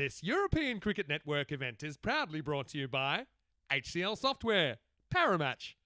This European Cricket Network event is proudly brought to you by HCL Software, Paramatch.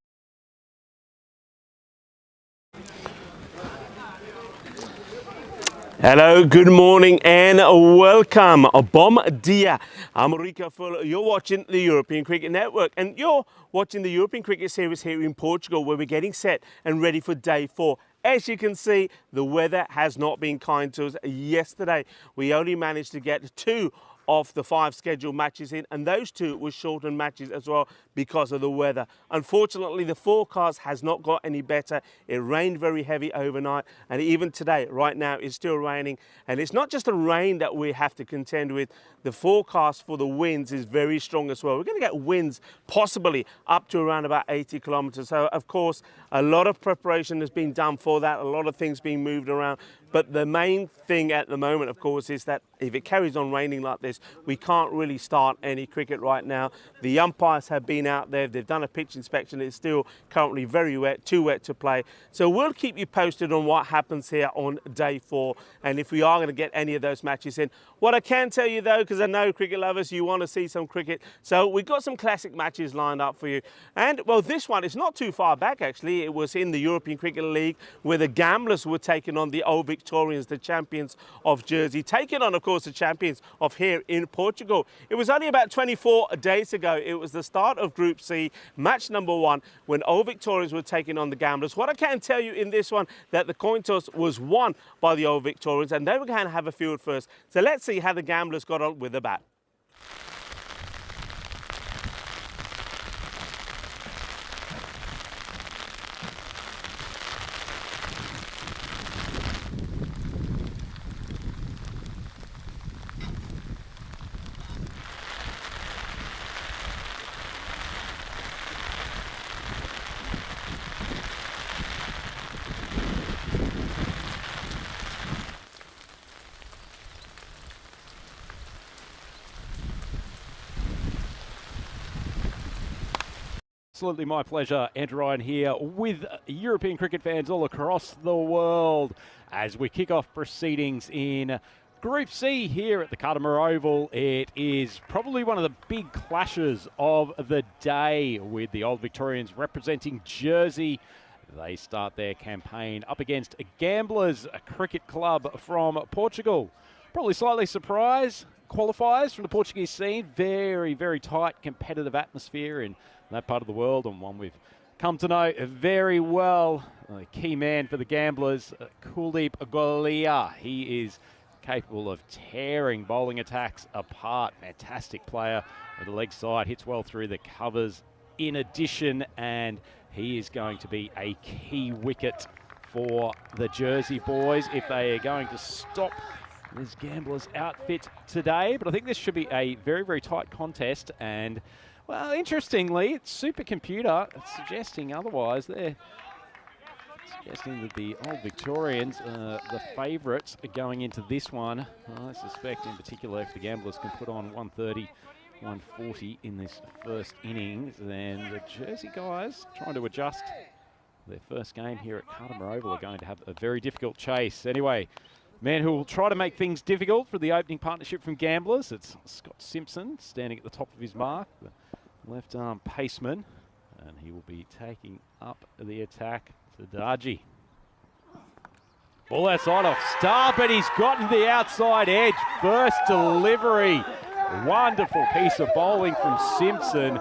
Hello, good morning and welcome. Bom dia. I'm Rico Fuller. You're watching the European Cricket Network and you're watching the European Cricket Series here in Portugal where we're getting set and ready for day 4. As you can see, the weather has not been kind to us. Yesterday, we only managed to get 2 of the 5 scheduled matches in, and those 2 were shortened matches as well because of the weather. Unfortunately, the forecast has not got any better. It rained very heavy overnight, and even today, right now, it's still raining. And it's not just the rain that we have to contend with. The forecast for the winds is very strong as well. We're going to get winds possibly up to around about 80 kilometers. So, of course, a lot of preparation has been done for that, a lot of things being moved around. But the main thing at the moment, of course, is that if it carries on raining like this, we can't really start any cricket right now. The umpires have been out there. They've done a pitch inspection. It's still currently very wet, too wet to play. So we'll keep you posted on what happens here on day 4 and if we are going to get any of those matches in. What I can tell you, though, because I know cricket lovers, you want to see some cricket. So we've got some classic matches lined up for you. And, well, this one is not too far back, actually. It was in the European Cricket League where the Gamblers were taking on the old Victorians, the champions of Jersey, taking on, of course, the champions of here in Portugal. It was only about 24 days ago. It was the start of Group C, match number 1, when old Victorians were taking on the Gamblers. What I can tell you in this one, that the coin toss was won by the old Victorians, and they were going to have a field first. So let's see how the Gamblers got on with the bat. Absolutely my pleasure. Andrew Ryan here with European cricket fans all across the world as we kick off proceedings in Group C here at the Cartamar Oval. It is probably one of the big clashes of the day with the old Victorians representing Jersey. They start their campaign up against Gamblers, a cricket club from Portugal. Probably slightly surprised. Qualifiers from the Portuguese scene. Very, very tight competitive atmosphere in that part of the world, and one we've come to know very well. The key man for the Gamblers, Kuldeep Golia. He is capable of tearing bowling attacks apart. Fantastic player with the leg side, hits well through the covers in addition, and he is going to be a key wicket for the Jersey boys if they are going to stop this Gamblers outfit today. But I think this should be a very, very tight contest. And, well, interestingly, it's supercomputer suggesting otherwise. They're suggesting that the old Victorians are the favourites going into this one. I suspect in particular if the Gamblers can put on 130, 140 in this first innings, then the Jersey guys trying to adjust their first game here at Cartamar Oval are going to have a very difficult chase. Anyway, man who will try to make things difficult for the opening partnership from Gamblers. It's Scott Simpson standing at the top of his mark, the left arm paceman, and he will be taking up the attack to Darji. Ball outside off star, but he's gotten the outside edge. First delivery. Wonderful piece of bowling from Simpson,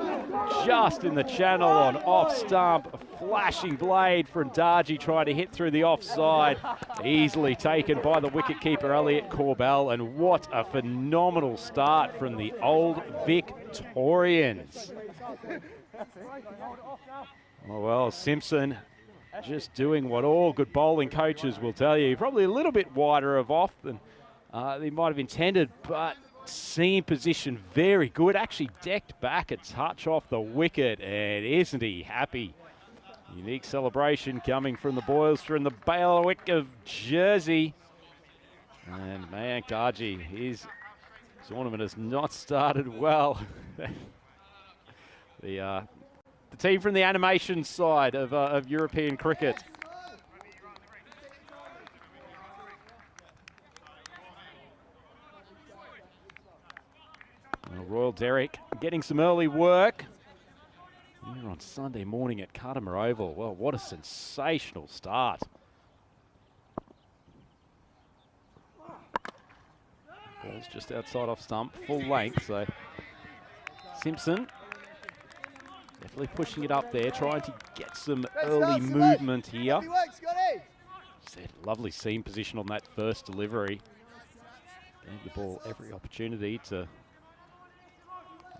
just in the channel on off stump. A flashing blade from Darji trying to hit through the offside. Easily taken by the wicketkeeper Elliot Corbell, and what a phenomenal start from the old Victorians. Oh, well, Simpson just doing what all good bowling coaches will tell you. Probably a little bit wider of off than they might have intended, but seam position very good. Actually decked back a touch off the wicket, and isn't he happy? Unique celebration coming from the boys from the bailiwick of Jersey. And Mayank Darji, his tournament has not started well. The team from the animation side of European cricket. world. Derek getting some early work here on Sunday morning at Cardimer Oval. Well, what a sensational start. Ball's just outside off stump, full length, so Simpson definitely pushing it up there, trying to get some early movement here. Said lovely seam position on that first delivery. Gave the ball every opportunity to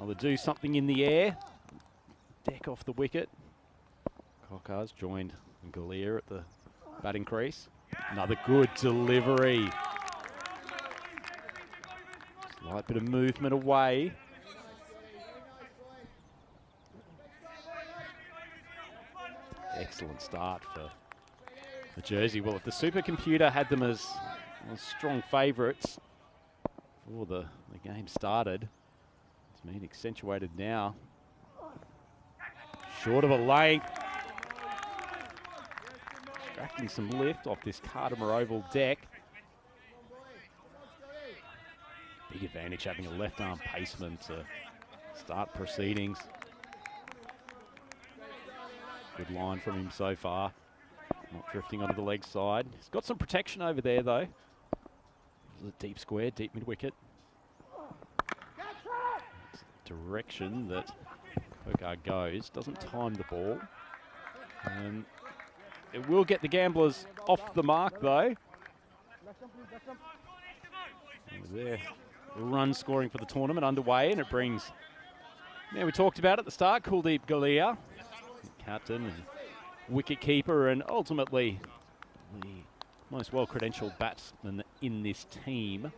either do something in the air, deck off the wicket. Cockars joined Galea at the batting crease. Another good delivery. Slight bit of movement away. Excellent start for the Jersey. Well, if the supercomputer had them as strong favourites before the game started, it's been accentuated now. Short of a length. Extracting some lift off this Cardimer Oval deck. Big advantage having a left arm paceman to start proceedings. Good line from him so far. Not drifting onto the leg side. He's got some protection over there though. This is a deep square, deep mid wicket. Direction that Pokar goes. Doesn't time the ball. It will get the Gamblers off the mark though. There. Run scoring for the tournament underway, and it brings, we talked about at the start, Kuldeep Galea, captain and wicket keeper, and ultimately the most well-credentialed batsman in this team.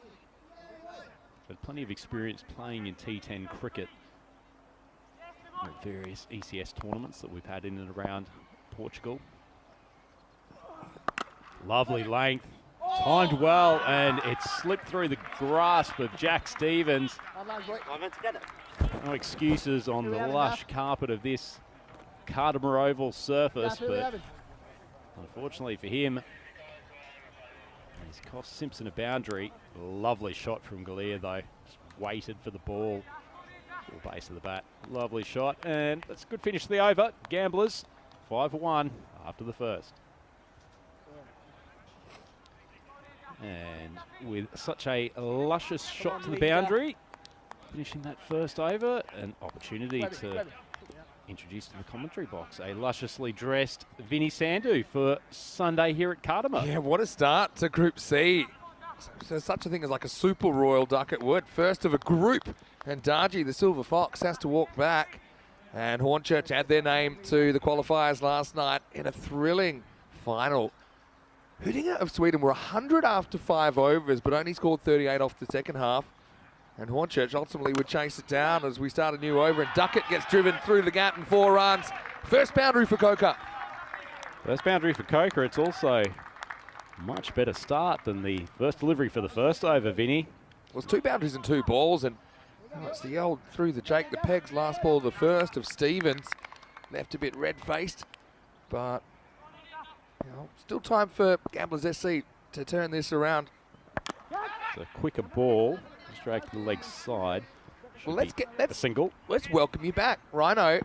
Had plenty of experience playing in T10 cricket at various ECS tournaments that we've had in and around Portugal. Lovely length. Timed well, and it slipped through the grasp of Jack Stevens. No excuses on the lush carpet of this Cardimer Oval surface, but unfortunately for him, he's cost Simpson a boundary. Lovely shot from Galea though. Just waited for the ball. Full base of the bat. Lovely shot, and that's a good finish to the over. Gamblers 5 for 1 after the first. And with such a luscious shot to the boundary, finishing that first over, an opportunity to introduce to the commentary box a lusciously dressed Vinny Sandhu for Sunday here at Cardimer. Yeah, what a start to Group C. So such a thing as like a super royal duck at Wood, first of a group. And Darji, the Silver Fox, has to walk back. And Hornchurch add their name to the qualifiers last night in a thrilling final. Hootinger of Sweden were 100 after 5 overs, but only scored 38 off the second half. And Hornchurch ultimately would chase it down as we start a new over, and Duckett gets driven through the gap and 4 runs. First boundary for Coker. First boundary for Coker. It's also a much better start than the first delivery for the first over, Vinny. Well, it's 2 boundaries and 2 balls, and it's the old through the Jake the Pegs last ball, the first of Stevens. Left a bit red-faced, but still time for Gamblers SC to turn this around. It's a quicker ball, straight to the leg side. Well, let's a single. Let's welcome you back, Rhino.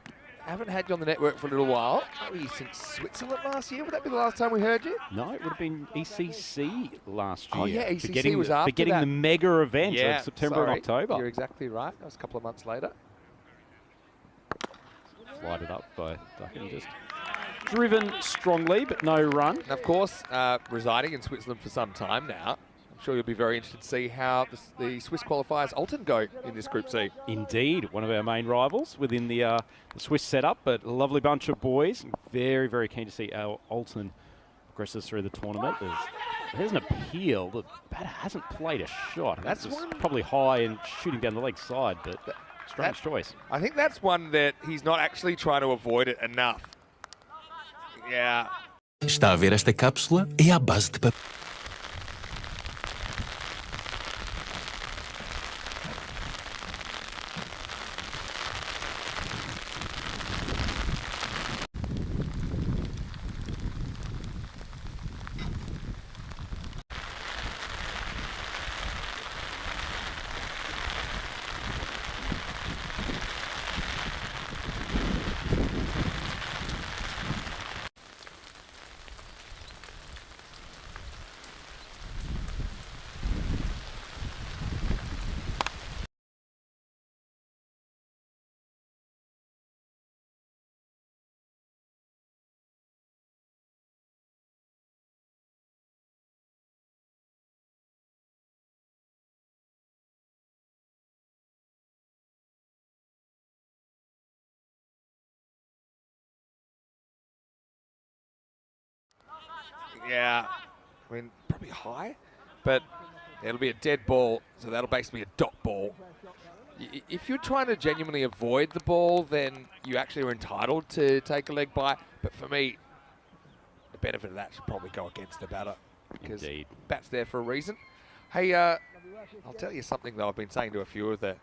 Haven't had you on the network for a little while. Maybe since Switzerland last year. Would that be the last time we heard you? No, it would have been ECC last year. Oh yeah, ECC was after forgetting that. the mega event of September and October. You're exactly right. That was a couple of months later. Lighted up by Duckett, just driven strongly, but no run. And of course, residing in Switzerland for some time now. I'm sure you'll be very interested to see how the Swiss qualifiers Alton go in this Group C. Indeed, one of our main rivals within the Swiss setup, but a lovely bunch of boys. Very, very keen to see how Alton progresses through the tournament. There's an appeal. The batter hasn't played a shot. That's probably high and shooting down the leg side, but strange choice. I think that's one that he's not actually trying to avoid it enough. Yeah. Está a ver esta cápsula? É à base de papel. Yeah, I mean, probably high, but it'll be a dead ball, so that'll basically be a dot ball. If you're trying to genuinely avoid the ball, then you actually are entitled to take a leg bye. But for me, the benefit of that should probably go against the batter, because bat's there for a reason. Hey, I'll tell you something though. I've been saying to a few of the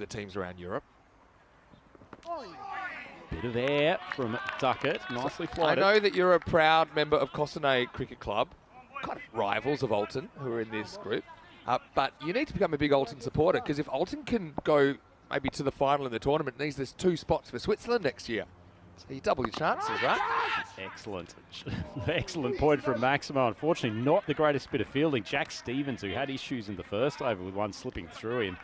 teams around Europe. Bit of air from Duckett, nicely floated. I know that you're a proud member of Cossonay Cricket Club, kind of rivals of Alton, who are in this group. But you need to become a big Alton supporter, because if Alton can go maybe to the final in the tournament, it means there's 2 spots for Switzerland next year. So you double your chances, right? Excellent. Excellent point from Maximo. Unfortunately, not the greatest bit of fielding. Jack Stevens, who had issues in the first over with one slipping through him.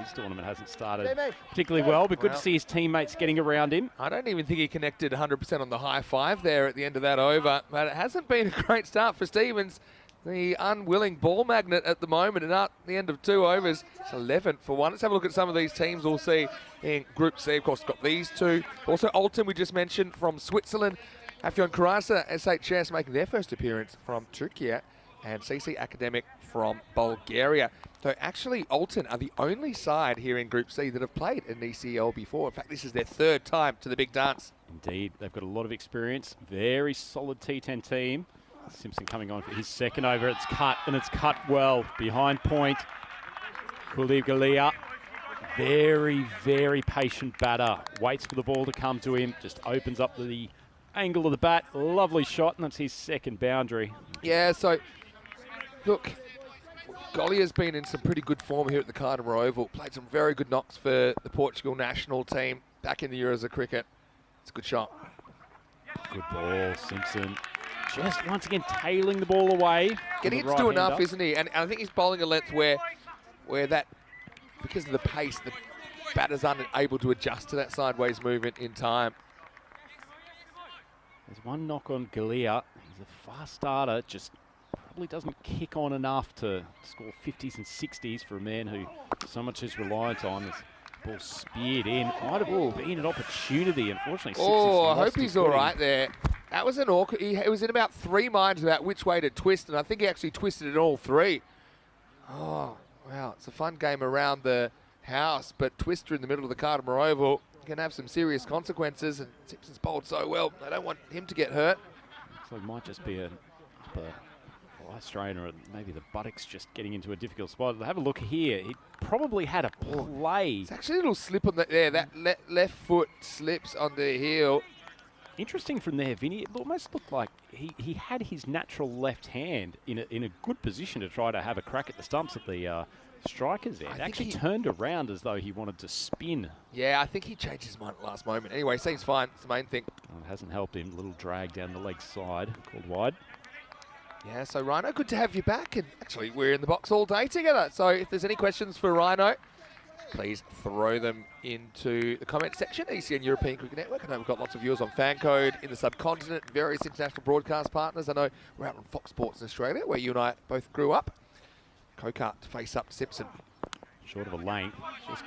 His tournament hasn't started particularly well, but good to see his teammates getting around him. I don't even think he connected 100% on the high 5 there at the end of that over, but it hasn't been a great start for Stevens. The unwilling ball magnet at the moment, and at the end of 2 overs, it's 11 for 1. Let's have a look at some of these teams we'll see in Group C. Of course, got these 2. Also, Alton, we just mentioned, from Switzerland. Afyon Karasa, SHS, making their first appearance from Turkey, and CC Academic from Bulgaria. So actually, Alton are the only side here in Group C that have played an ECL before. In fact, this is their 3rd time to the big dance. Indeed, they've got a lot of experience. Very solid T10 team. Simpson coming on for his 2nd over. It's cut, and it's cut well. Behind point, Kulib Galia. Very, very patient batter. Waits for the ball to come to him. Just opens up the angle of the bat. Lovely shot, and that's his 2nd boundary. Yeah, so, look, Golia's been in some pretty good form here at the Cardimer Oval. Played some very good knocks for the Portugal national team back in the Euros of cricket. It's a good shot. Good ball, Simpson. Just once again tailing the ball away. Getting it to do enough, isn't he? And I think he's bowling a length where that, because of the pace, the batter's unable to adjust to that sideways movement in time. There's one knock on Galia. He's a fast starter, just probably doesn't kick on enough to score 50s and 60s for a man who so much is reliant on. This ball speared in. Might have been an opportunity, unfortunately. I hope he's all right there. That was an awkward. He was in about 3 minds about which way to twist, and I think he actually twisted it all 3. Oh, wow. It's a fun game around the house, but twister in the middle of the Cardimer Oval can have some serious consequences, and Simpson's bowled so well. They don't want him to get hurt. So it might just be an upper eye strain, or maybe the buttocks just getting into a difficult spot. Have a look here. He probably had a play. It's actually a little slip on there. That left foot slips on the heel. Interesting from there, Vinny. It almost looked like he had his natural left hand in a good position to try to have a crack at the stumps at the strikers there. It actually turned around as though he wanted to spin. Yeah, I think he changed his mind at the last moment. Anyway, seems fine. It's the main thing. Well, it hasn't helped him. Little drag down the leg side, called wide. Yeah, so Rhino, good to have you back. And actually, we're in the box all day together. So if there's any questions for Rhino, please throw them into the comment section. ECN European Cricket Network. I know we've got lots of viewers on Fancode in the subcontinent, various international broadcast partners. I know we're out on Fox Sports in Australia, where you and I both grew up. Kokart to face up to Simpson. Short of a length. Just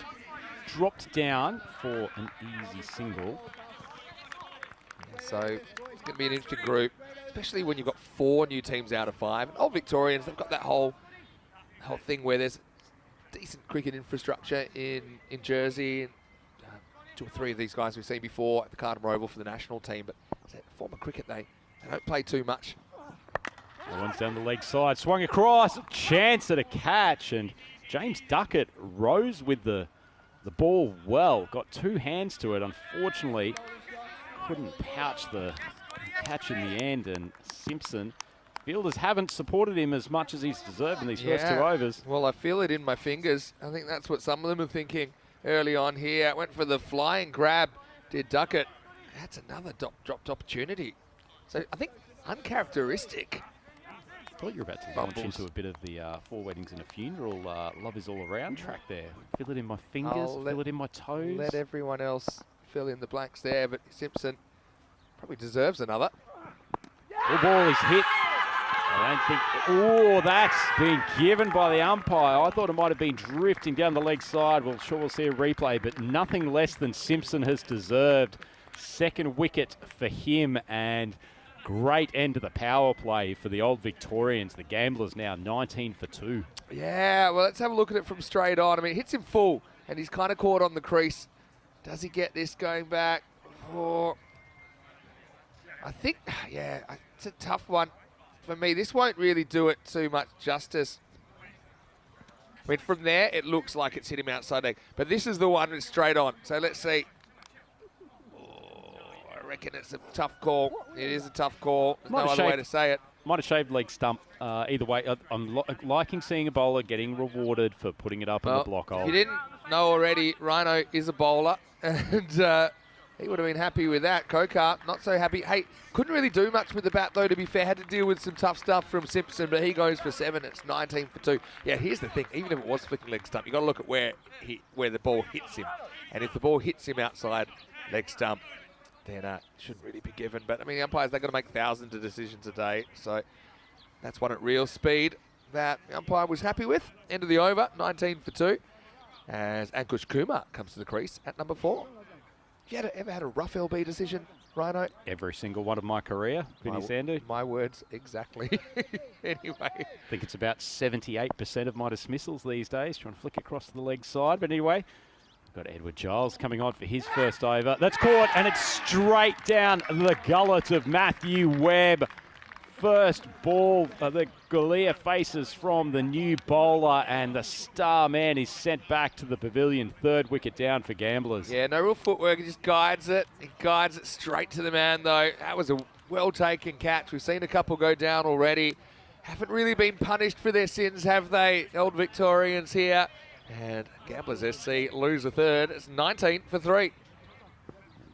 dropped down for an easy single. So it's going to be an interesting group, especially when you've got 4 new teams out of 5. And old Victorians, they've got that whole thing where there's decent cricket infrastructure in Jersey. And, 2 or 3 of these guys we've seen before at the Cardimer Oval for the national team, but former cricket, they don't play too much. One's down the leg side, swung across, chance at a catch, and James Duckett rose with the ball well, got 2 hands to it. Unfortunately, couldn't pouch the catch in the end, and Simpson, fielders haven't supported him as much as he's deserved in these first 2 overs. Well, I feel it in my fingers. I think that's what some of them are thinking early on here. Went for the flying grab, did Duckett. That's another dropped opportunity. So I think uncharacteristic. I thought you were about to launch into a bit of the 4 weddings and a funeral love is all around track there. Feel it in my fingers, feel it in my toes. Let everyone else fill in the blanks there, but Simpson probably deserves another. The ball is hit. I don't think... Oh, that's been given by the umpire. I thought it might have been drifting down the leg side. Well, sure, we'll see a replay, but nothing less than Simpson has deserved. 2nd wicket for him, and great end to the power play for the old Victorians. The Gamblers now 19 for 2. Yeah, well, let's have a look at it from straight on. I mean, it hits him full, and he's kind of caught on the crease. Does he get this going back? Oh, I think, yeah, it's a tough one for me. This won't really do it too much justice. I mean, from there, it looks like it's hit him outside leg. But this is the one that's straight on. So let's see. Oh, I reckon it's a tough call. It is a tough call. There's no other way to say it. Might have shaved leg stump. Either way, I'm liking seeing a bowler getting rewarded for putting it up in the block hole. If you didn't know already, Rhino is a bowler. And he would have been happy with that. Kokar, not so happy. Hey, couldn't really do much with the bat, though, to be fair. Had to deal with some tough stuff from Simpson, but he goes for 7. It's 19 for 2. Yeah, here's the thing. Even if it was flicking leg stump, you got to look at where the ball hits him. And if the ball hits him outside leg stump, then it shouldn't really be given. But, I mean, the umpires, they've got to make thousands of decisions a day. So that's one at real speed that the umpire was happy with. End of the over, 19 for 2. As Ankush Kumar comes to the crease at number 4. Have you ever had a rough LB decision, Rhino? Every single one of my career, Vinny Sandu. My words, exactly. Anyway. I think it's about 78% of my dismissals these days, trying to flick across to the leg side. But anyway, we've got Edward Giles coming on for his first over. That's caught, and it's straight down the gullet of Matthew Webb. First ball the Galea faces from the new bowler, and the star man is sent back to the pavilion. 3rd wicket down for Gamblers. Yeah, no real footwork. He just guides it. He guides it straight to the man, though. That was a well-taken catch. We've seen a couple go down already. Haven't really been punished for their sins, have they? Old Victorians here. And Gamblers SC lose a 3rd. It's 19 for 3.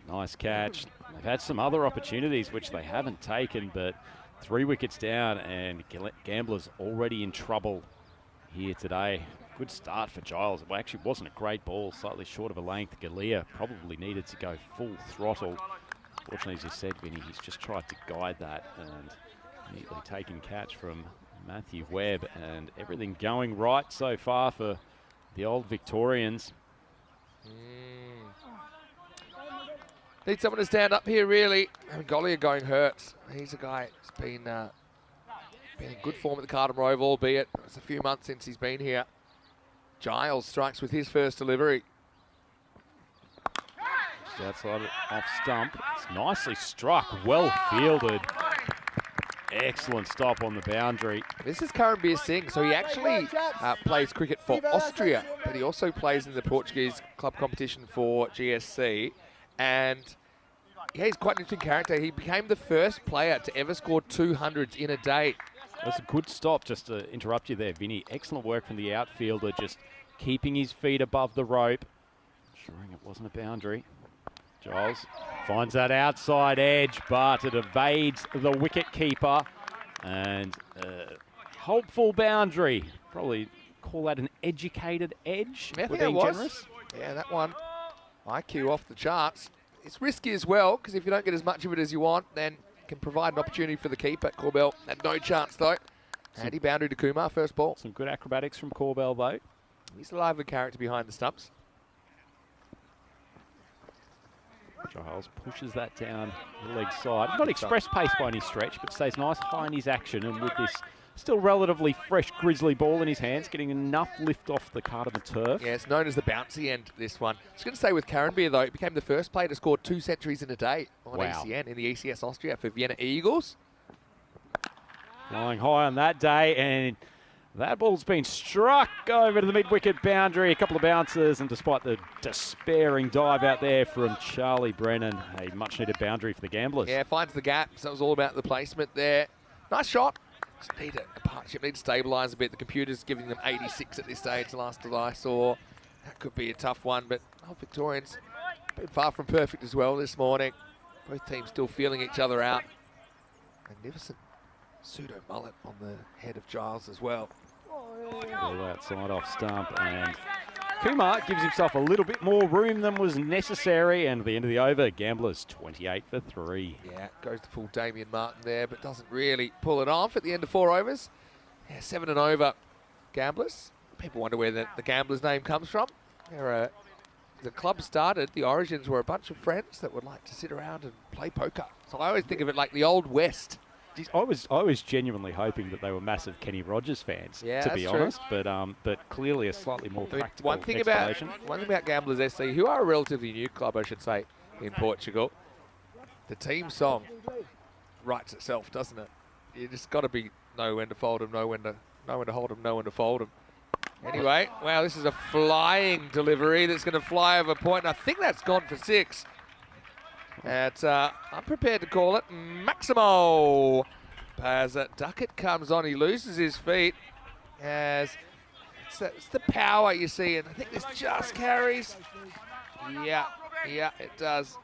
Nice catch. They've had some other opportunities which they haven't taken, but 3 wickets down, and Gamblers already in trouble here today. Good start for Giles. It actually wasn't a great ball, slightly short of a length. Galea probably needed to go full throttle. Fortunately, as you said, Vinny, he's just tried to guide that, and neatly taken catch from Matthew Webb, and everything going right so far for the old Victorians. Need someone to stand up here, really. I mean, Gollier going hurts. He's a guy who's been in good form at the Cardamom Oval, albeit it's a few months since he's been here. Giles strikes with his first delivery. Just outside off stump. It's nicely struck, well fielded. Excellent stop on the boundary. This is Karambir Singh, so he actually plays cricket for Austria, but he also plays in the Portuguese club competition for GSC. And yeah, he's quite an interesting character. He became the first player to ever score 200s in a day. That's a good stop, just to interrupt you there, Vinny. Excellent work from the outfielder, just keeping his feet above the rope. Ensuring it wasn't a boundary. Giles finds that outside edge, but it evades the wicket keeper. And hopeful boundary. Probably call that an educated edge. Yeah, we're being generous. Yeah, that one. IQ off the charts. It's risky as well, because if you don't get as much of it as you want, then it can provide an opportunity for the keeper. Corbell had no chance, though. Handy boundary to Kumar, first ball. Some good acrobatics from Corbell, though. He's a lively character behind the stumps. Giles pushes that down the leg side. Not express pace by any stretch, but stays nice high in his action, and with this still relatively fresh grizzly ball in his hands, getting enough lift off the Cardamom turf. Yeah, it's known as the bouncy end, this one. I was going to say with Karambir, though, it became the first player to score 2 centuries in a day on ECN in the ECS Austria for Vienna Eagles. Flying high on that day, and that ball's been struck over to the mid-wicket boundary. A couple of bounces, and despite the despairing dive out there from Charlie Brennan, a much-needed boundary for the Gamblers. Yeah, finds the gap, so it was all about the placement there. Nice shot. Just need a partnership, need to stabilise a bit. The computer's giving them 86 at this stage, last that I saw. That could be a tough one, but Victorians been far from perfect as well this morning. Both teams still feeling each other out. Magnificent pseudo mullet on the head of Giles as well. Ball outside off stump, and Kumar gives himself a little bit more room than was necessary, and at the end of the over, Gamblers 28 for 3. Yeah, goes to full Damien Martin there, but doesn't really pull it off at the end of 4 overs. Yeah, 7 and over Gamblers. People wonder where the Gamblers name comes from. The club started, the origins were a bunch of friends that would like to sit around and play poker. So I always think of it like the Old West. Geez, I was genuinely hoping that they were massive Kenny Rogers fans, Yeah, to be that's true. honest. But clearly a slightly more I mean, practical one thing explanation. about Gamblers SC, who are a relatively new club, I should say, in Portugal, the team song writes itself, doesn't it? You just got to know when to fold them, know when to hold them, know when to fold them. Anyway, wow, this is a flying delivery that's going to fly over point, and I think that's gone for 6. I'm prepared to call it Maximo. As Duckett comes on, he loses his feet. As it's the power you see, and I think this just carries. Yeah, it does.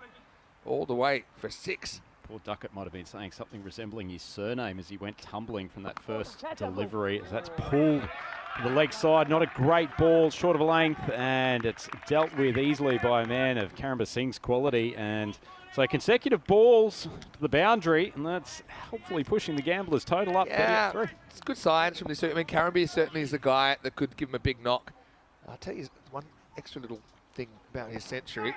All the way for 6. Poor Duckett might have been saying something resembling his surname as he went tumbling from that first delivery. As that's pulled to the leg side. Not a great ball, short of a length, and it's dealt with easily by a man of Karimba Singh's quality. And so consecutive balls to the boundary, and that's hopefully pushing the Gamblers' total up. Yeah, 33. it's good signs from this. I mean, Karimba certainly is the guy that could give him a big knock. I'll tell you one extra little thing about his century.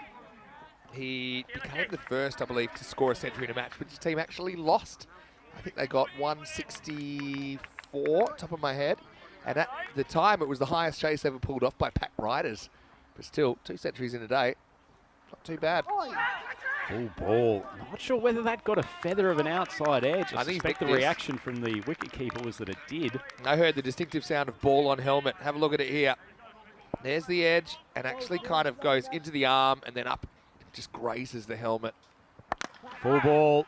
He became the first, I believe, to score a century in a match, but his team actually lost. I think they got 164, top of my head. And at the time, it was the highest chase ever pulled off by pack riders. But still, 2 centuries in a day, not too bad. Full ball. Not sure whether that got a feather of an outside edge. I suspect the reaction from the wicketkeeper was that it did. I heard the distinctive sound of ball on helmet. Have a look at it here. There's the edge, and actually kind of goes into the arm and then up. Just grazes the helmet. Full ball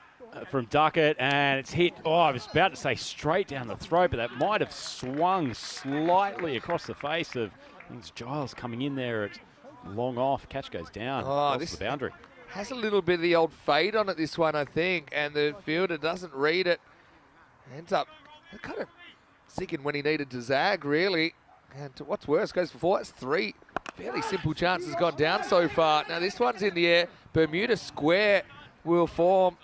from Duckett, and it's hit. Oh, I was about to say straight down the throat, but that might have swung slightly across the face of Giles coming in there. It's long off. Catch goes down. Oh, this the boundary. Has a little bit of the old fade on it, this one, I think, and the fielder doesn't read it. Ends up kind of zigging when he needed to zag, really. And to what's worse, goes for 4. That's 3. Fairly simple chances gone down so far. Now this one's in the air. Bermuda square will form.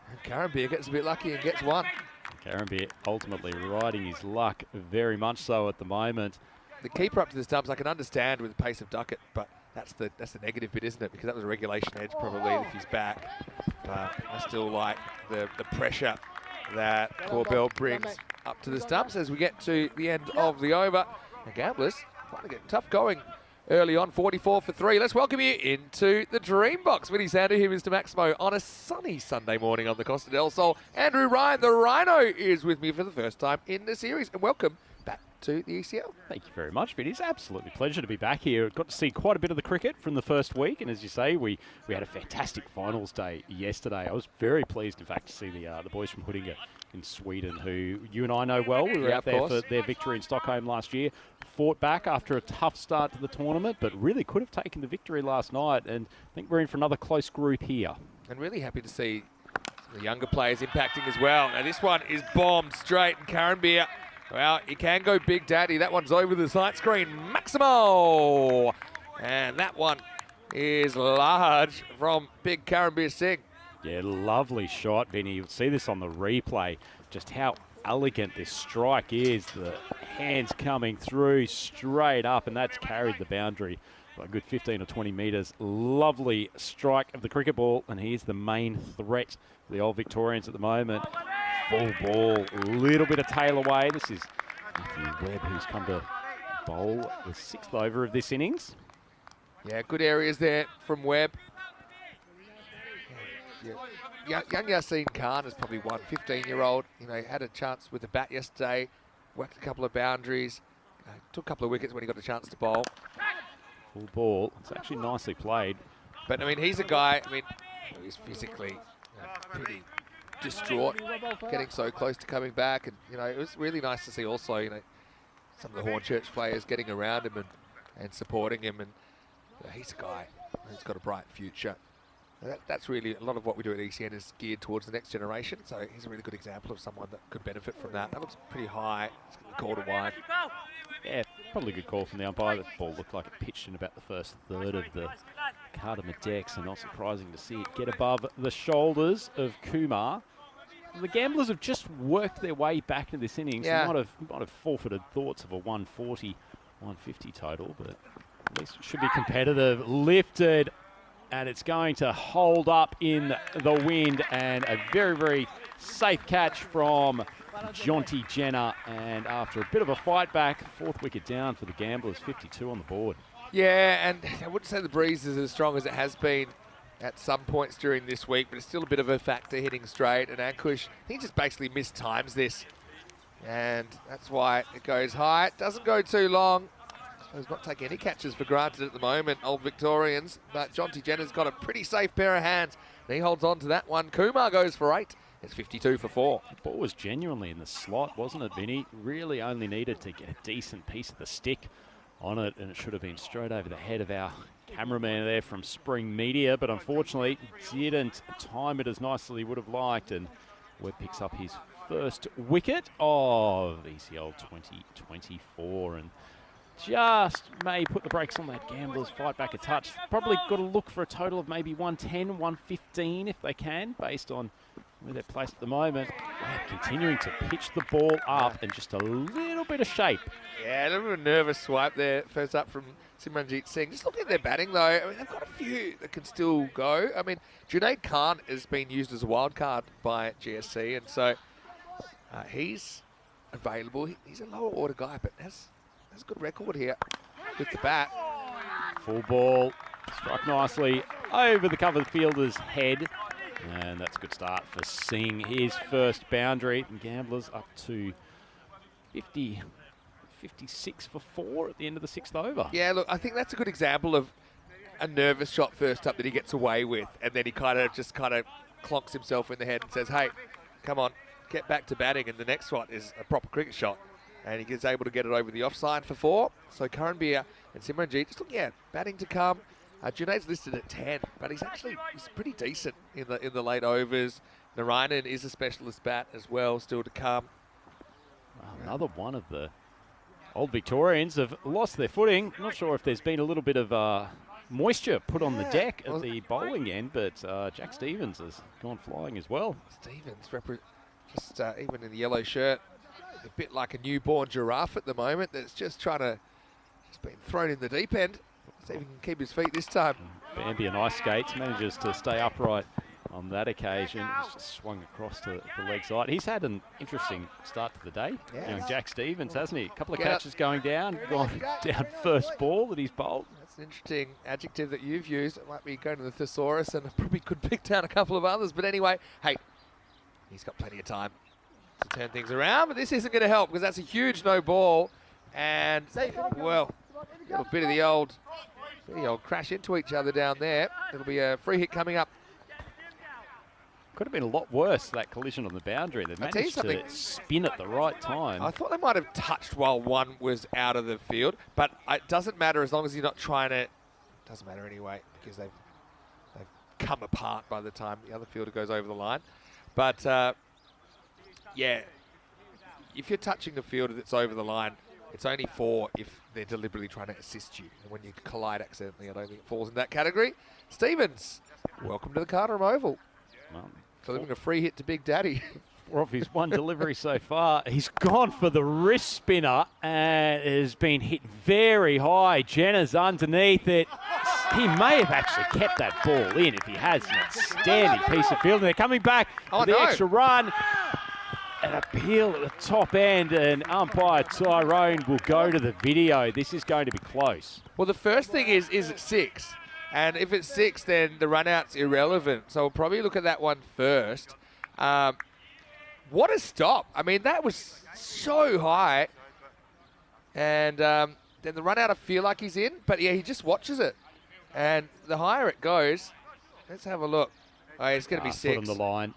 And Karimba gets a bit lucky and gets 1. Karimba ultimately riding his luck very much so at the moment. The keeper up to the stumps, I can understand with the pace of Duckett, but that's the negative bit, isn't it? Because that was a regulation edge probably if he's back. But I still like the pressure that Corbell brings up to the stumps as we get to the end of the over. The Gamblers finally getting tough going early on, 44 for 3. Let's welcome you into the Dream Box. Vinny Sander here, Mr. Maximo, on a sunny Sunday morning on the Costa del Sol. Andrew Ryan, the Rhino, is with me for the first time in the series. And welcome back to the ECL. Thank you very much, Vinny. It's absolutely a pleasure to be back here. Got to see quite a bit of the cricket from the first week, and as you say, we had a fantastic finals day yesterday. I was very pleased, in fact, to see the boys from Huddinge in Sweden, who you and I know well. We were out there for their victory in Stockholm last year. Fought back after a tough start to the tournament, but really could have taken the victory last night, and I think we're in for another close group here. And really happy to see some of the younger players impacting as well. Now this one is bombed straight, and Karimba, well, he can go Big Daddy. That one's over the sight screen. Maximo! And that one is large from Big Karimba Singh. Yeah, lovely shot, Vinny. You'll see this on the replay, just how elegant this strike is. The hands coming through straight up, and that's carried the boundary by a good 15 or 20 metres. Lovely strike of the cricket ball, and he's the main threat for the old Victorians at the moment. Full ball, a little bit of tail away. This is Matthew Webb, who's come to bowl the 6th over of this innings. Yeah, good areas there from Webb. Yeah. Young Yassine Khan is probably one 15-year-old. You know, had a chance with the bat yesterday, worked a couple of boundaries, took a couple of wickets when he got a chance to bowl. Full ball. It's actually nicely played. But I mean, he's a guy. I mean, he's physically pretty distraught, getting so close to coming back, and you know, it was really nice to see also, you know, some of the Hornchurch players getting around him and supporting him, and you know, he's a guy who's got a bright future. That's really a lot of what we do at ECN is geared towards the next generation. So he's a really good example of someone that could benefit from that. That looks pretty high. It's going to be called a wide. Yeah, probably a good call from the umpire. The ball looked like it pitched in about the first third of the Cardamom deck, so not surprising to see it get above the shoulders of Kumar. The Gamblers have just worked their way back into this innings. Yeah. Might have forfeited thoughts of a 140, 150 total, but at least it should be competitive. Lifted and it's going to hold up in the wind, and a very, very safe catch from Jonty Jenner. And after a bit of a fight back, 4th wicket down for the Gamblers, 52 on the board. Yeah, and I wouldn't say the breeze is as strong as it has been at some points during this week, but it's still a bit of a factor hitting straight. And Ankush, he just basically mistimes this. And that's why it goes high. It doesn't go too long. He's not taking any catches for granted at the moment, old Victorians. But Jonty Jenner's got a pretty safe pair of hands. And he holds on to that one. Kumar goes for 8. It's 52 for 4. The ball was genuinely in the slot, wasn't it, Vinny? Really only needed to get a decent piece of the stick on it, and it should have been straight over the head of our cameraman there from Spring Media, but unfortunately didn't time it as nicely as he would have liked, and Webb picks up his first wicket of ECL 2024, and just may put the brakes on that Gamblers fight back a touch. Probably got to look for a total of maybe 110, 115 if they can, based on where they're placed at the moment. Webb continuing to pitch the ball up and just a little bit of shape. Yeah, a little bit of a nervous swipe there. First up from Simranjit Singh. Just looking at their batting, though, I mean, they've got a few that can still go. I mean, Junaid Khan has been used as a wild card by GSC, and so he's available. He's a lower order guy, but has a good record here with the bat. Full ball, struck nicely over the cover fielder's head. And that's a good start for Singh. His first boundary. And Gamblers up to 56 for 4 at the end of the 6th over. Yeah, look, I think that's a good example of a nervous shot first up that he gets away with. And then he kind of clonks himself in the head and says, hey, come on, get back to batting. And the next one is a proper cricket shot. And he is able to get it over the offside for 4. So Karanbir and Simranjit just looking at batting to come. Junaid's listed at 10, but he's pretty decent in the late overs. Narayanan is a specialist bat as well, still to come. Well, another one of the old Victorians have lost their footing. Not sure if there's been a little bit of moisture put on the deck at the bowling end, but Jack Stevens has gone flying as well. Stevens, just even in the yellow shirt, a bit like a newborn giraffe at the moment that's just been thrown in the deep end. See if he can keep his feet this time. Bambi on ice skates, manages to stay upright on that occasion. He's just swung across to the leg side. He's had an interesting start to the day. Yeah. Young Jack Stevens, hasn't he? A couple of catches going down, gone down first ball that he's bowled. That's an interesting adjective that you've used. It might be going to the thesaurus, and probably could pick down a couple of others. But anyway, hey, he's got plenty of time to turn things around. But this isn't going to help because that's a huge no ball. And, well, a little bit of the old crash into each other down there. It'll be a free hit coming up. Could have been a lot worse, that collision on the boundary. They managed to spin at the right time. I thought they might have touched while one was out of the field, but it doesn't matter as long as you're not trying to. It doesn't matter anyway because they've come apart by the time the other fielder goes over the line. But yeah, if you're touching the fielder that's over the line, it's only 4 if they're deliberately trying to assist you. And when you collide accidentally, I don't think it falls in that category. Stevens, welcome to the Carter Oval. Well, delivering a free hit to Big Daddy. 4 of his 1 delivery so far. He's gone for the wrist spinner and has been hit very high. Jenner's underneath it. He may have actually kept that ball in if he has an outstanding piece of fielding. They're coming back for the extra run. An appeal at the top end, and umpire Tyrone will go to the video. This is going to be close. Well, the first thing is it 6? And if it's 6, then the run-out's irrelevant. So we'll probably look at that one first. What a stop. I mean, that was so high. And then the run-out, I feel like he's in. But, yeah, he just watches it. And the higher it goes, let's have a look. Oh, it's going to be 6. Foot on the line.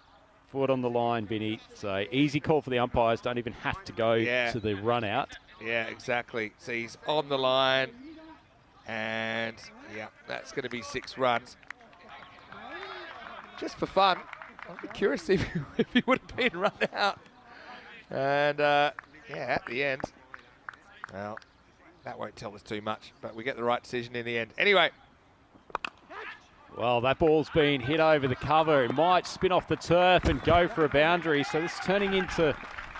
Foot on the line, Vinny. So easy call for the umpires. Don't even have to go to the run-out. Yeah, exactly. So he's on the line. And, yeah, that's going to be 6 runs. Just for fun. I'd be curious if he would have been run out. And, yeah, at the end. Well, that won't tell us too much, but we get the right decision in the end. Anyway. Well, that ball's been hit over the cover. It might spin off the turf and go for a boundary. So this is turning into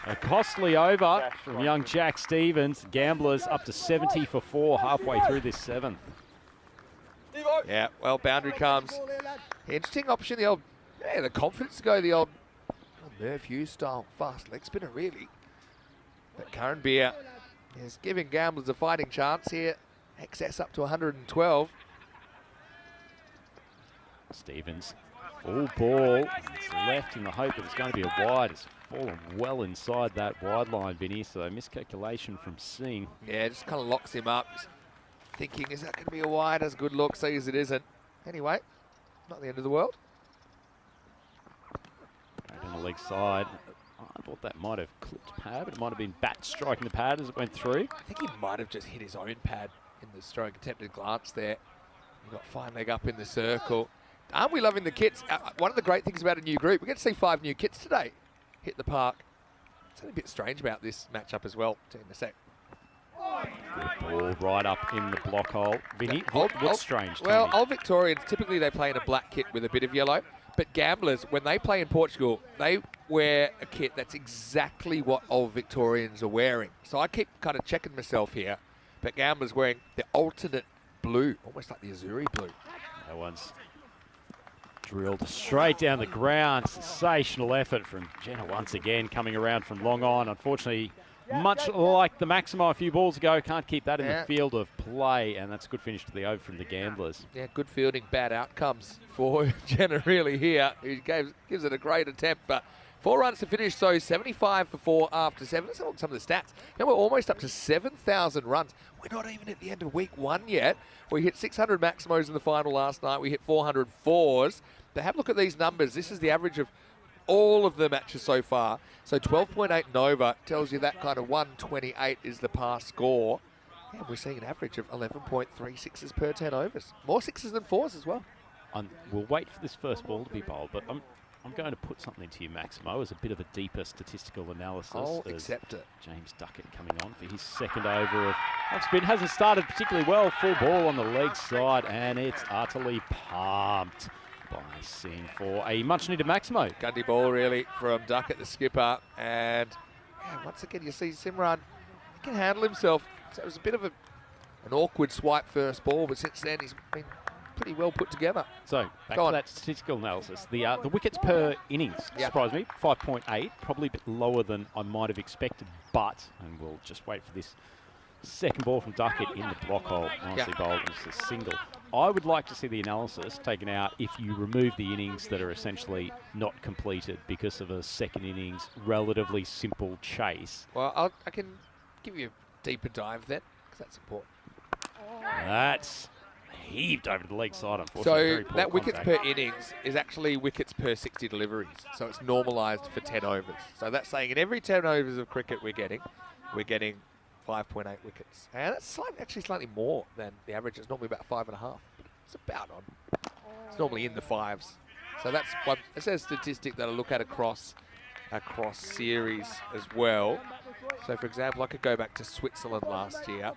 a costly over from young Jack Stevens. Gamblers up to 70 for 4 halfway through this 7th. Yeah, well, boundary comes. Interesting option, the confidence to go the old Merv Hughes style fast leg spinner, really. But Curran Beer is giving gamblers a fighting chance here. Excess up to 112. Stevens, full ball. It's left in the hope that it's going to be a wide. It's fallen well inside that wide line, Vinny, so miscalculation from Singh. Yeah, just kind of locks him up. He's thinking, is that going to be a wide? As good look, sees it isn't. Anyway, not the end of the world. Right on the leg side. I thought that might have clipped pad, but it might have been bat striking the pad as it went through. I think he might have just hit his own pad in the stroke attempted glance there. He got fine leg up in the circle. Aren't we loving the kits? One of the great things about a new group, we get to see 5 new kits today hit the park. Something a bit strange about this matchup as well. In a sec. Good ball right up in the block hole. Vinny, what's strange? Well, old Victorians, typically they play in a black kit with a bit of yellow. But gamblers, when they play in Portugal, they wear a kit that's exactly what old Victorians are wearing. So I keep kind of checking myself here. But gamblers wearing the alternate blue, almost like the Azuri blue. That one's drilled straight down the ground. Sensational effort from Jenna once again, coming around from long on. Unfortunately, much like the Maximo a few balls ago, can't keep that in the field of play, and that's a good finish to the over from the gamblers. Yeah, good fielding, bad outcomes for Jenna really here, who gives it a great attempt, but 4 runs to finish, so 75 for 4 after 7. Let's look at some of the stats. Now we're almost up to 7,000 runs. We're not even at the end of week 1 yet. We hit 600 Maximos in the final last night. We hit 400 4s. But have a look at these numbers. This is the average of all of the matches so far. So 12.8 Nova tells you that kind of 128 is the past score. And we're seeing an average of 11.36s per 10 overs. More 6s than 4s as well. We'll wait for this first ball to be bowled, but I'm going to put something to you, Maximo, as a bit of a deeper statistical analysis. I'll accept it. James Duckett coming on for his second over of spin. Hasn't started particularly well. Full ball on the leg side, and it's utterly pumped by Singh for a much-needed Maximo. Gundy ball, really, from Duckett, the skipper. And once again, you see Simran, he can handle himself. So it was a bit of an awkward swipe first ball, but since then he's been pretty well put together. So, back to that statistical analysis. The wickets per innings surprised me. 5.8, probably a bit lower than I might have expected, but, and we'll just wait for this second ball from Duckett in the block hole. Nicely bowled, it's a single. I would like to see the analysis taken out if you remove the innings that are essentially not completed because of a second innings relatively simple chase. Well, I can give you a deeper dive then, because that's important. That's heaved over the leg side, unfortunately. So that wickets per innings is actually wickets per 60 deliveries. So it's normalised for 10 overs. So that's saying in every 10 overs of cricket we're getting 5.8 wickets. And that's actually slightly more than the average. It's normally about 5.5. It's about on. It's normally in the 5s. So that's a statistic that I look at across series as well. So for example, I could go back to Switzerland last year,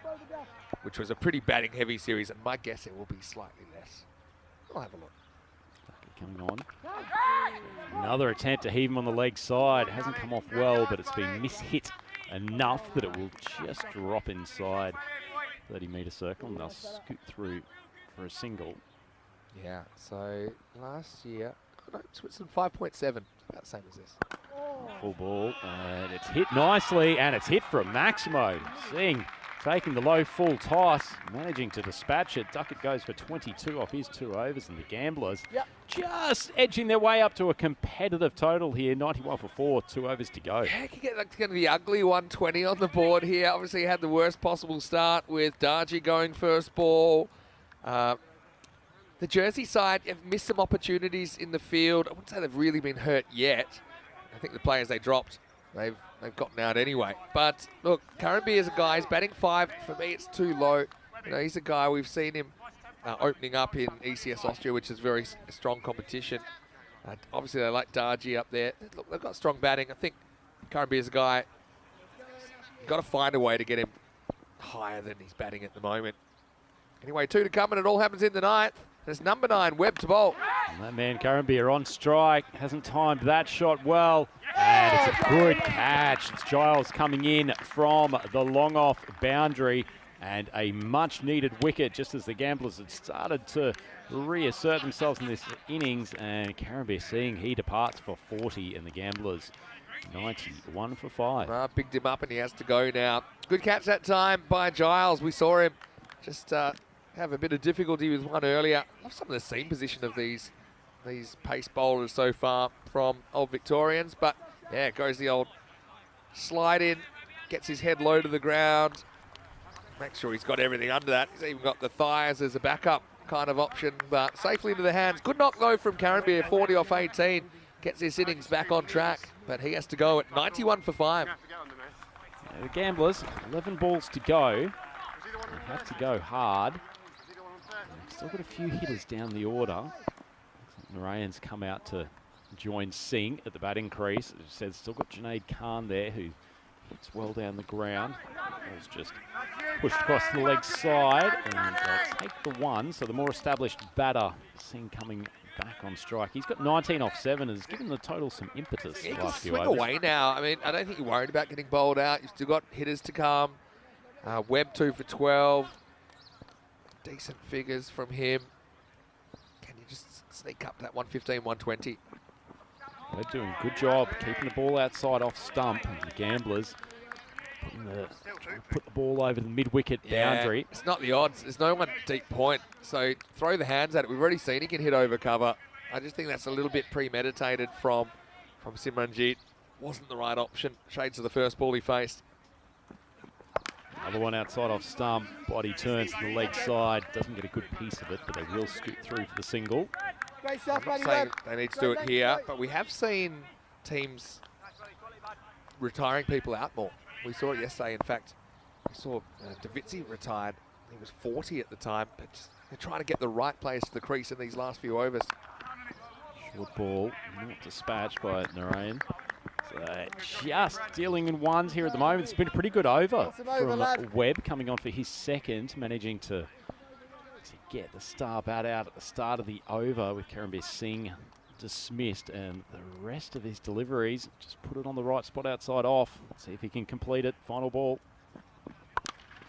which was a pretty batting heavy series, and my guess it will be slightly less. I'll have a look. Coming on. Another attempt to heave him on the leg side. Hasn't come off well, but it's been mishit enough that it will just drop inside 30-metre circle, and they'll scoot through for a single. Yeah, so last year, Switzerland 5.7, about the same as this. Full ball, and it's hit nicely, and it's hit from Maximo. Singh taking the low full toss, managing to dispatch it. Duckett goes for 22 off his 2 overs, and the Gamblers just edging their way up to a competitive total here. 91 for 4, 2 overs to go. Yeah, it's going to be ugly 120 on the board here. Obviously had the worst possible start with Darji going first ball. The Jersey side have missed some opportunities in the field. I wouldn't say they've really been hurt yet. I think the players they dropped, they've gotten out anyway. But look, Currenby is a guy, he's batting 5. For me, it's too low. You know, he's a guy, we've seen him opening up in ECS Austria, which is very strong competition. Obviously, they like Darji up there. Look, they've got strong batting. I think Currenby is a guy, you've got to find a way to get him higher than he's batting at the moment. Anyway, 2 to come, and it all happens in the 9th. There's number 9, Webb to bowl. And that man, Currenby, are on strike. Hasn't timed that shot well. And it's a good catch. It's Giles coming in from the long off boundary. And a much-needed wicket just as the Gamblers had started to reassert themselves in this innings. And Caribbean seeing he departs for 40 and the Gamblers 91 for 5. Picked him up and he has to go now. Good catch that time by Giles. We saw him just have a bit of difficulty with one earlier. I love some of the seam position of these pace bowlers so far from old Victorians. But yeah, goes the old slide in, gets his head low to the ground. Make sure he's got everything under that. He's even got the thighs as a backup kind of option, but safely into the hands. Good knock though from Caribbean, 40 off 18. Gets this innings back on track, but he has to go at 91 for 5. The Gamblers, 11 balls to go. They have to go hard. Still got a few hitters down the order. Narayan's come out to join Singh at the batting crease. As I said, still got Junaid Khan there, who puts well down the ground. Ball's just pushed across the leg side, and they'll take the one. So the more established batter, Singh coming back on strike. He's got 19 off 7, has given the total some impetus. He can swing away now. I mean, I don't think you're worried about getting bowled out. You've still got hitters to come. Webb 2 for 12. Decent figures from him. Can you just sneak up that 115, 120? They're doing a good job keeping the ball outside off stump. The Gamblers put the ball over the mid-wicket boundary. It's not the odds. There's no one deep point. So throw the hands at it. We've already seen he can hit over cover. I just think that's a little bit premeditated from Simranjit. Wasn't the right option. Shades of the first ball he faced. Another one outside off stump. Body turns to the leg side. Doesn't get a good piece of it, but they will scoot through for the single. I'm not saying they need to do it here, but we have seen teams retiring people out more. We saw it yesterday. In fact, we saw Davitsi retired. He was 40 at the time, but they're trying to get the right players to the crease in these last few overs. Short ball, not dispatched by Narayan. So just dealing in ones here at the moment. It's been a pretty good over from Webb, coming on for his second, managing to get the star bat out at the start of the over with Karambir Singh dismissed, and the rest of his deliveries just put it on the right spot outside off. See if he can complete it. Final ball.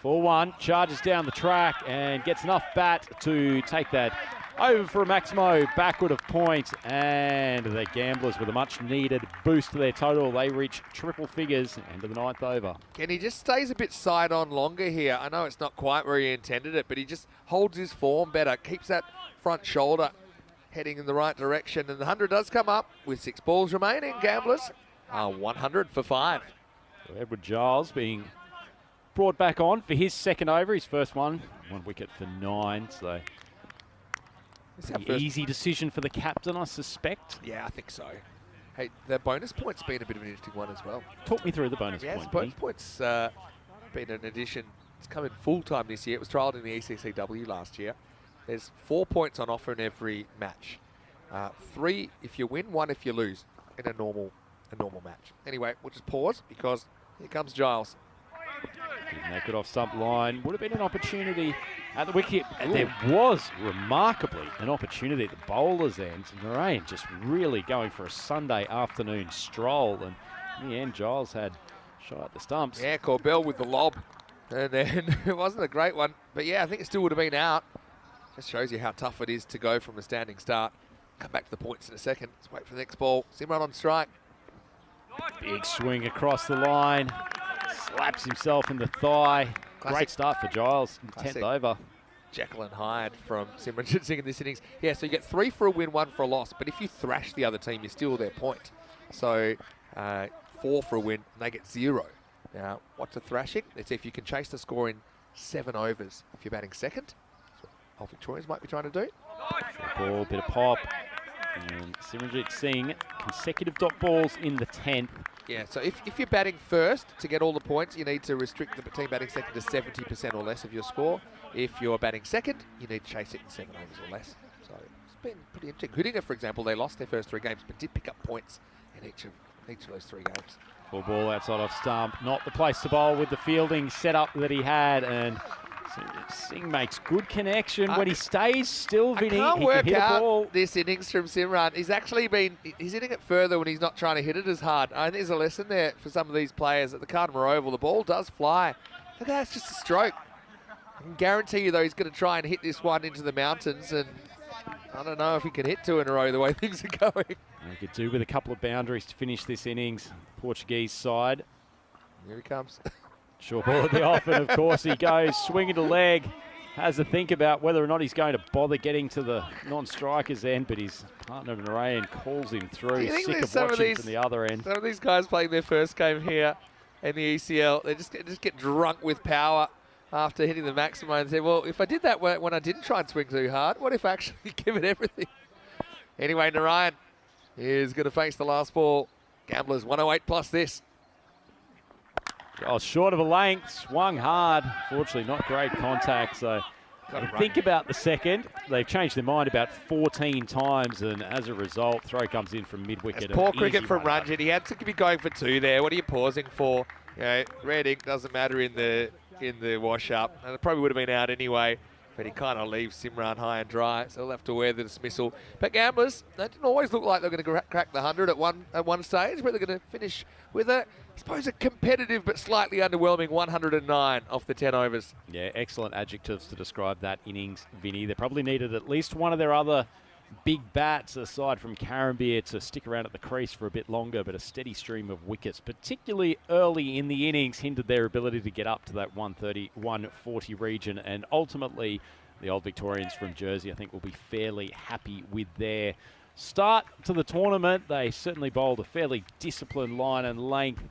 4-1, charges down the track and gets enough bat to take that over for a Maximo backward of point, and the Gamblers with a much needed boost to their total. They reach triple figures into the 9th over. Kenny just stays a bit side on longer here. I know it's not quite where he intended it, but he just holds his form better, keeps that front shoulder heading in the right direction, and the 100 does come up with 6 balls remaining. Gamblers are 100 for 5. So Edward Giles being brought back on for his second over, his first one wicket for 9. So pretty easy decision for the captain, I suspect. Yeah, I think so. Hey, the bonus point's been a bit of an interesting one as well. Talk me through the bonus point. Yeah, the bonus point's been an addition. It's come in full time this year. It was trialled in the ECCW last year. There's 4 points on offer in every match. 3 if you win, 1 if you lose in a normal match. Anyway, we'll just pause because here comes Giles. Getting that good off stump line. Would have been an opportunity at the wicket. And there was remarkably an opportunity at the bowler's end. Narayan just really going for a Sunday afternoon stroll. And in the end, Giles had shot at the stumps. Yeah, Corbell with the lob. And then it wasn't a great one. But yeah, I think it still would have been out. Just shows you how tough it is to go from a standing start. Come back to the points in a second. Let's wait for the next ball. Simran on strike. Big swing across the line. Slaps himself in the thigh. Classic. Great start for Giles. 10th over. Jekyll and Hyde from Simranjit Singh in this innings. Yeah, so you get 3 for a win, 1 for a loss. But if you thrash the other team, you're still their point. So 4 for a win, and they get 0. Now, what's a thrashing? It's if you can chase the score in 7 overs. If you're batting second, that's what all Victorians might be trying to do. Ball, bit of pop. And Simranjit Singh, consecutive dot balls in the 10th. Yeah, so if you're batting first to get all the points, you need to restrict the team batting second to 70% or less of your score. If you're batting second, you need to chase it in 7 overs or less. So it's been pretty interesting. Hoodinger, for example, they lost their first 3 games, but did pick up points in each of those 3 games. Full ball outside off stump. Not the place to bowl with the fielding setup that he had, and Singh makes good connection when he stays still, Vinny. I can't work hit out a ball. this innings from Simran. He's hitting it further when he's not trying to hit it as hard. I think there's a lesson there for some of these players at the Cardamore Oval. The ball does fly. Look at that, it's just a stroke. I can guarantee you, though, he's going to try and hit this one into the mountains, and I don't know if he can hit 2 in a row the way things are going. They could do with a couple of boundaries to finish this innings. Portuguese side. Here he comes. Short ball at the off, and of course he goes swinging to leg. Has to think about whether or not he's going to bother getting to the non-striker's end, but his partner Narayan calls him through. He's sick of watching from the other end. Some of these guys playing their first game here in the ECL, they just get drunk with power after hitting the maximum and say, well, if I did that when I didn't try and swing too hard, what if I actually give it everything? Anyway, Narayan is going to face the last ball. Gamblers 108 plus this. Oh, short of a length, swung hard. Fortunately, not great contact. So think about the second. They've changed their mind about 14 times, and as a result, throw comes in from mid-wicket. Poor cricket from Ranjit. He had to be going for 2 there. What are you pausing for? You know, red ink doesn't matter in the wash-up, and it probably would have been out anyway. But he kind of leaves Simran high and dry, so he'll have to wear the dismissal. But Gamblers, they didn't always look like they're going to crack the 100 at one stage, but they're going to finish with I suppose a competitive but slightly underwhelming 109 off the 10 overs. Yeah, excellent adjectives to describe that innings, Vinny. They probably needed at least one of their other big bats, aside from Karambir, to stick around at the crease for a bit longer, but a steady stream of wickets, particularly early in the innings, hindered their ability to get up to that 130, 140 region, and ultimately the Old Victorians from Jersey, I think, will be fairly happy with their start to the tournament. They certainly bowled a fairly disciplined line and length,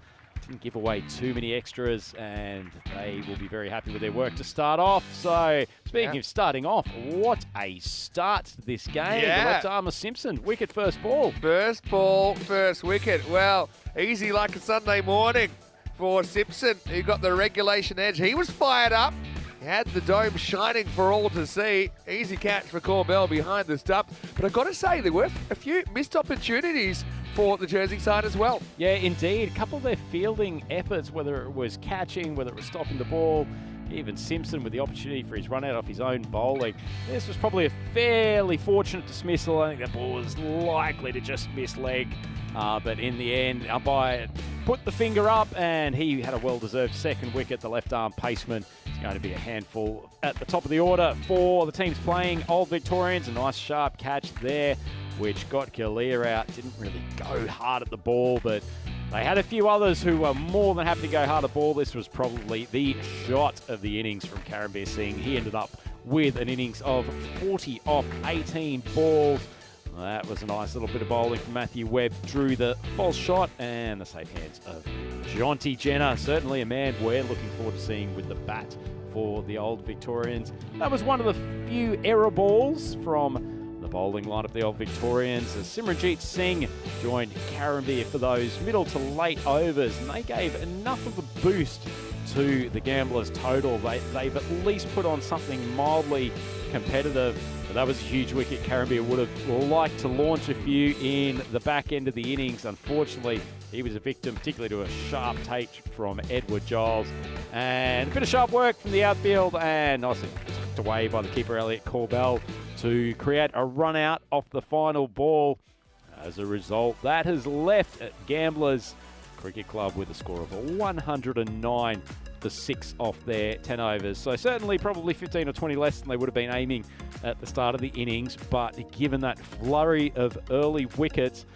didn't give away too many extras, and they will be very happy with their work to start off. So, speaking of starting off, what a start to this game. The left arm of Simpson, wicket first ball. First ball, first wicket. Well, easy like a Sunday morning for Simpson, who got the regulation edge. He was fired up. He had the dome shining for all to see. Easy catch for Corbell behind the stump. But I've got to say, there were a few missed opportunities for the Jersey side as well. Yeah, indeed. A couple of their fielding efforts, whether it was catching, whether it was stopping the ball, even Simpson with the opportunity for his run out off his own bowling. This was probably a fairly fortunate dismissal. I think that ball was likely to just miss leg. But in the end, umpire put the finger up, and he had a well-deserved second wicket. The left-arm paceman is going to be a handful at the top of the order for the teams playing Old Victorians. A nice sharp catch there, which got Kalia out. Didn't really go hard at the ball, but they had a few others who were more than happy to go hard at the ball. This was probably the shot of the innings from Karambir Singh. He ended up with an innings of 40 off 18 balls. That was a nice little bit of bowling from Matthew Webb. Drew the false shot and the safe hands of Jonty Jenner. Certainly a man we're looking forward to seeing with the bat for the Old Victorians. That was one of the few error balls from the bowling lineup, the Old Victorians, as Simranjeet Singh joined Karambir for those middle to late overs, and they gave enough of a boost to the Gamblers' total. They've at least put on something mildly competitive. But that was a huge wicket. Karambir would have liked to launch a few in the back end of the innings. Unfortunately, he was a victim, particularly to a sharp take from Edward Giles. And a bit of sharp work from the outfield, and nicely tucked away by the keeper, Elliot Corbell, to create a run out off the final ball. As a result, that has left Gamblers Cricket Club with a score of 109 for 6 off their 10 overs. So certainly probably 15 or 20 less than they would have been aiming at the start of the innings, but given that flurry of early wickets,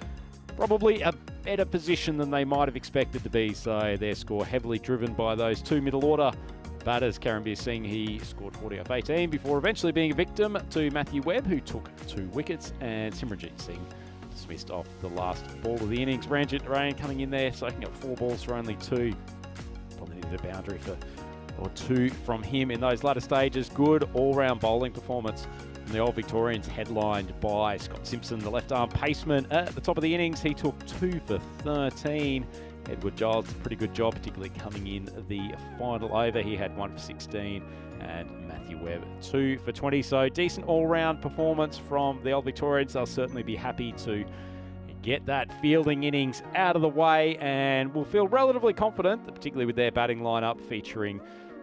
probably a better position than they might have expected to be. So their score heavily driven by those two middle order batters. Karambir Singh, he scored 40 off 18 before eventually being a victim to Matthew Webb, who took 2 wickets, and Simranjeet Singh dismissed off the last ball of the innings. Ranjit Rain coming in there, soaking up 4 balls for only 2. Probably needed a boundary or 2 from him in those latter stages. Good all-round bowling performance from the Old Victorians, headlined by Scott Simpson, the left-arm paceman. At the top of the innings, he took 2 for 13. Edward Giles did a pretty good job, particularly coming in the final over. He had 1 for 16, and Matthew Webb 2 for 20. So decent all-round performance from the Old Victorians. They'll certainly be happy to get that fielding innings out of the way, and will feel relatively confident, particularly with their batting lineup featuring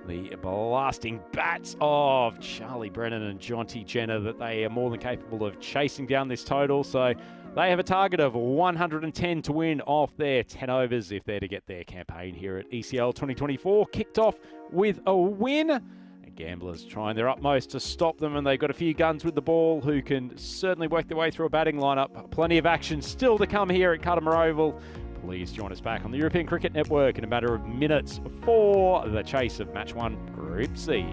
the blasting bats of Charlie Brennan and Jonty Jenner, that they are more than capable of chasing down this total. So they have a target of 110 to win off their 10 overs if they're to get their campaign here at ECL 2024 kicked off with a win. Gamblers trying their utmost to stop them, and they've got a few guns with the ball who can certainly work their way through a batting lineup. Plenty of action still to come here at Cuddamore Oval. Please join us back on the European Cricket Network in a matter of minutes for the chase of Match 1 Group C.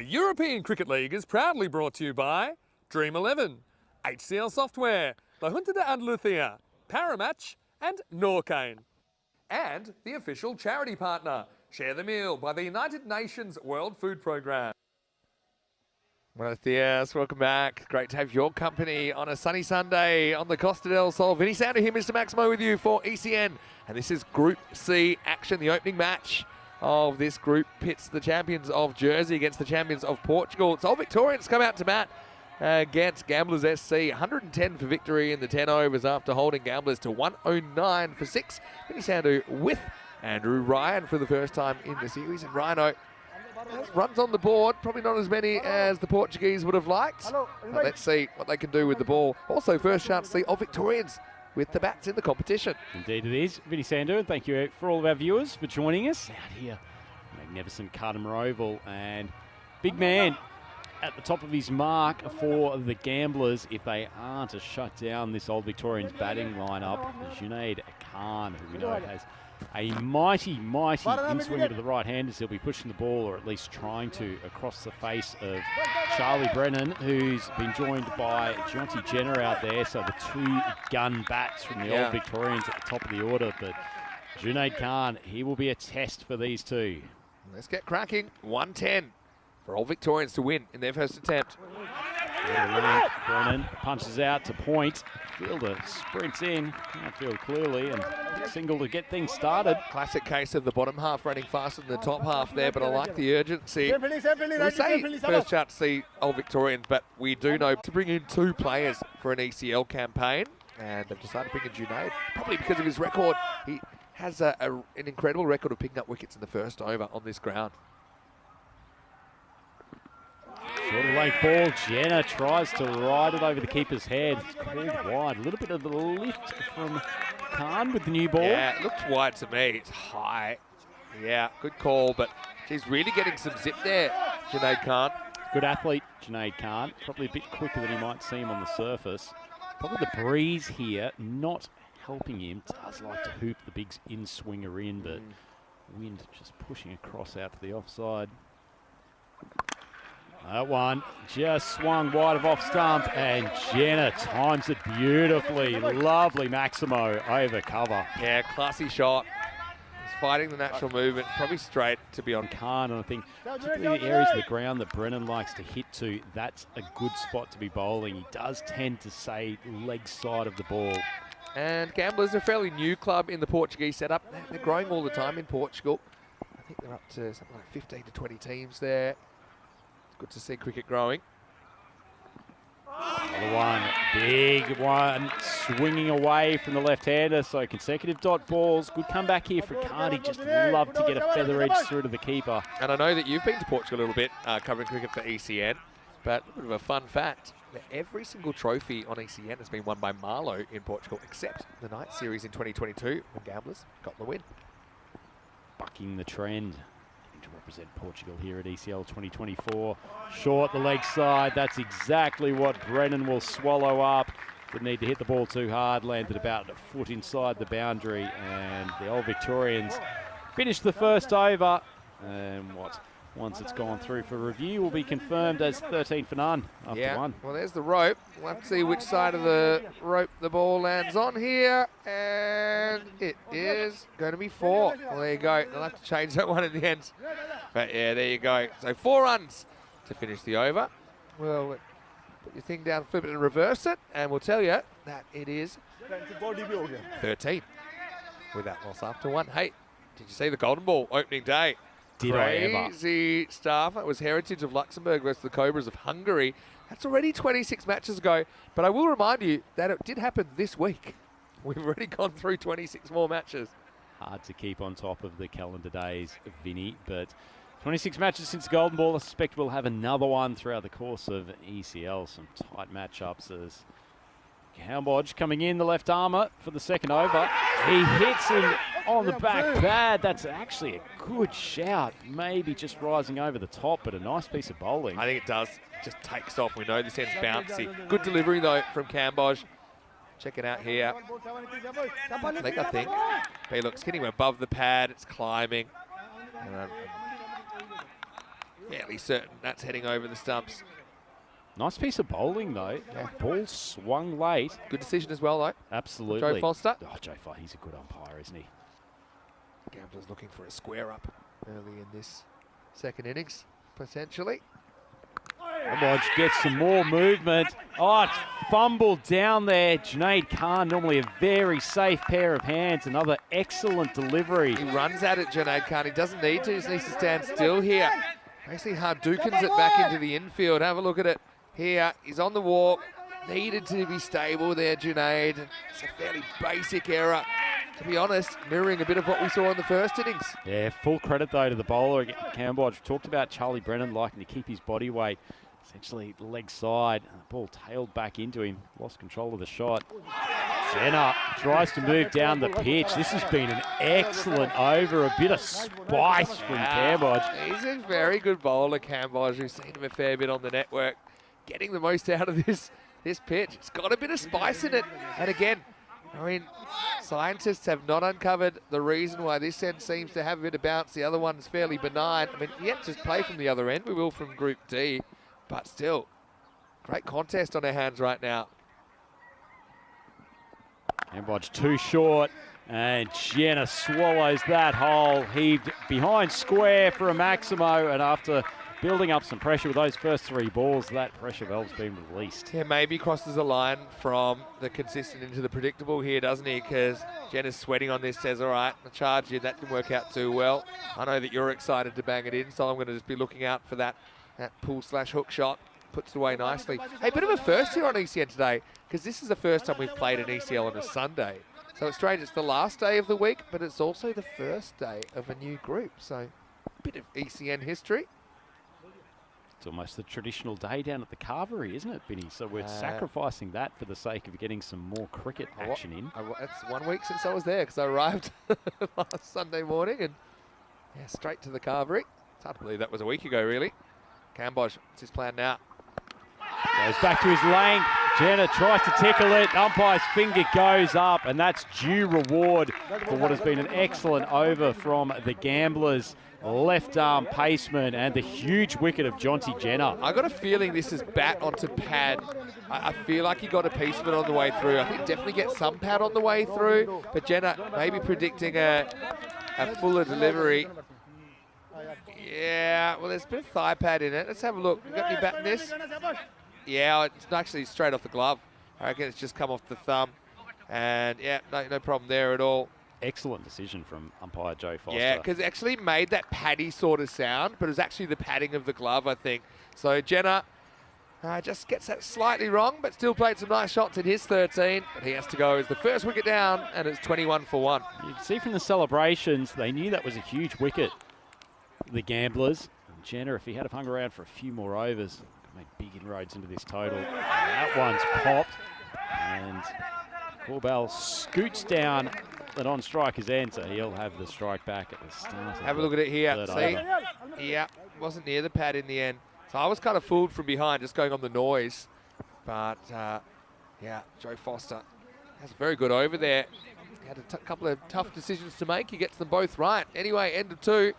The European Cricket League is proudly brought to you by Dream 11, HCL Software, La Junta de Andalucía, Paramatch and Norcane. And the official charity partner, Share the Meal by the United Nations World Food Programme. Buenos dias, welcome back. Great to have your company on a sunny Sunday on the Costa del Sol. Vinny Sander here, Mr. Maximo with you for ECN. And this is Group C action, the opening match of this group pits the champions of Jersey against the champions of Portugal. It's all Victorians come out to bat against Gamblers SC. 110 for victory in the 10 overs after holding Gamblers to 109 for 6. Vinny Sandu with Andrew Ryan for the first time in the series. And Rhino has runs on the board, probably not as many as the Portuguese would have liked. But let's see what they can do with the ball. Also, first chance to see all Victorians with the bats in the competition. Indeed it is. Vinny Sander, and thank you for all of our viewers for joining us out here. Magnificent Cardimer Oval, and big man at the top of his mark for the Gamblers if they are to shut down this old Victorians batting lineup. Junaid Khan, who we know has a mighty in-swinger to the right-handers. He'll be pushing the ball, or at least trying to, across the face of Charlie Brennan, who's been joined by Jonty Jenner out there. So the two gun bats from the old Victorians at the top of the order. But Junaid Khan, he will be a test for these two. Let's get cracking. 110 for all Victorians to win in their first attempt. Brennan punches out to point. Fielder sprints in, can't field clearly, and single to get things started. Classic case of the bottom half running faster than the top half there, but I like the urgency. We say first chance to see old Victorians, but we do know to bring in two players for an ECL campaign, and they've decided to bring in Junaid, probably because of his record. He has an incredible record of picking up wickets in the first over on this ground. Short of length ball, Jenner tries to ride it over the keeper's head. It's called wide. A little bit of a lift from Khan with the new ball. Yeah, it looks wide to me. It's high. Yeah, good call, but she's really getting some zip there, Junaid Khan. Good athlete, Junaid Khan. Probably a bit quicker than he might seem on the surface. Probably the breeze here not helping him. Does like to hoop the big in-swinger in, but wind just pushing across out to the offside. That one just swung wide of off stump, and Jenner times it beautifully. Lovely Maximo over cover. Yeah, classy shot. He's fighting the natural movement, probably straight to be on. Khan, and I think particularly the areas of the ground that Brennan likes to hit to, that's a good spot to be bowling. He does tend to say leg side of the ball. And Gamblers are a fairly new club in the Portuguese setup. They're growing all the time in Portugal. I think they're up to something like 15 to 20 teams there. Good to see cricket growing. Another one, big one, swinging away from the left-hander, so consecutive dot balls. Good comeback here for Cardi, just love to get a feather edge through to the keeper. And I know that you've been to Portugal a little bit, covering cricket for ECN, but a bit of a fun fact, that every single trophy on ECN has been won by Marlow in Portugal, except the night series in 2022, when Gamblers got the win. Bucking the trend. To represent Portugal here at ECL 2024. Short the leg side, that's exactly what Brennan will swallow up. Didn't need to hit the ball too hard, landed about a foot inside the boundary, and the old Victorians finished the first over. And once it's gone through for review, will be confirmed as 13 for none after one. Well, there's the rope. We'll have to see which side of the rope the ball lands on here, and it is going to be 4. Well, there you go. They'll have to change that one in the end. But yeah, there you go. So 4 runs to finish the over. Well, put your thing down, flip it and reverse it, and we'll tell you that it is 13 with that loss after 1. Hey, did you see the golden ball opening day? Did I ever? Crazy stuff. It was Heritage of Luxembourg versus the Cobras of Hungary. That's already 26 matches ago, but I will remind you that it did happen this week. We've already gone through 26 more matches. Hard to keep on top of the calendar days, Vinny, but 26 matches since Golden Ball. I suspect we'll have another one throughout the course of ECL. Some tight matchups as Cambodge coming in, the left armour for the second over. He hits him on the back pad. That's actually a good shout. Maybe just rising over the top, but a nice piece of bowling. I think it does. Just takes off. We know this end's bouncy. Good delivery, though, from Cambodge. Check it out here. I think. But look, it's getting above the pad. It's climbing. fairly certain that's heading over the stumps. Nice piece of bowling, though. Yeah. Ball swung late. Good decision as well, though. Absolutely. Joe Foster. Oh, Joe Foster, he's a good umpire, isn't he? Gambler's looking for a square up early in this second innings, potentially. Lodge gets some more movement. Oh, it's fumbled down there. Junaid Khan, normally a very safe pair of hands. Another excellent delivery. He runs at it, Junaid Khan. He doesn't need to. He just needs to stand still here. Basically, Hardukins it back into the infield. Have a look at it here. He's on the walk. Needed to be stable there, Junaid. It's a fairly basic error. To be honest, mirroring a bit of what we saw in the first innings. Yeah, full credit, though, to the bowler. Cambodge. We've talked about Charlie Brennan liking to keep his body weight. Essentially leg side. The ball tailed back into him. Lost control of the shot. Jenner tries to move down the pitch. This has been an excellent over. A bit of spice from Cambodge. He's a very good bowler, Cambodge. We've seen him a fair bit on the network. Getting the most out of this pitch. It's got a bit of spice in it. And again, I mean, scientists have not uncovered the reason why this end seems to have a bit of bounce. The other one's fairly benign. I mean, yet to play from the other end. We will from Group D. But still, great contest on our hands right now. Cambodge too short, and Jenner swallows that hole. Heaved behind square for a Maximo, and after building up some pressure with those first 3 balls, that pressure valve's been released. Yeah, maybe crosses a line from the consistent into the predictable here, doesn't he? Because Jenner's sweating on this, says, all right, I charge you. That didn't work out too well. I know that you're excited to bang it in, so I'm going to just be looking out for that pull/hook shot. Puts it away nicely. Hey, bit of a first here on ECN today, because this is the first time we've played an ECL on a Sunday. So it's strange, it's the last day of the week, but it's also the first day of a new group. So a bit of ECN history. It's almost the traditional day down at the Carvery, isn't it, Vinny? So we're sacrificing that for the sake of getting some more cricket action in. It's 1 week since I was there, because I arrived last Sunday morning, and yeah, straight to the Carvery. It's hard to believe that was a week ago, really. Cambodge, what's his plan now? Goes back to his lane. Jenner tries to tickle it. Umpire's finger goes up, and that's due reward for what has been an excellent over from the Gamblers. Left arm paceman and the huge wicket of Jonty Jenner. I got a feeling this is bat onto pad. I feel like he got a piece of it on the way through. I think definitely get some pad on the way through, but Jenner maybe predicting a fuller delivery. Yeah, well, there's a bit of thigh pad in it. Let's have a look. You got any bat in this? Yeah, it's actually straight off the glove. I reckon it's just come off the thumb. And yeah, no problem there at all. Excellent decision from umpire Joe Foster. Yeah, because it actually made that paddy sort of sound, but it was actually the padding of the glove, I think. So Jenner just gets that slightly wrong, but still played some nice shots in his 13. But he has to go as the first wicket down, and it's 21 for 1. You can see from the celebrations, they knew that was a huge wicket, the Gamblers. And Jenner, if he had hung around for a few more overs, could make big inroads into this total. And that one's popped, and Corbell scoots down that on striker's end, so he'll have the strike back at the start. Have a look at it here. See? Yeah, wasn't near the pad in the end. So I was kind of fooled from behind, just going on the noise. But, yeah, Joe Foster has a very good over there. He had a couple of tough decisions to make. He gets them both right. Anyway, end of 2.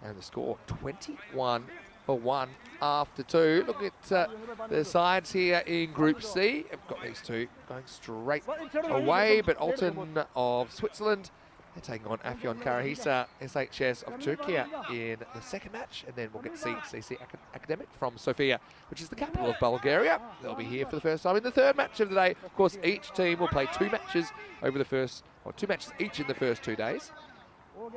And the score, 21 for 1 after 2. Look at the sides here in Group C. I've got these two going straight away, but Alton of Switzerland, they're taking on Afyon Karahisar, SHS of Turkey in the second match, and then we'll get CC Academic from Sofia, which is the capital of Bulgaria. They'll be here for the first time in the third match of the day. Of course, each team will play 2 matches over the first, or 2 matches each in the first 2 days.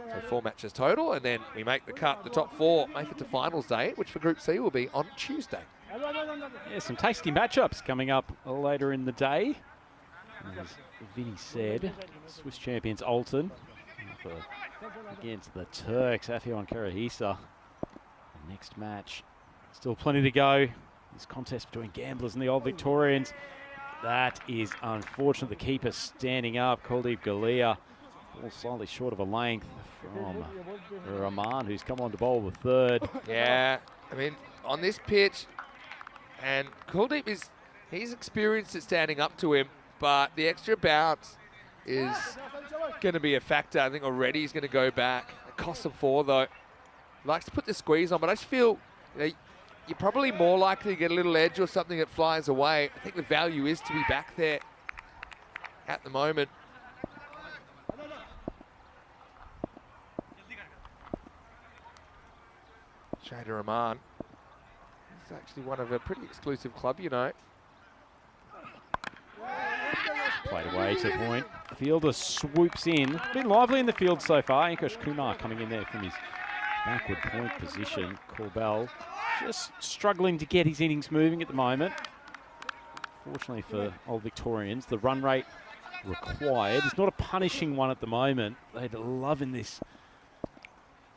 So 4 matches total, and then we make the cut. The top 4 make it to finals day, which for Group C will be on Tuesday. Yeah, some tasty matchups coming up later in the day. As Vinny said, Swiss champions Alton against the Turks, Afyon Karahisar. The next match, still plenty to go. This contest between Gamblers and the Old Victorians. That is unfortunate. The keeper standing up, Kuldeep Galia. Ball slightly short of a length from Rahman, who's come on to bowl the third. Yeah, I mean, on this pitch, and Kuldeep he's experienced it standing up to him, but the extra bounce is going to be a factor. I think already he's going to go back. It costs him 4, though. Likes to put the squeeze on, but I just feel you know, you're probably more likely to get a little edge or something that flies away. I think the value is to be back there at the moment. Shader Rahman. He's actually one of a pretty exclusive club, you know. Played away to point. Fielder swoops in. Been lively in the field so far. Ankush Kumar coming in there from his backward point position. Corbell just struggling to get his innings moving at the moment. Fortunately for Old Victorians, the run rate required is not a punishing one at the moment. They're loving this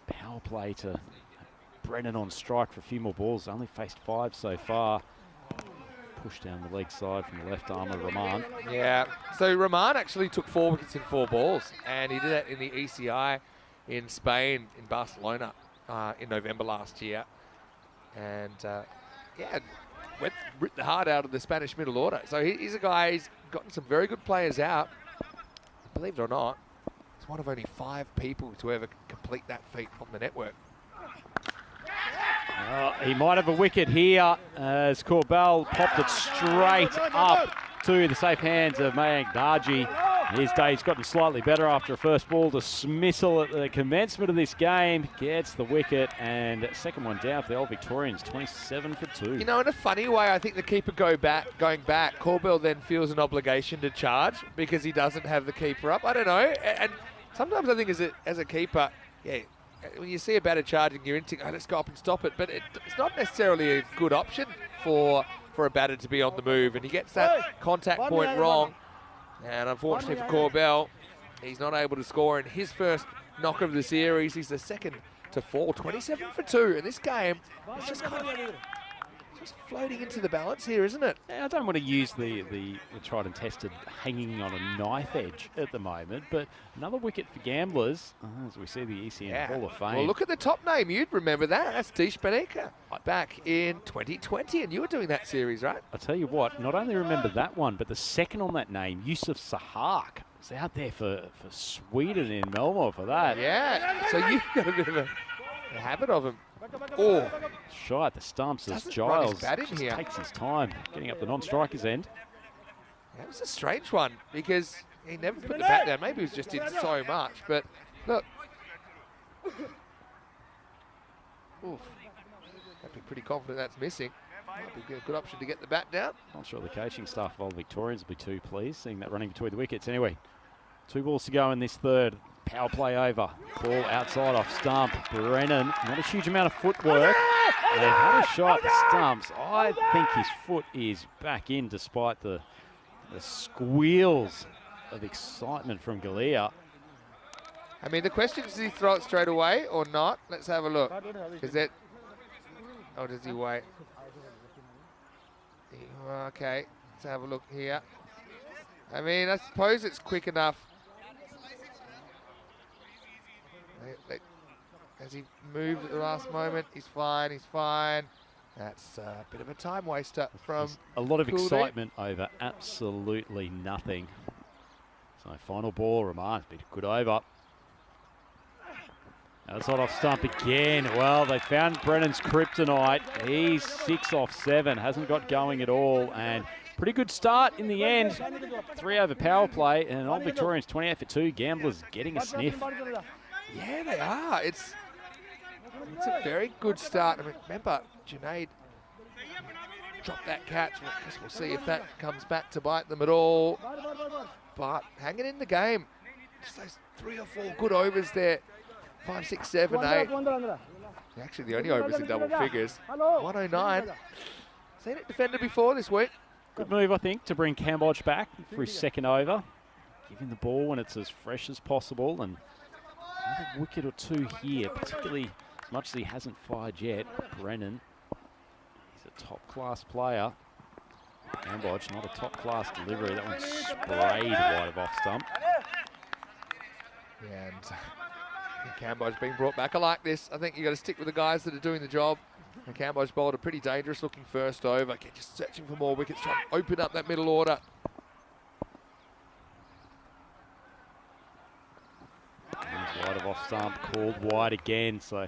power play to have Brennan on strike for a few more balls. Only faced 5 so far. Push down the leg side from the left arm of Rahman. Yeah, so Rahman actually took 4 wickets in 4 balls, and he did that in the ECI in Spain, in Barcelona, in November last year. And yeah, ripped the heart out of the Spanish middle order. So he's a guy, he's gotten some very good players out. Believe it or not, he's one of only 5 people to ever complete that feat on the network. He might have a wicket here as Corbell popped it straight up to the safe hands of Mayank Darji. His day's gotten slightly better after a first ball dismissal at the commencement of this game. Gets the wicket and second one down for the Old Victorians, 27 for 2. You know, in a funny way, I think the keeper going back, Corbell then feels an obligation to charge because he doesn't have the keeper up. I don't know. And sometimes I think as a keeper, yeah, when you see a batter charging, your instinct, let's go up and stop it. But it's not necessarily a good option for a batter to be on the move. And he gets that contact point wrong. And unfortunately for Corbell, he's not able to score in his first knock of the series. He's the second to fall, 27 for 2. And this game is just kind of just floating into the balance here, isn't it? I don't want to use the tried and tested hanging on a knife edge at the moment, but another wicket for gamblers, as we see the ECN Hall of Fame. Well, look at the top name. You'd remember that. That's Dish Beneka back in 2020, and you were doing that series, right? I'll tell you what, not only remember that one, but the second on that name, Yusuf Sahak, was out there for Sweden in Melbourne for that. Yeah, so you've got a bit of a habit of him. Oh, shy at the stumps as doesn't run his Giles bat in just here. takes his time getting up the non-striker's end. That was a strange one because he never put the bat down. Maybe he was just in so much, but look. Oof. I'd be pretty confident that's missing. Might be a good option to get the bat down. Not sure the coaching staff of Old Victorians will be too pleased seeing that running between the wickets. Anyway, 2 balls to go in this third. Power play over. Ball outside off stump. Brennan, not a huge amount of footwork. They had a shot at the stumps. I think his foot is back in despite the squeals of excitement from Galea. I mean, the question is, does he throw it straight away or not? Let's have a look. Is that... Oh, does he wait? Okay, let's have a look here. I mean, I suppose it's quick enough. As he moved at the last moment, he's fine, he's fine. That's a bit of a time waster from a lot of Kuldeep. excitement over absolutely nothing. So final ball, Rahman's been a good over. Outside off stump again. Well, they found Brennan's kryptonite. He's 6 off 7, hasn't got going at all, and pretty good start in the end. 3 over power play, and Old Victorians 28 for 2. Gamblers getting a sniff. Yeah, they are. It's a very good start. I mean, remember, Junaid dropped that catch. Well, I guess we'll see if that comes back to bite them at all. But hanging in the game. Just those 3 or 4 good overs there. 5, 6, 7, 8. Actually, the only overs in double figures. 109. Seen it defended before this week. Good move, I think, to bring Cambodge back for his second over. Give him the ball when it's as fresh as possible, and another wicket or 2 here, particularly as much as he hasn't fired yet. Brennan, he's a top-class player. Cambodge, not a top-class delivery. That one sprayed wide of off stump. Yeah, and Cambodge being brought back. I like this. I think you got to stick with the guys that are doing the job. And Cambodge bowled a pretty dangerous looking first over. Again, just searching for more wickets, trying to open up that middle order. Wide of off stump, called wide again. So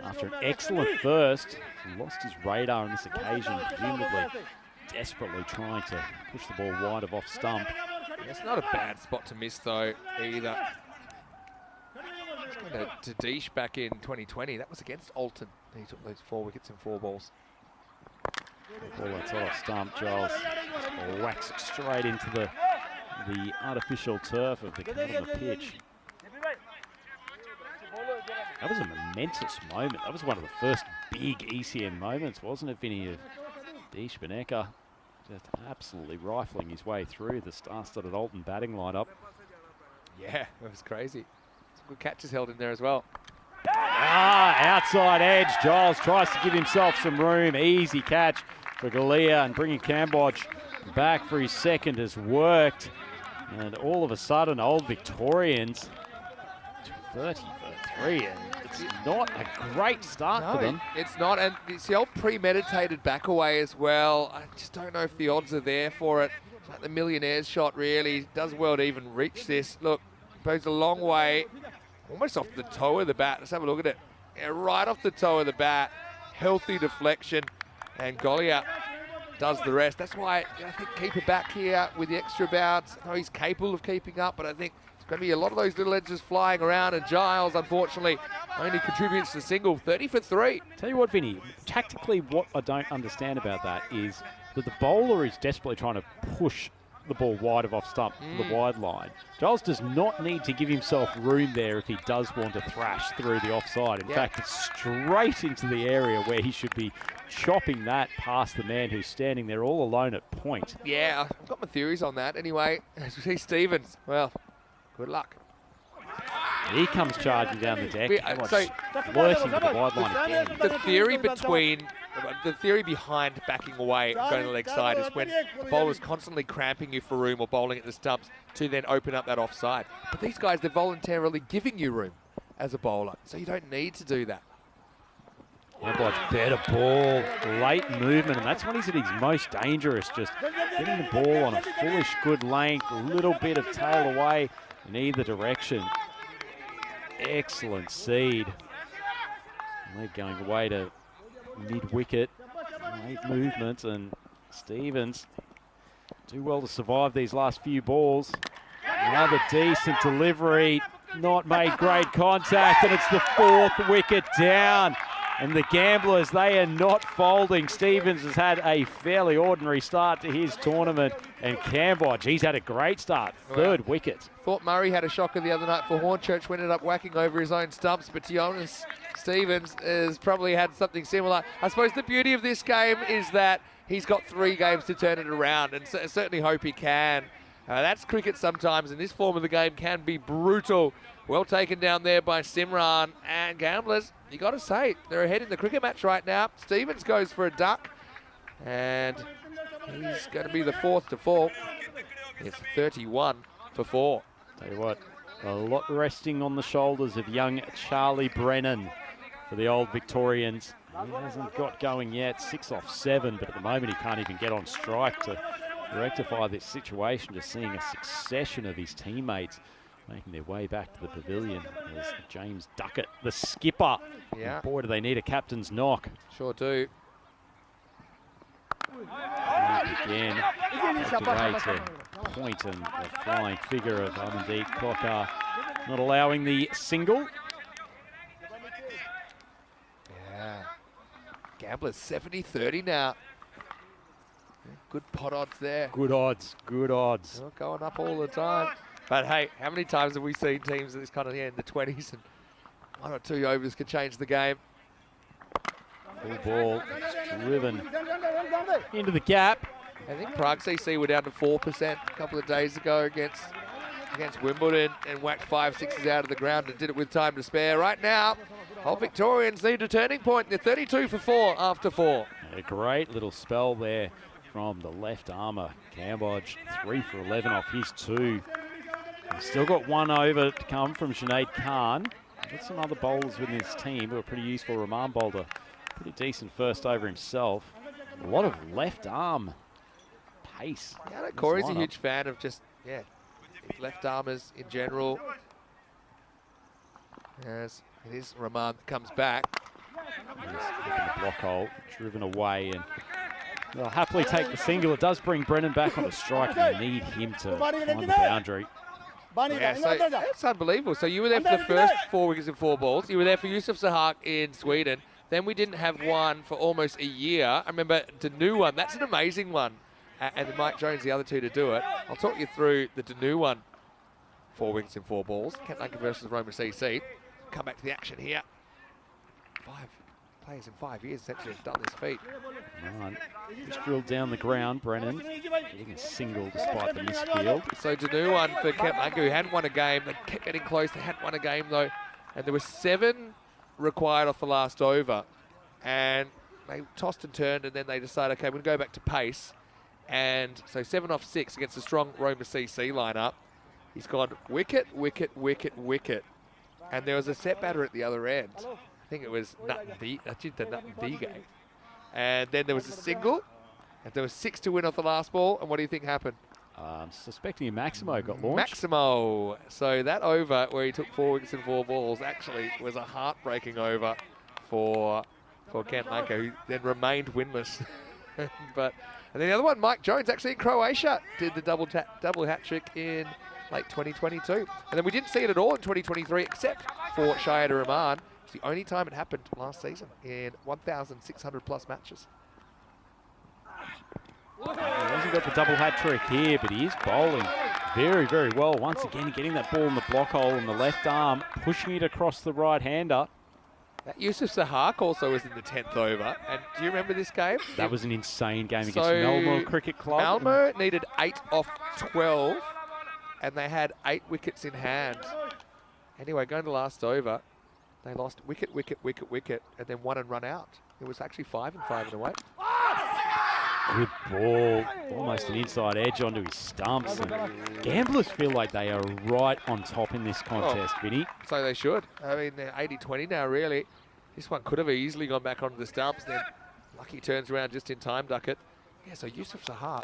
after an excellent first, he lost his radar on this occasion, presumably desperately trying to push the ball wide of off stump. It's not a bad spot to miss though either. He's going to Dish back in 2020. That was against Alton. He took those 4 wickets in 4 balls. Ball that's off stump. Giles whacks it straight into the artificial turf of the Kadama pitch. That was a momentous moment. That was one of the first big ECN moments, wasn't it, Vinny, of Dish Beneka just absolutely rifling his way through the star-studded Alton batting lineup. Yeah, it was crazy. Some good catches held in there as well. Outside edge. Giles tries to give himself some room. Easy catch for Galea, and bringing Cambodge back for his second has worked. And all of a sudden, Old Victorians 30 for 3, and it's not a great start for them. It's not, and it's the old premeditated back away as well. I just don't know if the odds are there for it. It's like the millionaire's shot, really. Does well to even reach this. Look, goes a long way, almost off the toe of the bat. Let's have a look at it. Yeah, right off the toe of the bat. Healthy deflection, and Golia does the rest. That's why I think keep it back here with the extra bounce. I know he's capable of keeping up, but I think it's going to be a lot of those little edges flying around, and Giles, unfortunately, only contributes to single. 30 for 3. Tell you what, Vinny, tactically what I don't understand about that is that the bowler is desperately trying to push the ball wide of off stump to the wide line. Giles does not need to give himself room there if he does want to thrash through the offside. In fact, it's straight into the area where he should be chopping that past the man who's standing there all alone at point. Yeah, I've got my theories on that. Anyway, as we see Stevens, well, good luck. He comes charging down the deck. So, flirting with the wide line again. The theory behind backing away and going to the leg side is when the bowler's constantly cramping you for room or bowling at the stumps to then open up that offside. But these guys, they're voluntarily giving you room as a bowler, so you don't need to do that. Cambodge better ball, late movement, and that's when he's at his most dangerous, just getting the ball on a foolish good length, a little bit of tail away in either direction. Excellent seed. And they're going away to mid-wicket, late movement, and Stevens do well to survive these last few balls. Another decent delivery, not made great contact, and it's the 4th wicket down. And the Gamblers, they are not folding. Stevens has had a fairly ordinary start to his tournament. And Cambodge, he's had a great start. 3rd wicket. Thought Murray had a shocker the other night for Hornchurch, who ended up whacking over his own stumps. But to be honest, Stevens has probably had something similar. I suppose the beauty of this game is that he's got 3 games to turn it around, and certainly hope he can. That's cricket sometimes, and this form of the game can be brutal. Well taken down there by Simran, and Gamblers, you got to say, they're ahead in the cricket match right now. Stevens goes for a duck, and he's going to be the 4th to fall. It's 31 for 4. Tell you what, a lot resting on the shoulders of young Charlie Brennan for the Old Victorians. He hasn't got going yet, 6 off 7, but at the moment he can't even get on strike to rectify this situation. Just seeing a succession of his teammates making their way back to the pavilion. There's James Duckett, the skipper. Yeah. And boy, do they need a captain's knock. Sure do. Again, away to point, and the flying figure of Amandeep Kokar not allowing the single. Yeah. Gamblers 70-30 now. Good pot odds there. Good odds, good odds. Not going up all the time. But hey, how many times have we seen teams at this kind of in the 20s, and 1 or 2 overs can change the game? Full ball, driven into the gap. I think Prague CC were down to 4% a couple of days ago against Wimbledon, and whacked 5 sixes out of the ground and did it with time to spare. Right now, Old Victorians need a turning point. They're 32 for 4 after 4. A great little spell there from the left armour. Cambodge 3 for 11 off his 2. He's still got 1 over to come from Sinead Khan. Got some other bowlers within his team who are pretty useful. Rahman bowled a pretty decent first over himself. A lot of left arm pace. Yeah, I know Corey's a huge fan of just, left armers in general. As it is Rahman that comes back. He's in the block hole, driven away, and they'll happily take the single. It does bring Brennan back on the strike. You need him to find the boundary. Yeah, so that's unbelievable. So you were there for the first 4 wickets and 4 balls. You were there for Yusuf Sahak in Sweden. Then we didn't have one for almost a year. I remember Danu one. That's an amazing one. And then Mike Jones, the other two to do it. I'll talk you through the Danu one. 4 wickets and 4 balls. Kent Lanka versus Roma CC. Come back to the action here. 5 players in 5 years essentially have done this feat. Just drilled down the ground, Brennan, getting a single despite the misfield. So Danu one for Kent Lanka, who hadn't won a game. They kept getting close. They hadn't won a game though. And there were 7 required off the last over. And they tossed and turned, and then they decided, okay, we're going to go back to pace. And so 7 off 6 against a strong Roma CC lineup. He's gone wicket, wicket, wicket, wicket. And there was a set batter at the other end. I think it was Nuttendige. And then there was a single. And there was 6 to win off the last ball. And what do you think happened? I'm suspecting Maximo got launched. Maximo. So that over where he took 4 wickets and 4 balls actually was a heartbreaking over for Kent Lanka, who then remained winless. And then the other one, Mike Jones, actually in Croatia, did the double hat trick in late 2022. And then we didn't see it at all in 2023, except for Shahid Rahman. It's the only time it happened last season in 1,600 plus matches. He hasn't got the double hat trick here, but he is bowling very, very well. Once again, getting that ball in the block hole in the left arm, pushing it across the right-hander. That Yusuf Sahak also was in the 10th over. And do you remember this game? That was an insane game against Malmo Cricket Club. Malmo needed 8 off 12, and they had 8 wickets in hand. Anyway, going to last over, they lost wicket, wicket, wicket, wicket, and then 1 and run out. It was actually 5 and 5 in a way. Good ball. Almost an inside edge onto his stumps. And gamblers feel like they are right on top in this contest, Vinny. So they should. I mean, they're 80-20 now, really. This one could have easily gone back onto the stumps. Then Lucky turns around just in time, Duckett. Yeah, so Yusuf Sahak.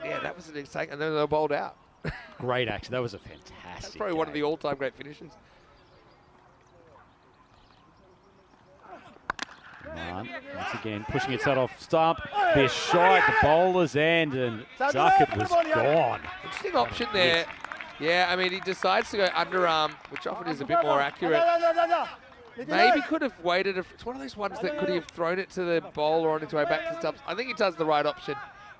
Yeah, that was an insane. And then they were bowled out. Great action. That was a fantastic That's probably one of the all-time great finishes. Once again, pushing it off stump. They're shy at the bowler's end, and Duckett was gone. Interesting option there. Yeah, I mean, he decides to go underarm, which often is a bit more accurate. Maybe could have waited. It's one of those ones that could he have thrown it to the bowler on his way back to the stumps. I think he does the right option,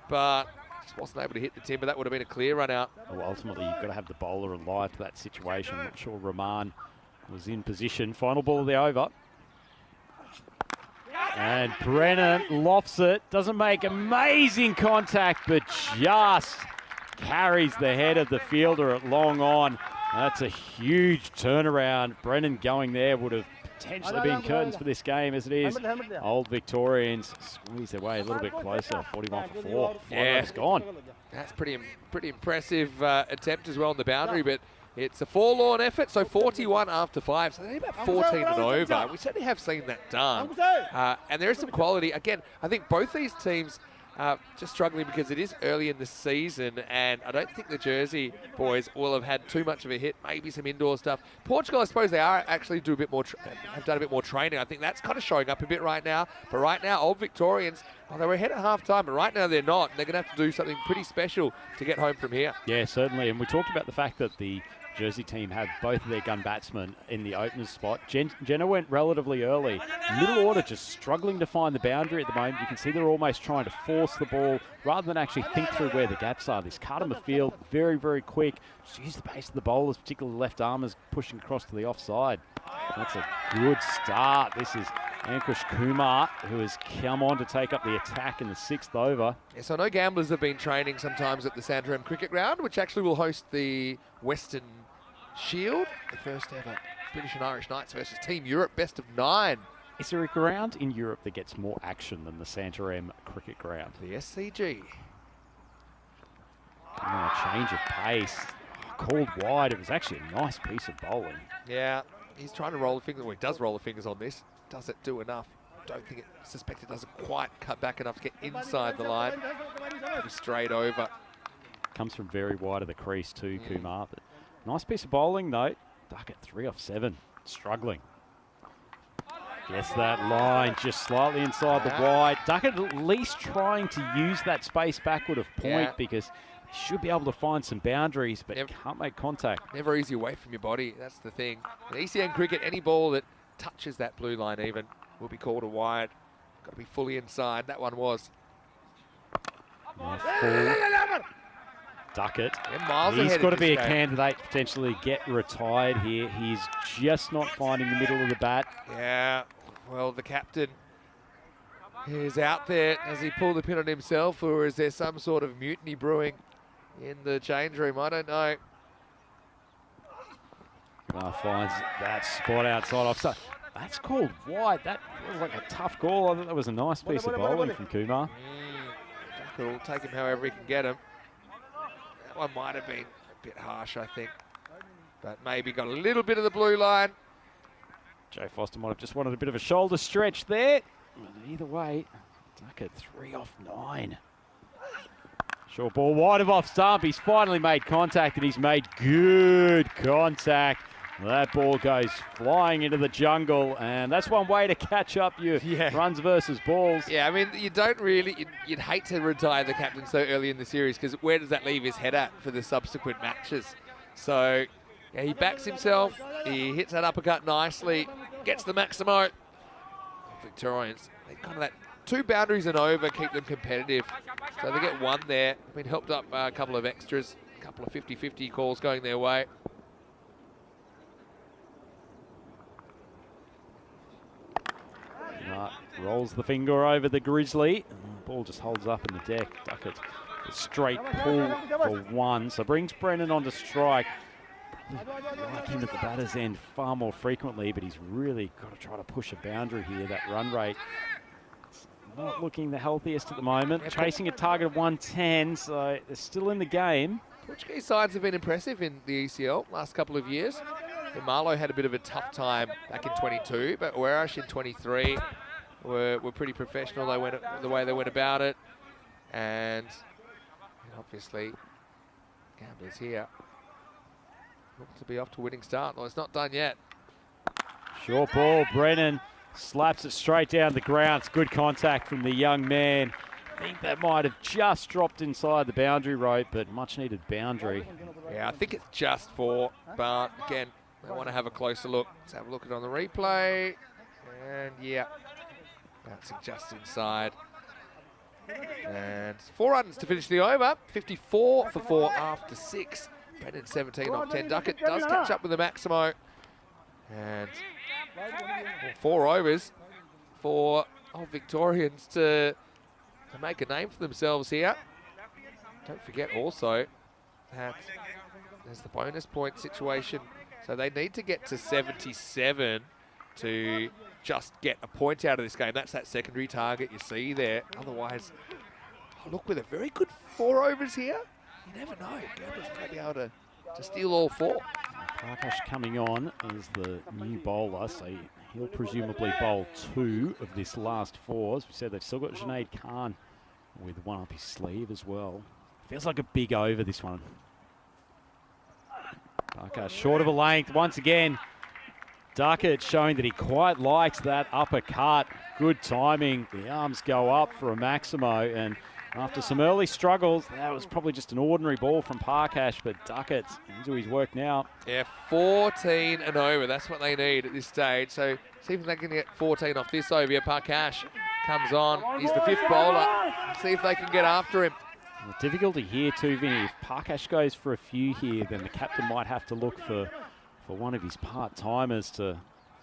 but just wasn't able to hit the timber. That would have been a clear run out. Well, ultimately, you've got to have the bowler alive to that situation. I'm not sure Rahman was in position. Final ball of the over. And Brennan lofts it, doesn't make amazing contact, but just carries the head of the fielder at long on. That's a huge turnaround. Brennan going there would have potentially been curtains for this game as it is. Old Victorians squeeze their way a little bit closer, 41 for 4. Yeah, it's gone. That's pretty impressive attempt as well on the boundary, but it's a forlorn effort, so 41 after 5, so they're about 14 and over. We certainly have seen that done. And there is some quality. Again, I think both these teams just struggling because it is early in the season, and I don't think the Jersey boys will have had too much of a hit, maybe some indoor stuff. Portugal, I suppose they are actually have done a bit more training. I think that's kind of showing up a bit right now. But right now, Old Victorians, they were ahead at half-time, but right now they're not. They're going to have to do something pretty special to get home from here. Yeah, certainly. And we talked about the fact that the Jersey team have both of their gun batsmen in the opener's spot. Jenner went relatively early. Middle order just struggling to find the boundary at the moment. You can see they're almost trying to force the ball rather than actually think through where the gaps are. This Karma field, very, very quick. Just use the pace of the bowlers, particularly left armers, pushing across to the offside. That's a good start. This is Ankush Kumar, who has come on to take up the attack in the 6th over. Yeah, so I know gamblers have been training sometimes at the Santarem Cricket Ground, which actually will host the Western Shield, the first ever British and Irish Knights versus Team Europe best of 9. Is there a ground in Europe that gets more action than the Santarem Cricket Ground? The SCG. A change of pace. Called wide. It was actually a nice piece of bowling. Yeah, he's trying to roll the fingers. Well, he does roll the fingers on this. Does it do enough? Suspect it doesn't quite cut back enough to get inside the line. Straight over. Comes from very wide of the crease too, Kumar. But nice piece of bowling though. Duckett 3 off 7, struggling. Gets that line just slightly inside the wide. Duckett at least trying to use that space backward of point because they should be able to find some boundaries, but can't make contact. Never easy away from your body, that's the thing. In ECN cricket, any ball that touches that blue line even will be called a wide. Got to be fully inside, that one was. Duckett, miles he's ahead got to in be a this game. candidate to potentially get retired here. He's just not finding the middle of the bat. Yeah, well, the captain is out there. Does he pull the pin on himself, or is there some sort of mutiny brewing in the change room? I don't know. Finds that spot outside offside. That's called wide. That was like a tough call. I thought that was a nice piece of bowling from Kumar. Duckett will take him however he can get him. That one might have been a bit harsh, I think. But maybe got a little bit of the blue line. Joe Foster might have just wanted a bit of a shoulder stretch there. But either way, Duckett 3 off 9. Short ball wide of off stump. He's finally made contact, and he's made good contact. That ball goes flying into the jungle, and that's one way to catch up your runs versus balls. Yeah, I mean, you don't really, you'd hate to retire the captain so early in the series, because where does that leave his head at for the subsequent matches? So, yeah, he backs himself, he hits that uppercut nicely, gets the Maximo. Victorians, they kind of that 2 boundaries and over keep them competitive. So they get 1 there. Been helped up by a couple of extras, a couple of 50-50 calls going their way. Rolls the finger over the Grizzly. Ball just holds up in the deck. Duckett, a straight pull for 1. So brings Brennan onto strike. Probably like him at the batter's end far more frequently, but he's really got to try to push a boundary here. That run rate, it's not looking the healthiest at the moment. Chasing a target of 110, so they're still in the game. Portuguese sides have been impressive in the ECL last couple of years. And Marlow had a bit of a tough time back in 22, but Werash in 23 were pretty professional. They went the way they went about it, and obviously Gamblers here look to be off to a winning start. Well, it's not done yet. Short ball, Brennan slaps it straight down the ground. It's good contact from the young man. I think that might have just dropped inside the boundary rope, but much needed boundary. Yeah, I think it's just 4, but again, I want to have a closer look. Let's have a look at it on the replay. And yeah, bouncing just inside. And 4 runs to finish the over. 54 for 4 after 6. Brennan 17 off 10. Duckett does catch up with the Maximo. And 4 overs for Victorians to make a name for themselves here. Don't forget also that there's the bonus point situation. So they need to get to 77 to just get a point out of this game. That's that secondary target you see there. Otherwise, look, with a very good 4 overs here, you never know. Gamblers might be able to steal all 4. Parkash coming on as the new bowler, so he'll presumably bowl 2 of this last 4. As we said, they've still got Junaid Khan with 1 up his sleeve as well. Feels like a big over, this one. Parkash short of a length once again. Duckett showing that he quite likes that uppercut. Good timing. The arms go up for a Maximo, and after some early struggles, that was probably just an ordinary ball from Parkash, but Duckett's into his work now. Yeah, 14 and over. That's what they need at this stage. So see if they can get 14 off this over here. Parkash comes on. He's the 5th bowler. See if they can get after him. The difficulty here too, Vinny, if Parkash goes for a few here, then the captain might have to look for one of his part-timers to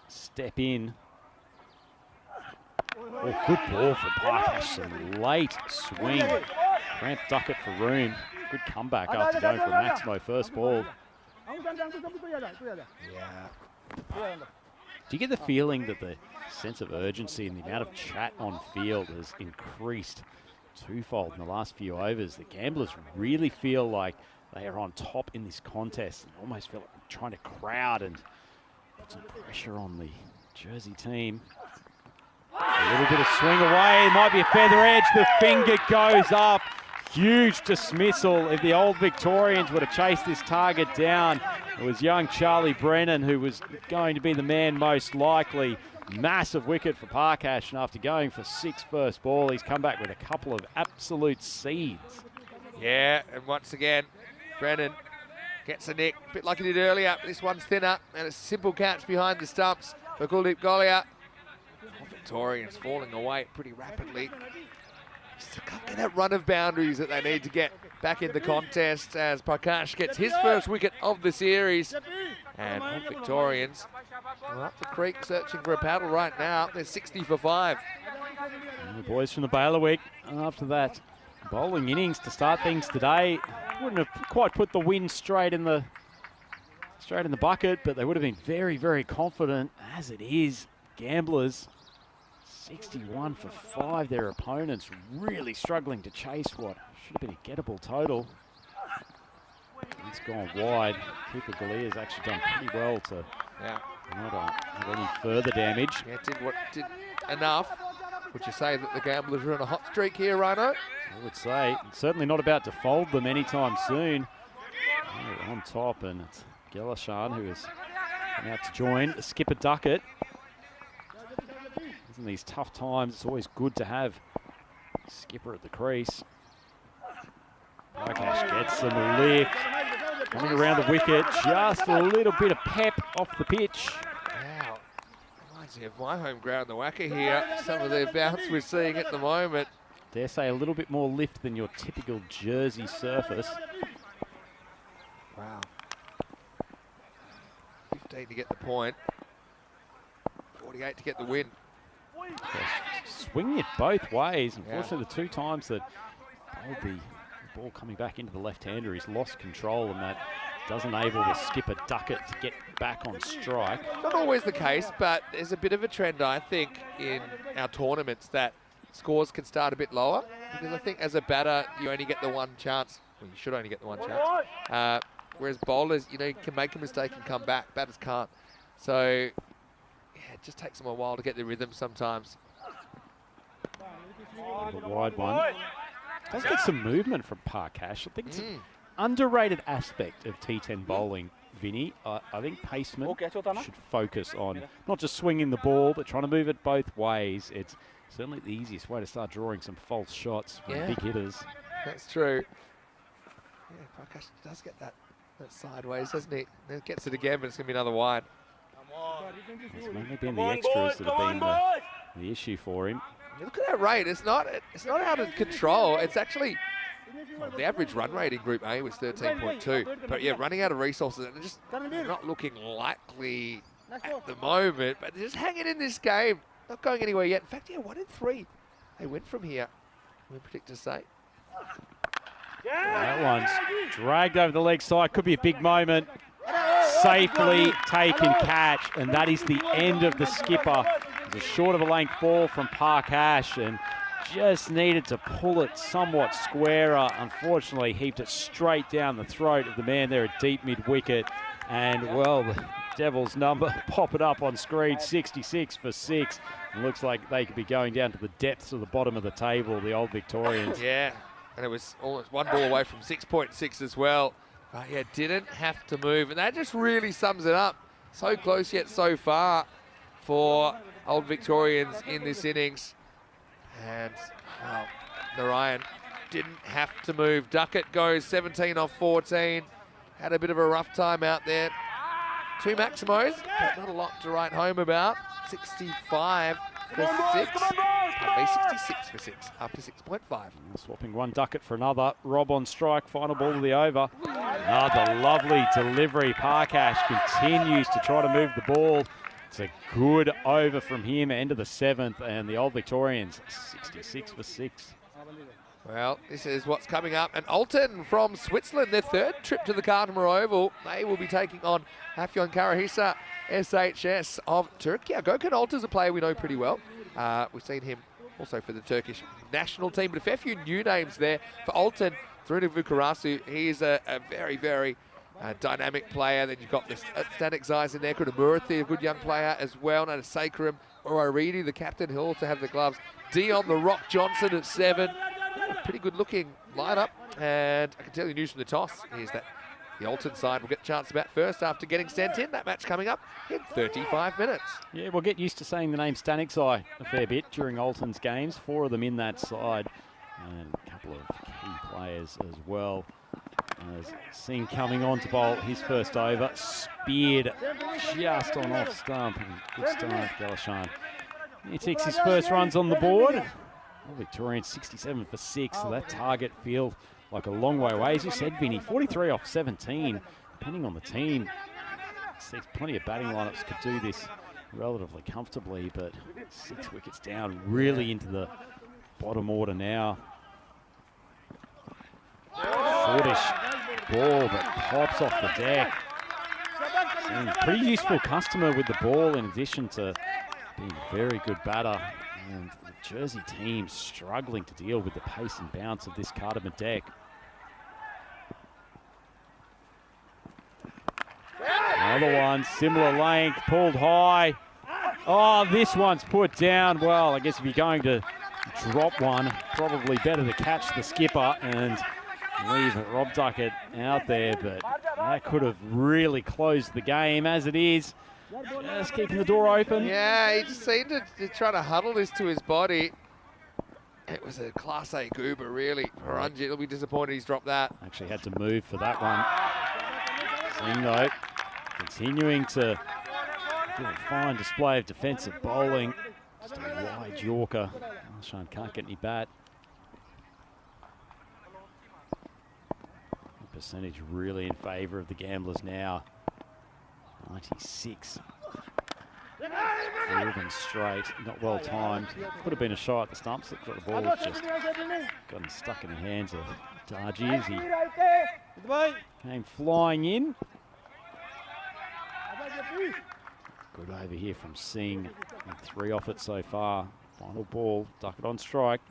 step in. Oh, good ball from Parkash. Some late swing. Cramped Duckett for room. Good comeback after going for a Maximo first ball. Yeah. Do you get the feeling that the sense of urgency and the amount of chat on field has increased twofold in the last few overs? The Gamblers really feel like they are on top in this contest and almost feel like trying to crowd and put some pressure on the Jersey team. A little bit of swing away, it might be a feather edge, the finger goes up. Huge dismissal if the old Victorians were to chase this target down. It was young Charlie Brennan who was going to be the man most likely. Massive wicket for Parkash, and after going for 6 first ball, he's come back with a couple of absolute seeds. Yeah, and once again, Brennan gets a nick, a bit like he did earlier. This one's thinner, and it's a simple catch behind the stumps for Kuldeep Golia. Victorians falling away pretty rapidly. Just can't get that run of boundaries that they need to get back in the contest as Parkash gets his first wicket of the series. And Victorians are up the creek searching for a paddle right now. They're 60 for 5. And the boys from the Bailiwick, after that bowling innings to start things today, wouldn't have quite put the win straight in the bucket, but they would have been very, very confident. As it is, Gamblers 61 for 5. Their opponents really struggling to chase what should have been a gettable total. It's gone wide. Cooper Galea's actually done pretty well to not have any further damage. Yeah, did enough. Would you say that the Gamblers are on a hot streak here, Rhino? I would say. It's certainly not about to fold them anytime soon. They're on top, and it's Gelashan who is coming out to join Skipper Duckett. In these tough times, it's always good to have Skipper at the crease. Parkash gets some lift. Coming around the wicket, just a little bit of pep off the pitch. Wow. Reminds me of my home ground, the Wacker here. Some of the bounce we're seeing at the moment. Dare say a little bit more lift than your typical Jersey surface. Wow. 15 to get the point. 48 to get the win. Swinging it both ways. Unfortunately, the 2 times that the ball coming back into the left-hander, he's lost control, and that does enable the Skipper Duckett to get back on strike. Not always the case, but there's a bit of a trend, I think, in our tournaments that scores can start a bit lower, because I think as a batter, you only get the one chance. Well, you should only get the one chance. Whereas bowlers, you can make a mistake and come back. Batters can't. So it just takes them a while to get the rhythm sometimes. The wide one. Does get some movement from Parkash. I think it's an underrated aspect of T10 bowling, Vinny. I think pacemen should focus on not just swinging the ball, but trying to move it both ways. It's certainly the easiest way to start drawing some false shots from big hitters. That's true. Yeah, Parkash does get that sideways, doesn't he? Then gets it again, but it's going to be another wide. It's mainly been the extras that have been the issue for him. Yeah, look at that rate. It's not out of control. It's actually the average run rate in Group A was 13.2. But yeah, running out of resources and just not looking likely at the moment. But they're just hanging in this game, not going anywhere yet. In fact, yeah, 1 in 3. They went from here. We predict to say. That one's dragged over the leg side. Could be a big moment. Safely taken catch, and that is the end of the skipper. It was a short of a length ball from Parkash, and just needed to pull it somewhat squarer. Unfortunately, heaped it straight down the throat of the man there at deep mid-wicket. And, well, the Devils' number pop it up on screen, 66 for 6. It looks like they could be going down to the depths of the bottom of the table, the old Victorians. Yeah, and it was almost 1 ball away from 6.6 as well. But yeah, didn't have to move. And that just really sums it up. So close yet so far for old Victorians in this innings. And, well, Narayan didn't have to move. Duckett goes 17 off 14. Had a bit of a rough time out there. 2 Maximos, but not a lot to write home about. 65 for 6. Pardon me, 66 for 6 after 6.5. Swapping 1 Duckett for another. Rob on strike, final ball of the over. Another lovely delivery. Parkash continues to try to move the ball. It's a good over from him, end of the 7th, and the old Victorians 66 for 6. Well, this is what's coming up. And Alton from Switzerland, their 3rd trip to the Kardemir Oval. They will be taking on Afyon Karahisar, SHS of Turkey. Gökhan Altar's a player we know pretty well. We've seen him also for the Turkish national team, but a fair few new names there for Alton. Through to Vukarasu, he's a very, very dynamic player. Then you've got the Static Zeiss in there, Kuramurthy, a good young player as well. Now to Sakaram Oraridi, the captain, he'll also have the gloves. Dion the Rock Johnson at 7. Pretty good looking lineup. And I can tell you news from the toss is that The Alton side will get a chance to bat first after getting sent in. That match coming up in 35 minutes. Yeah, we'll get used to saying the name Stanixi a fair bit during Alton's games. 4 of them in that side, and a couple of key players as well. As seen coming on to bowl his first over, speared just on off stump. Good start, Galashan. He takes his first runs on the board. Well, Victorians 67 for 6, so that target feels like a long way away. As you said, Vinny, 43 off 17, depending on the team. There's plenty of batting lineups could do this relatively comfortably, but 6 wickets down, really into the bottom order now. Shortish ball that pops off the deck. And pretty useful customer with the ball in addition to being a very good batter. And the Jersey team struggling to deal with the pace and bounce of this Cardamom deck. Another one, similar length, pulled high. Oh, this one's put down. Well, I guess if you're going to drop one, probably better to catch the skipper and leave Rob Duckett out there, but that could have really closed the game. As it is, just keeping the door open. Yeah, he just seemed to try to huddle this to his body. It was a Class A goober, really. Ranjit will be disappointed he's dropped that. Actually had to move for that one. Singh, though, continuing to do a fine display of defensive bowling. Just a wide Yorker. Alshan can't get any bat. Percentage really in favour of the Gamblers now. 96. 11 straight, not well timed. Could have been a shot at the stumps. The ball just gotten stuck in the hands of Darji as he came flying in. Good over here from Singh. 3 off it so far. Final ball, Duckett on strike.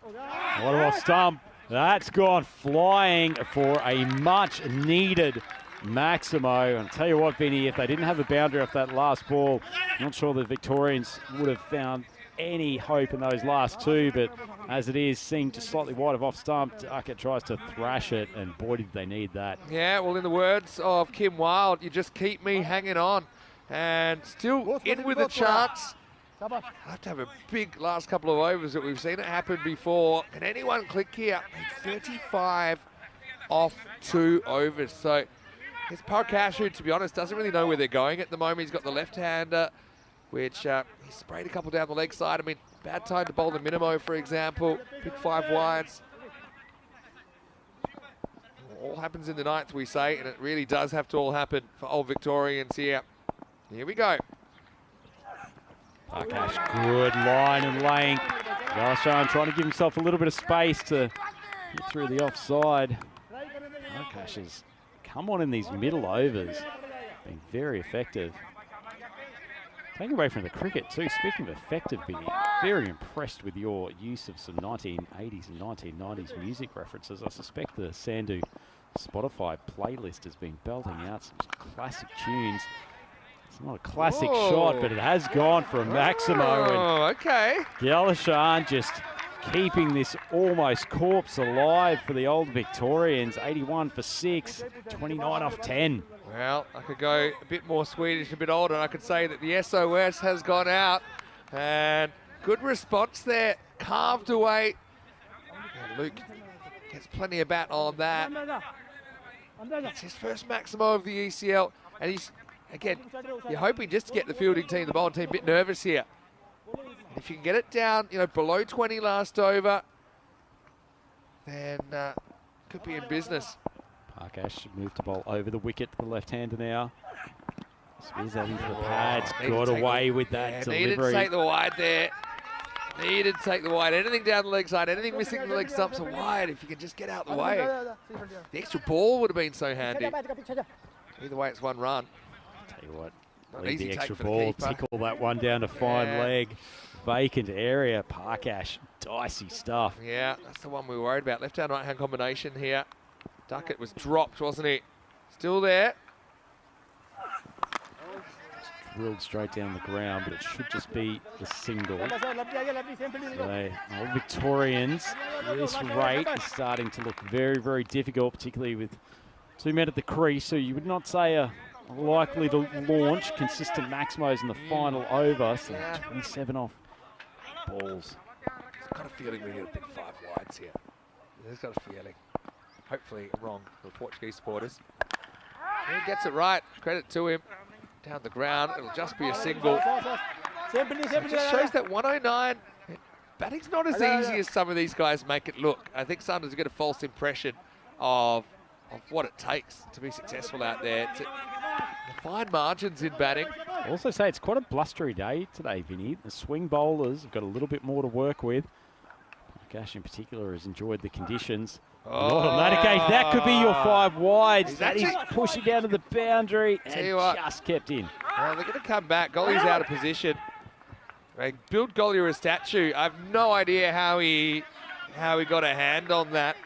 What off stump. That's gone flying for a much needed Maximo. And I'll tell you what, Vinny, if they didn't have a boundary off that last ball, I'm not sure the Victorians would have found any hope in those last 2, but as it is, Singh just slightly wide of off stump. Duckett tries to thrash it, and boy, did they need that. Yeah, well, in the words of Kim Wilde, you just keep me hanging on. And still in with a chance. I have to have a big last couple of overs that we've seen it happen before. Can anyone click here? 35 off 2 overs. So his Parakashu, to be honest, doesn't really know where they're going at the moment. He's got the left-hander, which he sprayed a couple down the leg side. I mean, bad time to bowl the Minimo, for example. Big 5 wides. All happens in the 9th, we say, and it really does have to all happen for old Victorians here. Here we go. Parkash, good line and length. Galashan trying to give himself a little bit of space to get through the offside. Parkash has come on in these middle overs, been very effective. Taking away from the cricket too, speaking of effective, Vinny, very impressed with your use of some 1980s and 1990s music references. I suspect the Sandu Spotify playlist has been belting out some classic tunes. It's not a classic shot, but it has gone for a Maximo. Oh, okay. Galashan just keeping this almost corpse alive for the old Victorians. 81 for 6, 29 off 10. Well, I could go a bit more Swedish, a bit older, and I could say that the SOS has gone out. And good response there, carved away. And Luke gets plenty of bat on that. It's his first Maximo of the ECL, and he's, again, you're hoping just to get the fielding team, the bowling team, a bit nervous here. And if you can get it down, you know, below 20 last over, then could be in business. Parkash moved to bowl over the wicket to the left-hander now. Spears that into the pads, got away with that delivery. Needed to take the wide there. Needed to take the wide. Anything down the leg side, anything missing the leg stumps are wide if you can just get out the way. The extra ball would have been so handy. Either way, it's 1 run. Tell you what, Not leave easy the take extra for the ball, keeper. tickle that one down to fine leg. Vacant area, Parkash, dicey stuff. Yeah, that's the one we were worried about. Left-hand, right-hand combination here. Duckett was dropped, wasn't he? Still there. drilled straight down the ground, but it should just be the single. So, Victorians, this rate is starting to look very, very difficult, particularly with 2 men at the crease, so you would not say a likely to launch consistent maximos in the final over. So 27 off 8 balls. I've got a feeling we hit a big 5 wides here. I've got a feeling. Hopefully wrong for Portuguese supporters. He gets it right. Credit to him. Down the ground. It'll just be a single. It just shows that 109. Batting's not as easy as some of these guys make it look. I think sometimes you get a false impression of what it takes to be successful out there. It's fine margins in batting. I also say it's quite a blustery day today, Vinny. The swing bowlers have got a little bit more to work with. Gash in particular has enjoyed the conditions. On that occasion, that could be your 5 wides. That is pushing down to the boundary and just kept in. Well, they're going to come back. Gollie's out of position. They build Gollier a statue. I have no idea how he got a hand on that.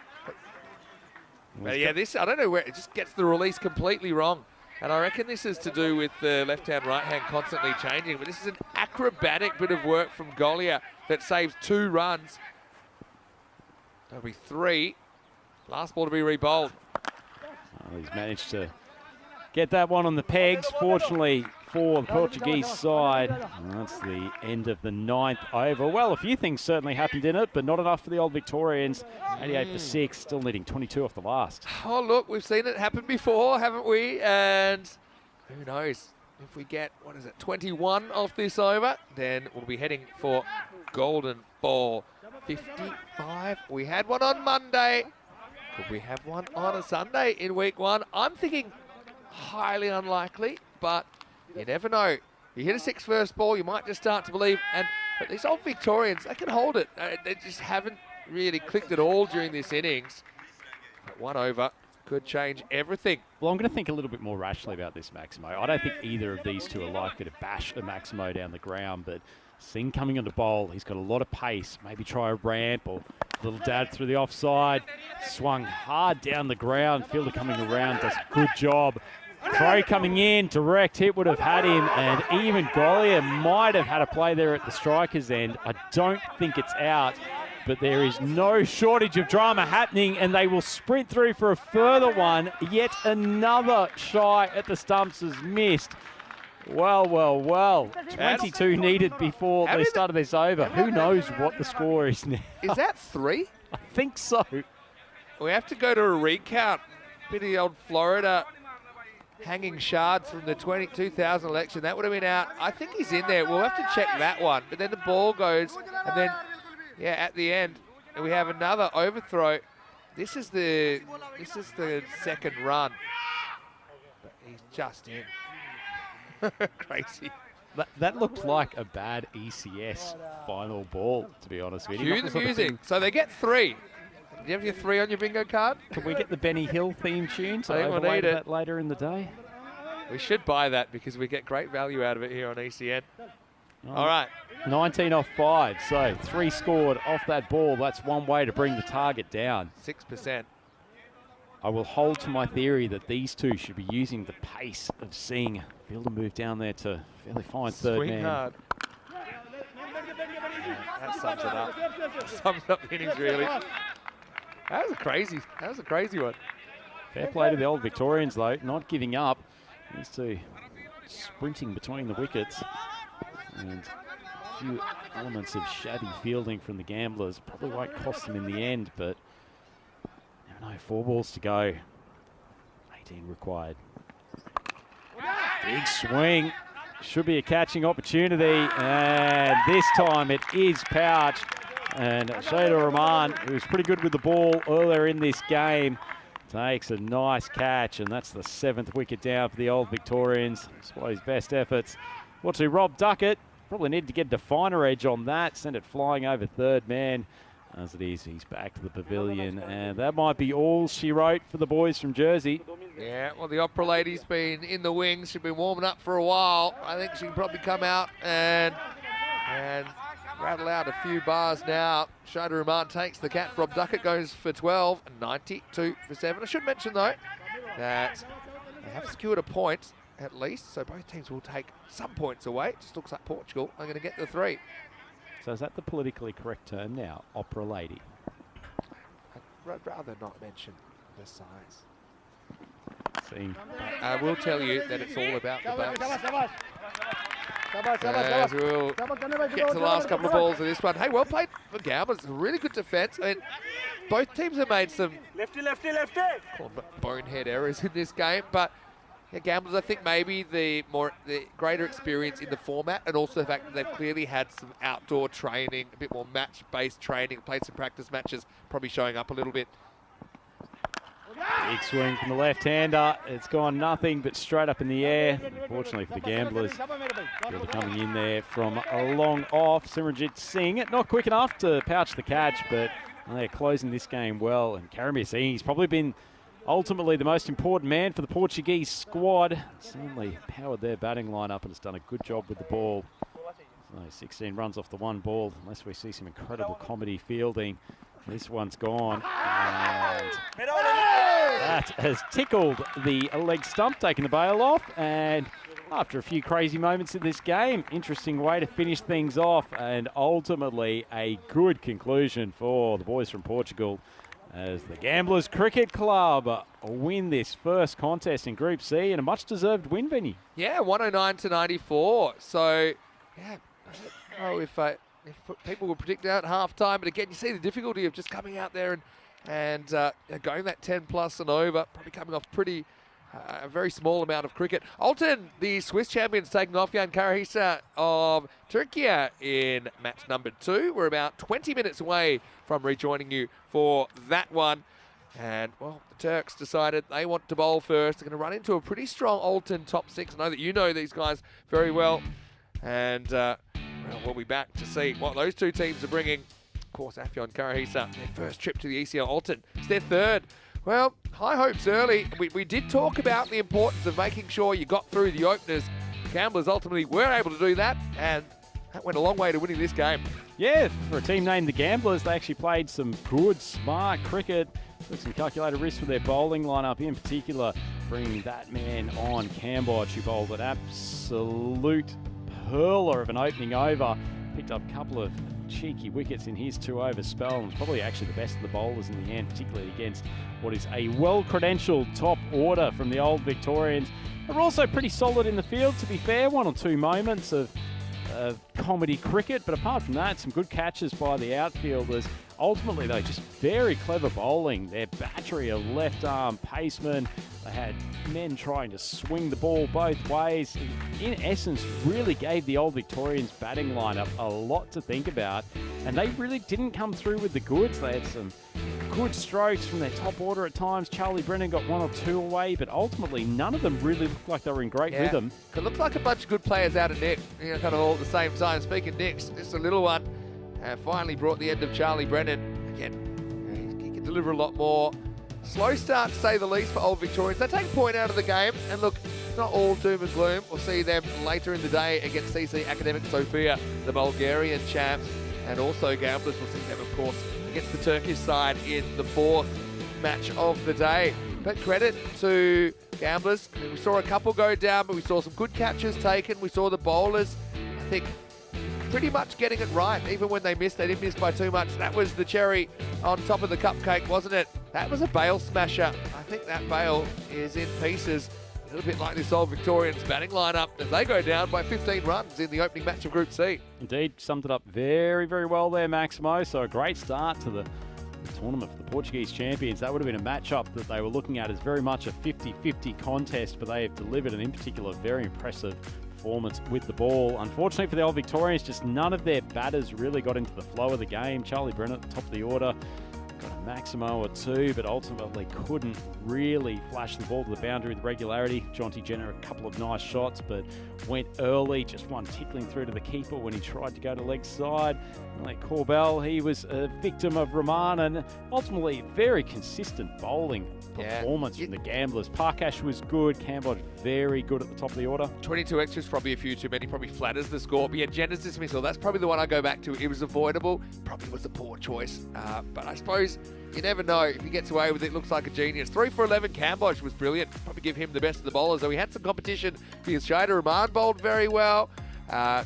But yeah, this, I don't know where, it just gets the release completely wrong. And I reckon this is to do with the left-hand, right-hand constantly changing. But this is an acrobatic bit of work from Gollier that saves 2 runs. That'll be 3. Last ball to be re-bowled. Well, he's managed to get that one on the pegs. Fortunately for the Portuguese side, that's the end of the 9th over. Well, a few things certainly happened in it, but not enough for the old Victorians. 88 for 6, still needing 22 off the last. Oh, look, we've seen it happen before, haven't we? And who knows? If we get, 21 off this over, then we'll be heading for golden ball. 55. We had one on Monday. Could we have one on a Sunday in week 1? I'm thinking highly unlikely, but you never know. You hit a 6 first ball, you might just start to believe. But these old Victorians, they can hold it. They just haven't really clicked at all during this innings. But 1 over could change everything. Well, I'm going to think a little bit more rationally about this Maximo. I don't think either of these two are likely to bash a Maximo down the ground, but Singh coming on the bowl, he's got a lot of pace. Maybe try a ramp or a little dad through the offside. Swung hard down the ground. Fielder coming around does a good job. Crow coming in, direct hit would have had him, and even Gollier might have had a play there at the striker's end. I don't think it's out, but there is no shortage of drama happening, and they will sprint through for a further one. Yet another shy at the stumps is missed. Well, well, well. 22 needed before they started this over. Who knows what the score is now? Is that 3? I think so. We have to go to a recount. Bit of the old Florida hanging shards from the 2000 election. That would have been out. I think he's in there. We'll have to check that one. But then the ball goes, and then, yeah, at the end, we have another overthrow. This is the second run. But he's just in. Crazy. That looked like a bad ECS final ball, to be honest with you. Cue the music. So they get 3. Do you have your 3 on your bingo card? Can we get the Benny Hill theme tune to I think we'll overlay need it. that later in the day? We should buy that because we get great value out of it here on ECN. All right. 19 off 5, so 3 scored off that ball. That's one way to bring the target down. 6%. I will hold to my theory that these two should be using the pace of Singh. Fielder move down there to fairly fine third Swing man. hard. That sums it up. Sums up the innings, really. That was a crazy one. Fair play to the old Victorians, though, not giving up. These two sprinting between the wickets. And a few elements of shabby fielding from the Gamblers. Probably won't cost them in the end, but no, 4 balls to go. 18 required. Big swing. Should be a catching opportunity. And this time it is pouched. And Shada Rahman, who was pretty good with the ball earlier in this game, takes a nice catch. And that's the 7th wicket down for the old Victorians. Despite his best efforts. Watching Rob Duckett. Probably needed to get a definer edge on that. Send it flying over third man. As it is, he's back to the pavilion, and that might be all she wrote for the boys from Jersey. Yeah, well, the opera lady's been in the wings. She's been warming up for a while. I think she can probably come out and rattle out a few bars now. Shada Rahman takes the catch. Rob Duckett goes for 12, 92 for 7. I should mention, though, that they have secured a point at least. So both teams will take some points away. It just looks like Portugal are going to get the 3. So is that the politically correct term now, opera lady? I'd rather not mention the size. Seeing I will tell you that it's all about the bumps. As we'll get to the last couple of balls of this one. Hey, well played for Gamblers. Really good defence. I mean, both teams have made some bonehead errors in this game, but yeah, Gamblers, I think maybe the greater experience in the format, and also the fact that they've clearly had some outdoor training, a bit more match-based training, played some practice matches, probably showing up a little bit. big swing from the left-hander. It's gone nothing but straight up in the air. Unfortunately for the Gamblers, fielder coming in there from a long off. Simranjit Singh, not quick enough to pouch the catch, but they're closing this game well. And Karamir Singh, he's probably been ultimately the most important man for the Portuguese squad. Certainly powered their batting lineup and has done a good job with the ball. So 16 runs off the one ball, unless we see some incredible comedy fielding. This one's gone, and that has tickled the leg stump, taking the bail off. And after a few crazy moments in this game, interesting way to finish things off, and ultimately a good conclusion for the boys from Portugal as the Gamblers Cricket Club win this first contest in Group C, and a much-deserved win, Vinny. Yeah, 109 to 94. So, yeah, I don't know if people would predict that at half-time, but again, you see the difficulty of just coming out there and going that 10+ and over, probably coming off pretty a very small amount of cricket. Alton, the Swiss champions, taking off Jan Karahisa of Turkey in match number 2. We're about 20 minutes away from rejoining you for that one. And, well, the Turks decided they want to bowl first. They're going to run into a pretty strong Alton top 6. I know that you know these guys very well. And well, we'll be back to see what those two teams are bringing. Of course, Afyon Karahisa, their first trip to the ECL. Alton, it's their third. Well, high hopes early. We did talk about the importance of making sure you got through the openers. Gamblers ultimately were able to do that, and that went a long way to winning this game. Yeah, for a team named the Gamblers, they actually played some good, smart cricket. Took some calculated risks with their bowling lineup, in particular bringing that man on, Cambodge, who bowled an absolute hurler of an opening over. Picked up a couple of cheeky wickets in his 2-over spell, and was probably actually the best of the bowlers in the end, particularly against what is a well-credentialed top order from the old Victorians. They're also pretty solid in the field, to be fair. 1 or 2 moments of comedy cricket, but apart from that, some good catches by the outfielders. Ultimately, though, just very clever bowling. Their battery of left-arm pacemen. They had men trying to swing the ball both ways. In essence, really gave the old Victorians batting lineup a lot to think about, and they really didn't come through with the goods. They had some good strokes from their top order at times. Charlie Brennan got 1 or 2 away, but ultimately none of them really looked like they were in great rhythm. It looked like a bunch of good players out of Nick, kind of all at the same time. Speaking of Nicks, just a little one. Finally brought the end of Charlie Brennan. Again, he can deliver a lot more. Slow start, to say the least, for Old Victorians. They take a point out of the game, and look, it's not all doom and gloom. We'll see them later in the day against CC Academic Sofia, the Bulgarian champs, and also Gamblers. We'll see them, of course, against the Turkish side in the 4th match of the day. But credit to Gamblers. We saw a couple go down, but we saw some good catches taken. We saw the bowlers, I think, pretty much getting it right. Even when they missed, they didn't miss by too much. That was the cherry on top of the cupcake, wasn't it? That was a bail smasher. I think that bail is in pieces. A little bit like this old Victorians batting lineup as they go down by 15 runs in the opening match of Group C. Indeed, summed it up very, very well there, Maximo. So a great start to the tournament for the Portuguese champions. That would have been a matchup that they were looking at as very much a 50-50 contest, but they have delivered, and in particular, very impressive performance with the ball. Unfortunately for the old Victorians, just none of their batters really got into the flow of the game. Charlie Brennan at the top of the order got a maximo or 2, but ultimately couldn't really flash the ball to the boundary with regularity. Jonty Jenner, a couple of nice shots, but went early, just one tickling through to the keeper when he tried to go to leg side. Like Corbell, he was a victim of Rahman, and ultimately very consistent bowling performance from the Gamblers. Parkash was good, Cambodge very good at the top of the order. 22 extras, probably a few too many, probably flatters the score. But yeah, Jenner's dismissal, that's probably the one I go back to. It was avoidable, probably was a poor choice. But I suppose you never know. If he gets away with it, looks like a genius. 3 for 11, Cambosh was brilliant. Probably give him the best of the bowlers, though he had some competition because Shada Rahman bowled very well.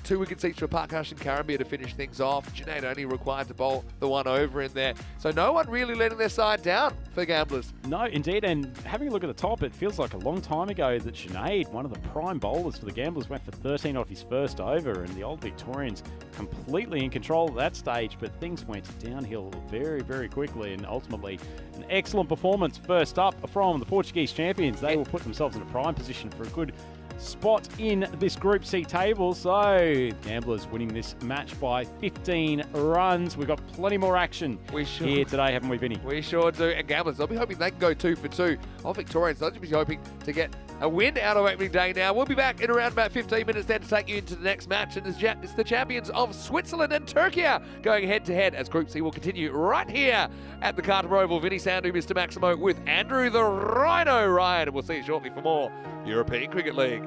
2 wickets each for Parkash and Karambir to finish things off. Junaid only required to bowl the one over in there. So no one really letting their side down for Gamblers. No, indeed, and having a look at the top, it feels like a long time ago that Junaid, one of the prime bowlers for the Gamblers, went for 13 off his first over, and the old Victorians completely in control at that stage, but things went downhill very, very quickly, and ultimately an excellent performance first up from the Portuguese champions. They will put themselves in a prime position for a good spot in this Group C table. So Gamblers winning this match by 15 runs. We've got plenty more action here today, haven't we, Vinny? We sure do. And Gamblers, they'll be hoping they can go 2 for 2. All Victorians, they'll just be hoping to get a win out of opening day now. We'll be back in around about 15 minutes then to take you into the next match. And it's the champions of Switzerland and Turkey going head-to-head as Group C will continue right here at the Carter Oval. Vinny Sandu, Mr. Maximo with Andrew the Rhino Ryan. And we'll see you shortly for more European Cricket League.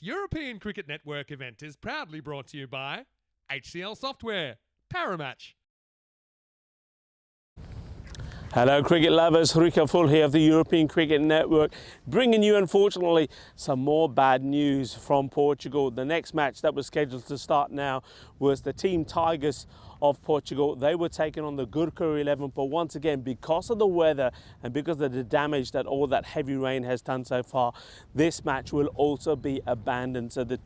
European Cricket Network event is proudly brought to you by HCL Software, Paramatch. Hello cricket lovers, Rika Full here of the European Cricket Network, bringing you unfortunately some more bad news from Portugal. The next match that was scheduled to start now was the Team Tigers of Portugal. They were taking on the Gurkha 11, but once again, because of the weather and because of the damage that all that heavy rain has done so far, this match will also be abandoned. So the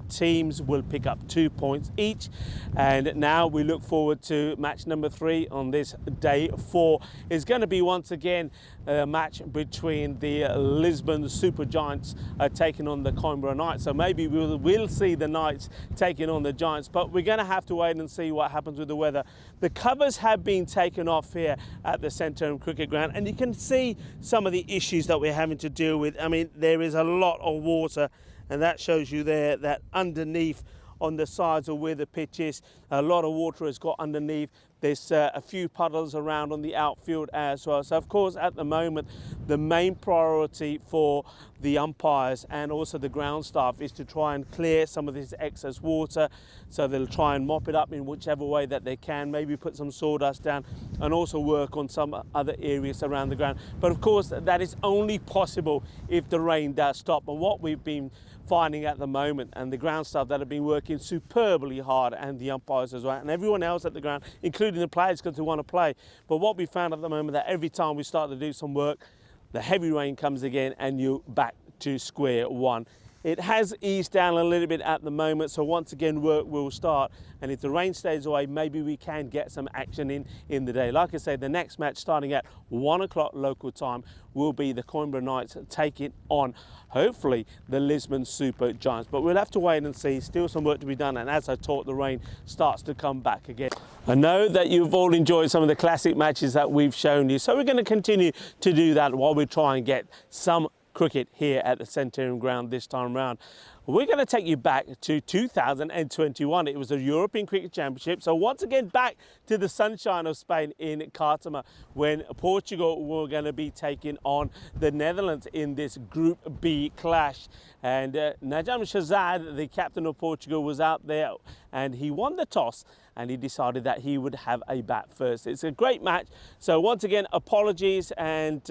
teams will pick up 2 points each, and now we look forward to match number 3 on this day 4. It's going to be once again a match between the Lisbon Super Giants taking on the Coimbra Knights. So maybe we'll see the Knights taking on the Giants, but we're going to have to wait and see what happens with the weather. The covers have been taken off here at the Centurion Cricket Ground, and you can see some of the issues that we're having to deal with. I mean, there is a lot of water, and that shows you there that underneath on the sides of where the pitch is, a lot of water has got underneath. There's a few puddles around on the outfield as well. So of course at the moment the main priority for the umpires and also the ground staff is to try and clear some of this excess water. So they'll try and mop it up in whichever way that they can, maybe put some sawdust down and also work on some other areas around the ground. But of course that is only possible if the rain does stop. And what we've been finding at the moment, and the ground staff that have been working superbly hard, and the umpires as well, and everyone else at the ground, including the players because they want to play. But what we found at the moment, that every time we start to do some work, the heavy rain comes again and you're back to square one. It has eased down a little bit at the moment, so once again work will start, and if the rain stays away, maybe we can get some action in the day. Like I say, the next match starting at 1 o'clock local time will be the Coimbra Knights taking on, hopefully, the Lisbon Super Giants. But we'll have to wait and see. Still some work to be done, and as I talk, the rain starts to come back again. I know that you've all enjoyed some of the classic matches that we've shown you, so we're going to continue to do that while we try and get some cricket here at the Centurion Ground this time round. We're going to take you back to 2021. It was the European Cricket Championship. So once again back to the sunshine of Spain in Cartama, when Portugal were going to be taking on the Netherlands in this Group B clash. And Najam Shazad, the captain of Portugal, was out there and he won the toss and he decided that he would have a bat first. It's a great match. So once again, apologies and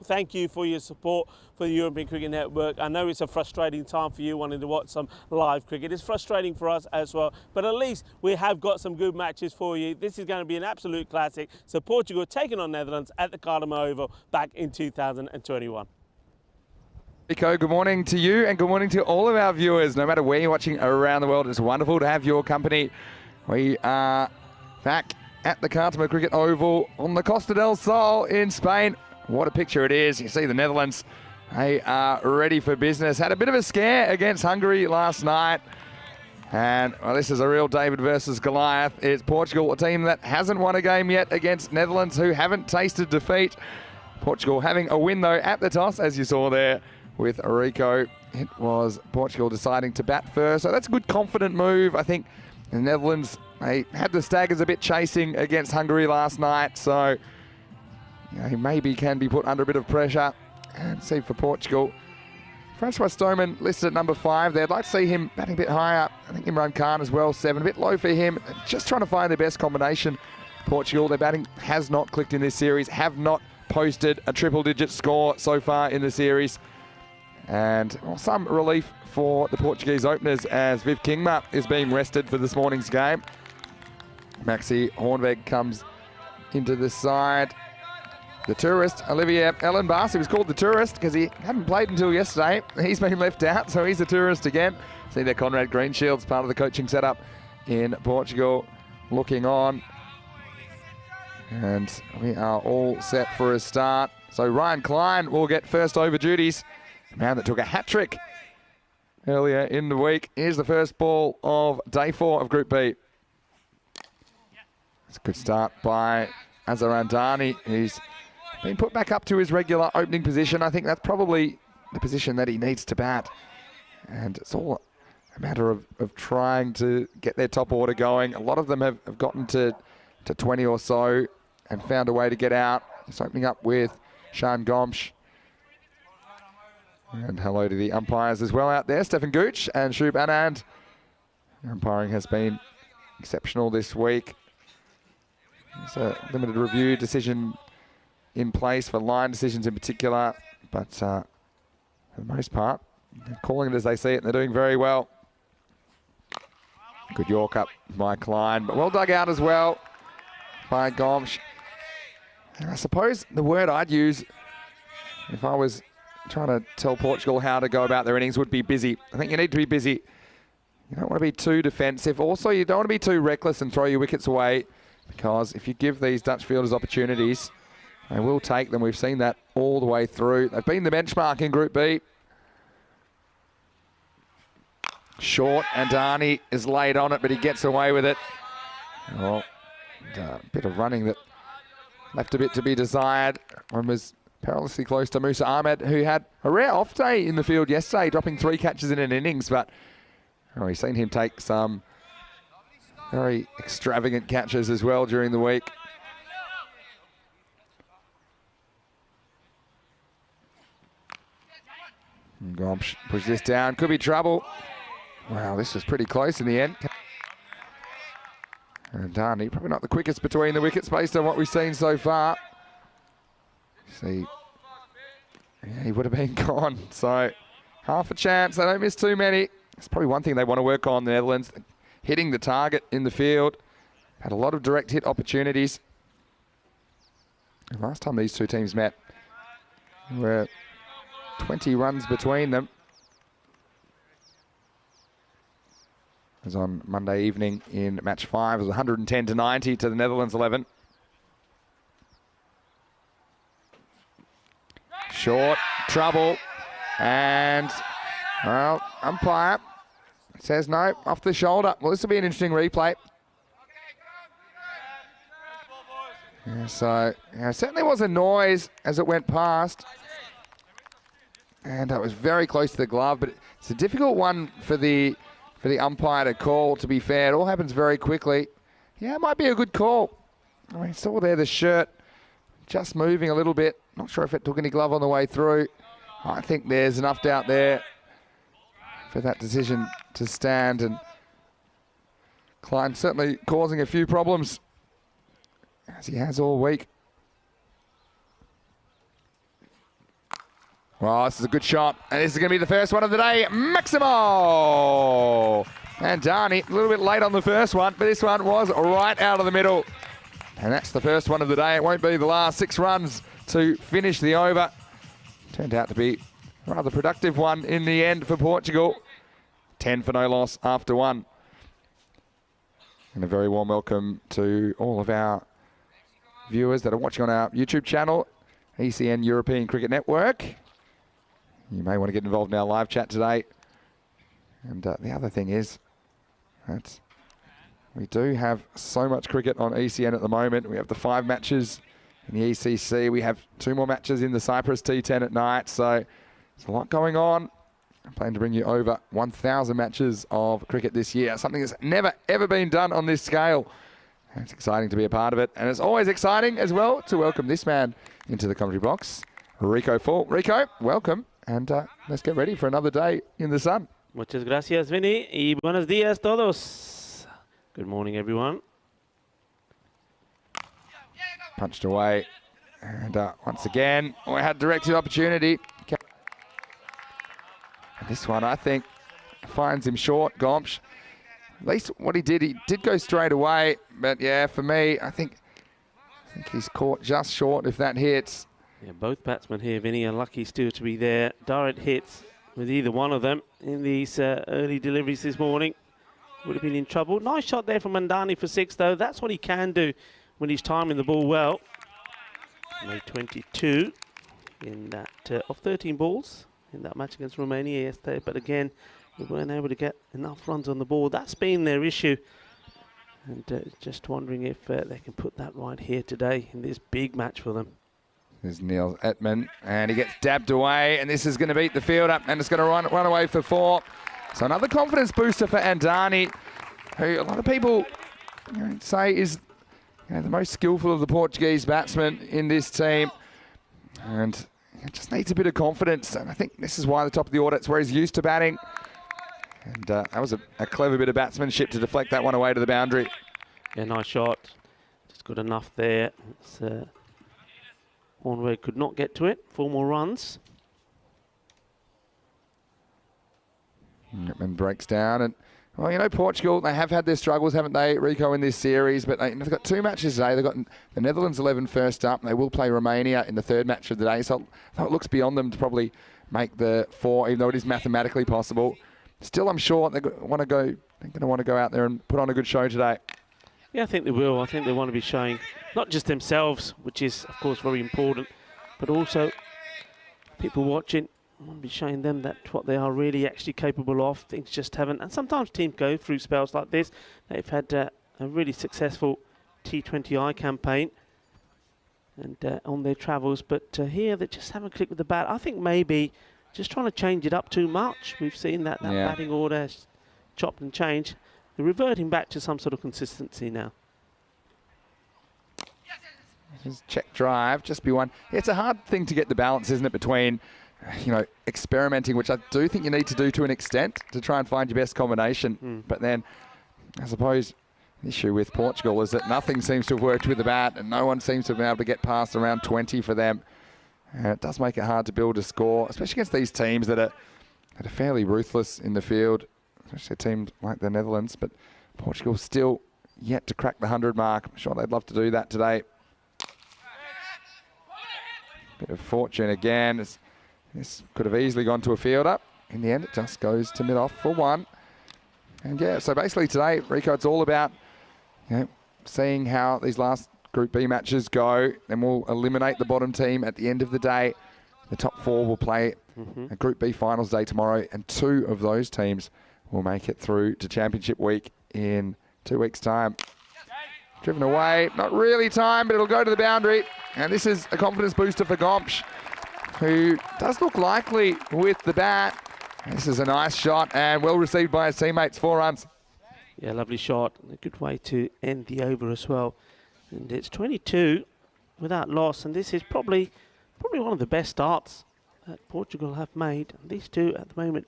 thank you for your support for the European Cricket Network. I know it's a frustrating time for you wanting to watch some live cricket. It's frustrating for us as well, but at least we have got some good matches for you. This is going to be an absolute classic. So Portugal taking on Netherlands at the Cartama Oval back in 2021. Rico, good morning to you and good morning to all of our viewers, no matter where you're watching around the world. It's wonderful to have your company. We are back at the Cartama Cricket Oval on the Costa del Sol in Spain. What a picture it is. You see the Netherlands, they are ready for business. Had a bit of a scare against Hungary last night. And well, this is a real David versus Goliath. It's Portugal, a team that hasn't won a game yet against Netherlands, who haven't tasted defeat. Portugal having a win though at the toss, as you saw there with Rico. It was Portugal deciding to bat first. So that's a good confident move. I think the Netherlands, they had the staggers a bit chasing against Hungary last night. So he maybe can be put under a bit of pressure. And see for Portugal, Francois Stoneman listed at number 5. They'd like to see him batting a bit higher. I think Imran Khan as well, 7. A bit low for him. Just trying to find the best combination. Portugal, their batting has not clicked in this series, have not posted a triple-digit score so far in the series. And well, some relief for the Portuguese openers as Viv Kingma is being rested for this morning's game. Maxi Hornweg comes into the side. The tourist, Olivier Ellenbas, he was called the tourist because he hadn't played until yesterday. He's been left out, so he's a tourist again. See there, Conrad Greenshields, part of the coaching setup in Portugal, looking on. And we are all set for a start. So Ryan Klein will get first over duties. A man that took a hat-trick earlier in the week. Here's the first ball of day 4 of Group B. It's a good start by Azhar Andani, who's been put back up to his regular opening position. I think that's probably the position that he needs to bat. And it's all a matter of trying to get their top order going. A lot of them have gotten to 20 or so and found a way to get out. It's opening up with Sean Gomsh. And hello to the umpires as well out there, Stefan Gooch and Shub Anand. Umpiring has been exceptional this week. There's a limited review decision in place for line decisions in particular, but for the most part, they're calling it as they see it, and they're doing very well. Good York up by Klein, but well dug out as well by Gomsh. And I suppose the word I'd use if I was trying to tell Portugal how to go about their innings would be busy. I think you need to be busy. You don't want to be too defensive. Also, you don't want to be too reckless and throw your wickets away, because if you give these Dutch fielders opportunities, they will take them. We've seen that all the way through. They've been the benchmark in Group B. Short, and Darnie is laid on it, but he gets away with it. Well, a bit of running that left a bit to be desired. One was perilously close to Musa Ahmed, who had a rare off day in the field yesterday, dropping 3 catches in an innings, but we've seen him take some very extravagant catches as well during the week. Gomsh push this down, could be trouble. Wow, this was pretty close in the end. And Darnie, probably not the quickest between the wickets based on what we've seen so far. See, yeah, he would have been gone. So half a chance, they don't miss too many. It's probably one thing they want to work on, the Netherlands, hitting the target in the field. Had a lot of direct hit opportunities. And last time these two teams met, there were 20 runs between them. It was on Monday evening in match 5. It was 110 to 90 to the Netherlands 11. Short, trouble, and, well, umpire says no, off the shoulder. Well, this will be an interesting replay. Yeah, so, yeah, certainly was a noise as it went past. And it was very close to the glove, but it's a difficult one for the umpire to call, to be fair. It all happens very quickly. Yeah, it might be a good call. I mean, saw there the shirt just moving a little bit. Not sure if it took any glove on the way through. I think there's enough doubt there for that decision to stand. And Klein certainly causing a few problems, as he has all week. Well, this is a good shot, and this is going to be the first one of the day. Maximo! And Darnie, a little bit late on the first one, but this one was right out of the middle. And that's the first one of the day. It won't be the last 6 runs to finish the over. Turned out to be a rather productive one in the end for Portugal. 10 for no loss after 1. And a very warm welcome to all of our viewers that are watching on our YouTube channel, ECN European Cricket Network. You may want to get involved in our live chat today. And the other thing is that we do have so much cricket on ECN at the moment. We have the 5 matches in the ECC. We have 2 more matches in the Cyprus T10 at night. So there's a lot going on. I plan to bring you over 1,000 matches of cricket this year. Something that's never, ever been done on this scale. And it's exciting to be a part of it. And it's always exciting as well to welcome this man into the commentary box, Rico Fall. Rico, welcome. And let's get ready for another day in the sun. Muchas gracias, Vinny, y buenos días todos. Good morning, everyone. Punched away. And once again, we had directed opportunity. And this one, I think, finds him short, Gomsh. At least what he did go straight away. But yeah, for me, I think he's caught just short if that hits. Yeah, both batsmen here, Vinny, are lucky still to be there. Direct hits with either one of them in these early deliveries this morning. Would have been in trouble. Nice shot there from Mandani for 6, though. That's what he can do when he's timing the ball well. Made 22 in that off 13 balls in that match against Romania yesterday. But again, they weren't able to get enough runs on the ball. That's been their issue. And just wondering if they can put that right here today in this big match for them. There's Neil Ettman, and he gets dabbed away, and this is going to beat the field up, and it's going to run away for 4. So another confidence booster for Andani, who a lot of people say is the most skillful of the Portuguese batsmen in this team. And just needs a bit of confidence, and I think this is why the top of the order, it's where he's used to batting. And that was a clever bit of batsmanship to deflect that one away to the boundary. Yeah, nice shot. Just good enough there. Hornway could not get to it. 4 more runs. And breaks down. And, well, you know, Portugal, they have had their struggles, haven't they, Rico, in this series? But they've got 2 matches today. They've got the Netherlands 11 first up. And they will play Romania in the 3rd match of the day. So it looks beyond them to probably make the 4, even though it is mathematically possible. Still, I'm sure they're going to want to go out there and put on a good show today. Yeah, I think they will. I think they want to be showing not just themselves, which is, of course, very important, but also people watching. I want to be showing them that what they are really actually capable of. Things just haven't. And sometimes teams go through spells like this. They've had a really successful T20I campaign and on their travels, but here they just haven't clicked with the bat. I think maybe just trying to change it up too much. We've seen that batting order has chopped and changed. They're reverting back to some sort of consistency now. Just check drive, just be one. It's a hard thing to get the balance, isn't it, between, you know, experimenting, which I do think you need to do to an extent to try and find your best combination. But then, I suppose, the issue with Portugal is that nothing seems to have worked with the bat and no one seems to have been able to get past around 20 for them. It does make it hard to build a score, especially against these teams that are fairly ruthless in the field, especially a team like the Netherlands. But Portugal still yet to crack the 100 mark. I'm sure they'd love to do that today. Bit of fortune again. This could have easily gone to a fielder. In the end, it just goes to mid-off for 1. And yeah, so basically today, Rico, it's all about, you know, seeing how these last Group B matches go. Then we'll eliminate the bottom team at the end of the day. The top 4 will play a Group B finals day tomorrow, and 2 of those teams will make it through to Championship Week in 2 weeks' time. Driven away, not really time, but it'll go to the boundary. And this is a confidence booster for Gomes, who does look likely with the bat. This is a nice shot and well received by his teammates. 4 runs. Yeah, lovely shot. A good way to end the over as well. And it's 22 without loss, and this is probably one of the best starts that Portugal have made. And these 2 at the moment,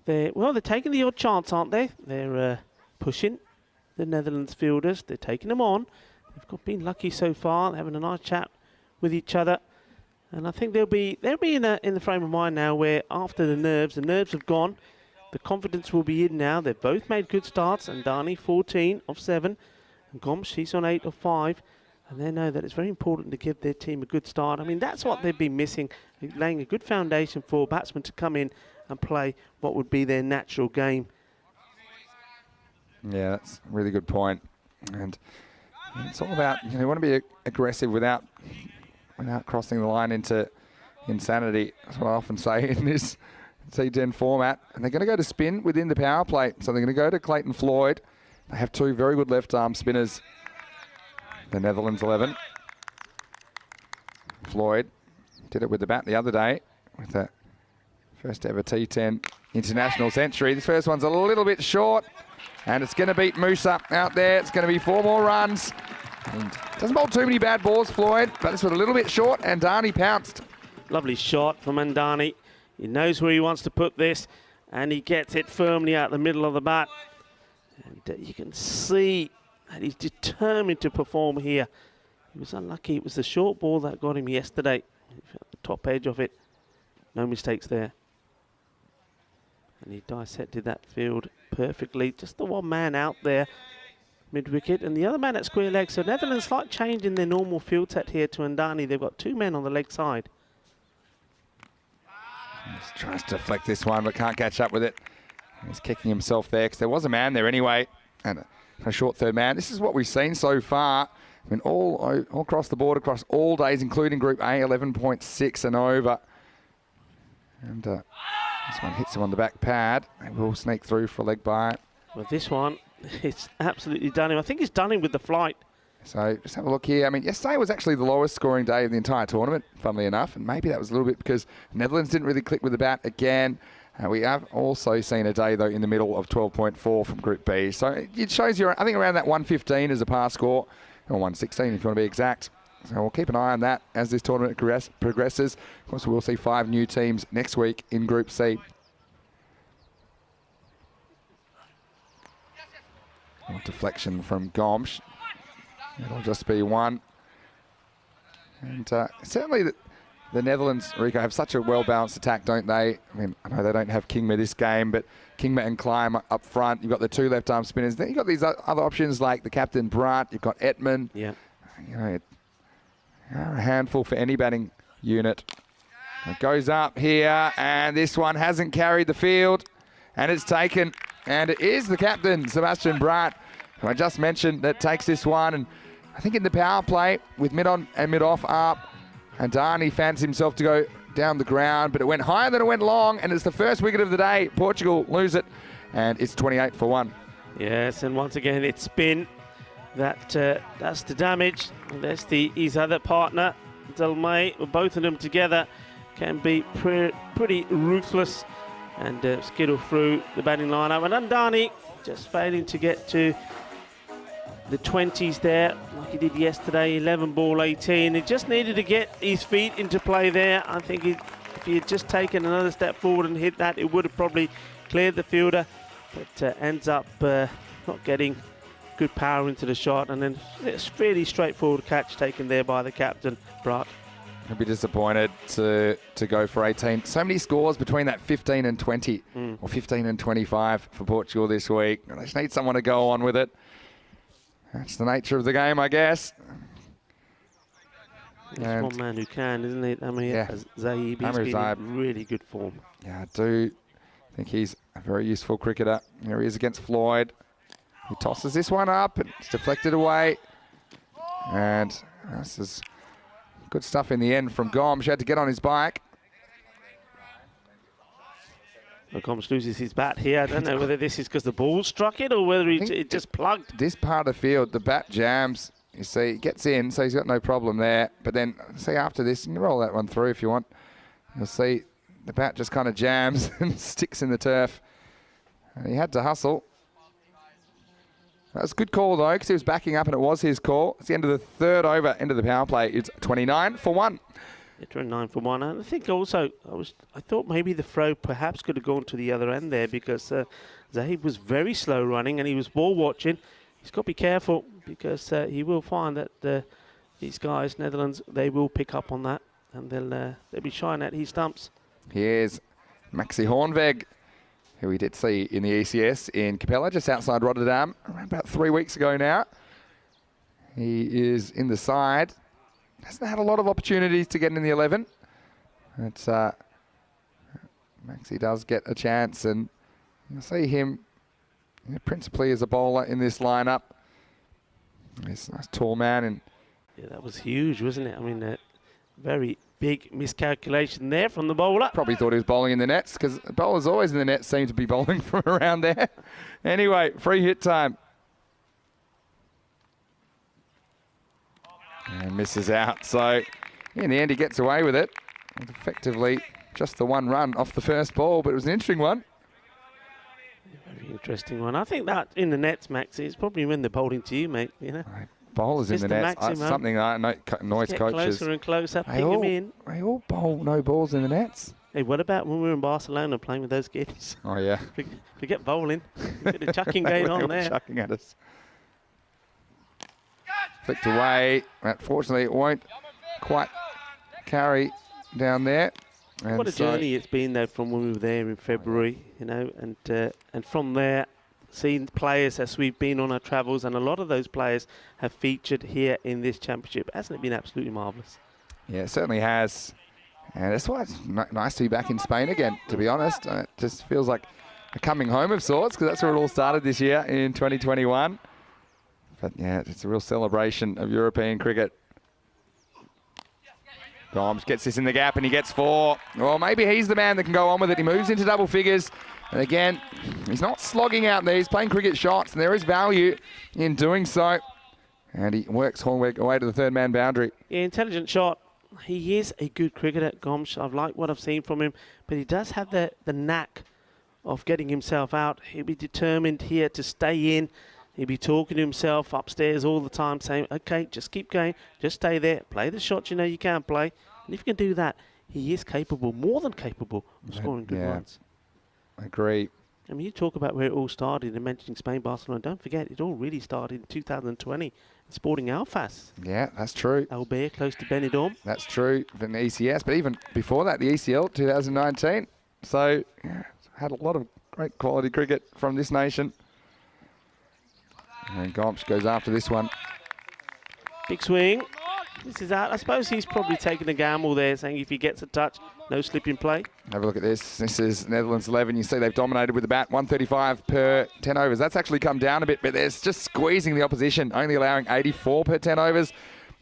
they're taking the odd chance, aren't they? They're pushing the Netherlands fielders. They're taking them on. They've been lucky so far. They're having a nice chat with each other. And I think they'll be in the frame of mind now where after the nerves have gone. The confidence will be in now. They've both made good starts. And Dani, 14 of 7. And Gomes, she's on 8 of 5. And they know that it's very important to give their team a good start. I mean, that's what they've been missing, laying a good foundation for batsmen to come in and play what would be their natural game. Yeah, that's a really good point. And it's all about, you know, you want to be aggressive without crossing the line into insanity. That's what I often say in this T10 format. And they're going to go to spin within the power play. So they're going to go to Clayton Floyd. They have 2 very good left-arm spinners. The Netherlands 11. Floyd did it with the bat the other day with the first ever T10 international century. This first one's a little bit short, and it's going to beat Musa out there. It's going to be 4 more runs. And doesn't bowl too many bad balls, Floyd, but this was a little bit short, and Dani pounced. Lovely shot from Andani. He knows where he wants to put this, and he gets it firmly out the middle of the bat. And you can see that he's determined to perform here. He was unlucky. It was the short ball that got him yesterday. At the top edge of it. No mistakes there. And he dissected that field perfectly. Just the one man out there, mid-wicket, and the other man at square leg. So Netherlands slight change in their normal field set here to Andani. They've got 2 men on the leg side. He tries to deflect this one, but can't catch up with it. He's kicking himself there because there was a man there anyway, and a short third man. This is what we've seen so far. I mean, all across the board, across all days, including Group A, 11.6 and over. And this one hits him on the back pad. They will sneak through for a leg bite. Well, this one, it's absolutely done him. I think he's done him with the flight. So just have a look here. I mean, yesterday was actually the lowest scoring day of the entire tournament, funnily enough. And maybe that was a little bit because Netherlands didn't really click with the bat again. We have also seen a day, though, in the middle of 12.4 from Group B. So it shows you, I think, around that 115 as a par score, or 116 if you want to be exact. So we'll keep an eye on that as this tournament progresses. Of course, we'll see 5 new teams next week in Group C. Deflection from Gomes. It'll just be one. And certainly the Netherlands, Rico, have such a well-balanced attack, don't they? I mean, I know they don't have Kingma this game, but Kingma and Climb up front. You've got the 2 left-arm spinners. Then you've got these other options like the captain, Brandt. You've got Edmund. Yeah. You know, a handful for any batting unit. It goes up here, and this one hasn't carried the field, and it's taken. And it is the captain, Sebastian Brandt, who I just mentioned, that takes this one. And I think in the power play, with mid-on and mid-off up, and Dani fancies himself to go down the ground, but it went higher than it went long, and it's the first wicket of the day. Portugal lose it, and it's 28 for 1. Yes, and once again, it's spin. That's the damage. That's his other partner, Delmay. Both of them together can be pretty ruthless and skittle through the batting lineup. And Andani just failing to get to the 20s there, like he did yesterday, 11 ball 18. He just needed to get his feet into play there. I think if he had just taken another step forward and hit that, it would have probably cleared the fielder, but ends up not getting good power into the shot, and then it's fairly straightforward catch taken there by the captain, Brandt. I'd be disappointed to go for 18. So many scores between that 15 and 20, or 15 and 25 for Portugal this week. They just need someone to go on with it. That's the nature of the game, I guess. There's one man who can, isn't it? I mean, yeah. Zaib, he's been in really good form. Yeah, I do think he's a very useful cricketer. Here he is against Floyd. He tosses this one up, and it's deflected away. And this is good stuff in the end from Gomes. He had to get on his bike. Well, Gomes loses his bat here. I don't know whether this is because the ball struck it or whether it just plugged. This part of the field, the bat jams. You see, it gets in, so he's got no problem there. But then, see, after this, you can roll that one through if you want. You'll see the bat just kind of jams and sticks in the turf. And he had to hustle. That was a good call, though, because he was backing up and it was his call. It's the end of the 3rd over, end of the power play. It's 29 for 1. Yeah, 29 for 1. And I think also, I thought maybe the throw perhaps could have gone to the other end there, because Zaid was very slow running and he was ball watching. He's got to be careful, because he will find that these guys, Netherlands, they will pick up on that, and they'll be shying at his stumps. Here's Maxi Hornweg, who we did see in the ECS in Capella, just outside Rotterdam, around about 3 weeks ago now. He is in the side. Hasn't had a lot of opportunities to get in the 11. It's Maxi does get a chance, and you'll see him principally as a bowler in this lineup. He's a nice tall man. And yeah, that was huge, wasn't it? I mean, very big miscalculation there from the bowler. Probably thought he was bowling in the nets, because bowlers always in the nets seem to be bowling from around there. Anyway, free hit time. And misses out. So in the end, he gets away with it. It's effectively just the 1 run off the first ball, but it was an interesting one. Very interesting one. I think that in the nets, Maxi, it's probably when they're bowling to you, mate. You know, bowlers in the nets. Something I know annoys coaches. Closer and closer, pick them in. They all bowl no balls in the nets. Hey, what about when we were in Barcelona playing with those kids? Oh yeah. Forget bowling. Get the chucking game on there. Chucking at us. Flicked away. Unfortunately, it won't quite carry down there. And what a journey it's been, though, from when we were there in February, you know, and from there, seeing players as we've been on our travels, and a lot of those players have featured here in this championship. Hasn't it been absolutely marvellous? Yeah, it certainly has. And that's why it's nice to be back in Spain again, to be honest. It just feels like a coming home of sorts, because that's where it all started this year in 2021. But yeah, it's a real celebration of European cricket. Gomes gets this in the gap and he gets 4. Well, maybe he's the man that can go on with it. He moves into double figures. And again, he's not slogging out there. He's playing cricket shots, and there is value in doing so. And he works Hornweg away to the 3rd man boundary. Yeah, intelligent shot. He is a good cricketer, Gomes. I've liked what I've seen from him. But he does have the knack of getting himself out. He'll be determined here to stay in He'd be talking to himself upstairs all the time, saying, okay, just keep going, just stay there, play the shots you know you can play. And if you can do that, he is capable, more than capable, of scoring good runs. I agree. I mean, you talk about where it all started and mentioning Spain, Barcelona. Don't forget, it all really started in 2020 in Sporting Alfas. Yeah, that's true. Albert, close to Benidorm. That's true from the ECS, but even before that, the ECL 2019. So, yeah, had a lot of great quality cricket from this nation. And Gomes goes after this one. Big swing. This is out. I suppose he's probably taking a gamble there, saying if he gets a touch, no slipping play. Have a look at this. This is Netherlands 11. You see they've dominated with the bat, 135 per 10 overs. That's actually come down a bit, but they're just squeezing the opposition, only allowing 84 per 10 overs.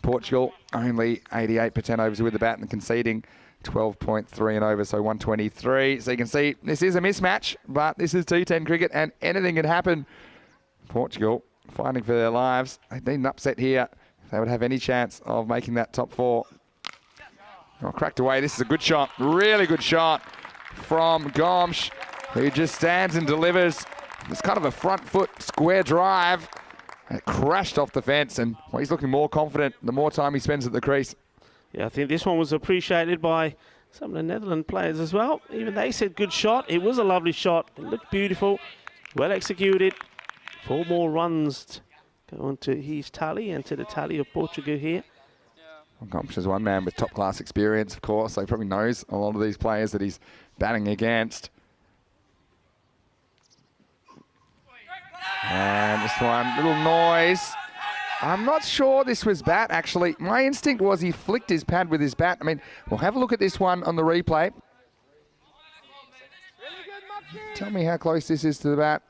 Portugal only 88 per 10 overs with the bat and conceding 12.3 and over, so 123. So you can see this is a mismatch, but this is T10 cricket and anything can happen. Portugal fighting for their lives. They need an upset here if they would have any chance of making that top four. Oh, cracked away. This is a good shot. Really good shot from Gomes, who just stands and delivers. It's kind of a front foot square drive. It crashed off the fence, and well, he's looking more confident the more time he spends at the crease. Yeah, I think this one was appreciated by some of the Netherlands players as well. Even they said good shot. It was a lovely shot. It looked beautiful. Well executed. 4 more runs go on to his tally and to the tally of Portugal here. Well, Gomes is one man with top-class experience, of course. So he probably knows a lot of these players that he's batting against. And this one, little noise. I'm not sure this was bat, actually. My instinct was he flicked his pad with his bat. I mean, we'll have a look at this one on the replay. Tell me how close this is to the bat.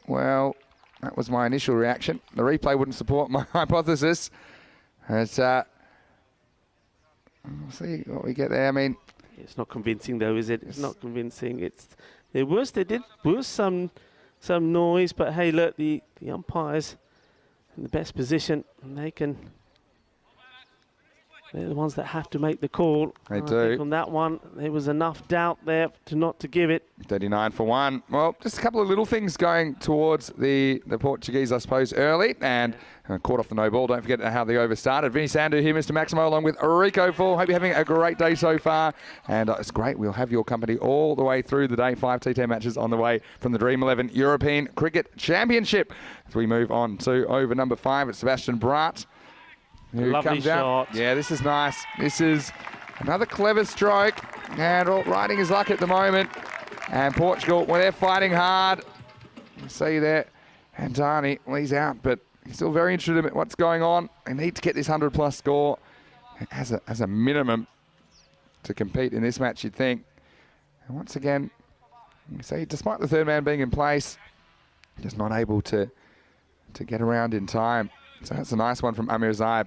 Well, that was my initial reaction. The replay wouldn't support my hypothesis. But, we'll see what we get there. I mean, it's not convincing, though, is it? It's not convincing. There was some noise, but hey, look, the umpires in the best position, and they're the ones that have to make the call. They I do. think on that one, there was enough doubt there not to give it. 39 for 1. Well, just a couple of little things going towards the Portuguese, I suppose, early. And caught off the no ball. Don't forget how the over started. Vinny Sandu here, Mr. Maximo, along with Rico Full. Hope you're having a great day so far. And it's great. We'll have your company all the way through the day. 5 T10 matches on the way from the Dream 11 European Cricket Championship. As we move on to over number 5, it's Sebastian Braat. Who Lovely comes shot. out. Yeah, this is nice. This is another clever stroke. And riding his luck at the moment. And Portugal, well, they're fighting hard. You see there. And Dani, well, he's out, but he's still very interested in what's going on. They need to get this 100-plus score as a minimum to compete in this match, you'd think. And once again, you see, despite the third man being in place, just not able to get around in time. So that's a nice one from Amir Zaib.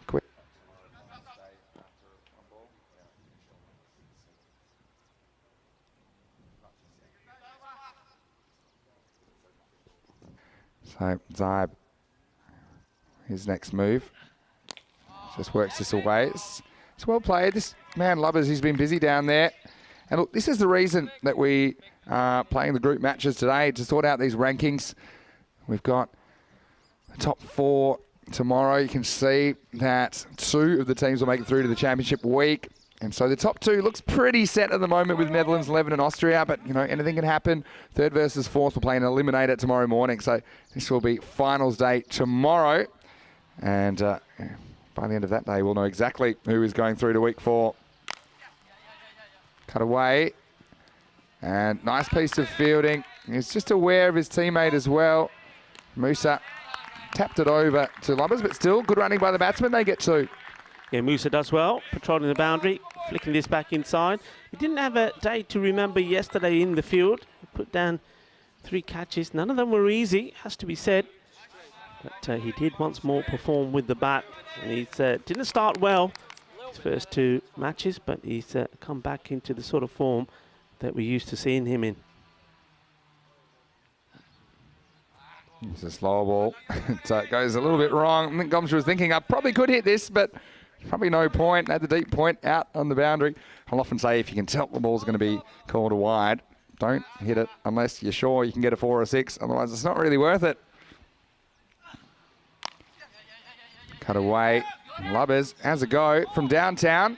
Quick. So Zaib, his next move, just works this away. It's well played. This man Lubbers, he's been busy down there. And look, this is the reason that we are playing the group matches today, to sort out these rankings. We've got the top 4 tomorrow. You can see that 2 of the teams will make it through to the championship week. And so the top 2 looks pretty set at the moment with Netherlands 11 and Austria, but you know, anything can happen. 3rd versus 4th, we're playing an eliminator tomorrow morning. So this will be finals day tomorrow. And by the end of that day, we'll know exactly who is going through to week 4. Cut away. And nice piece of fielding. He's just aware of his teammate as well. Musa tapped it over to Lubbers, but still good running by the batsman. They get 2. Yeah, Musa does well, patrolling the boundary, flicking this back inside. He didn't have a day to remember yesterday in the field. He put down 3 catches. None of them were easy, has to be said. But he did once more perform with the bat. And he didn't start well his first 2 matches, but he's come back into the sort of form that we're used to seeing him in. It's a slow ball. It goes a little bit wrong. I think Gomes was thinking, I probably could hit this, but probably no point. Had the deep point out on the boundary. I'll often say if you can tell the ball's going to be called a wide, don't hit it unless you're sure you can get a 4 or 6. Otherwise, it's not really worth it. Cut away. Lubbers has a go from downtown,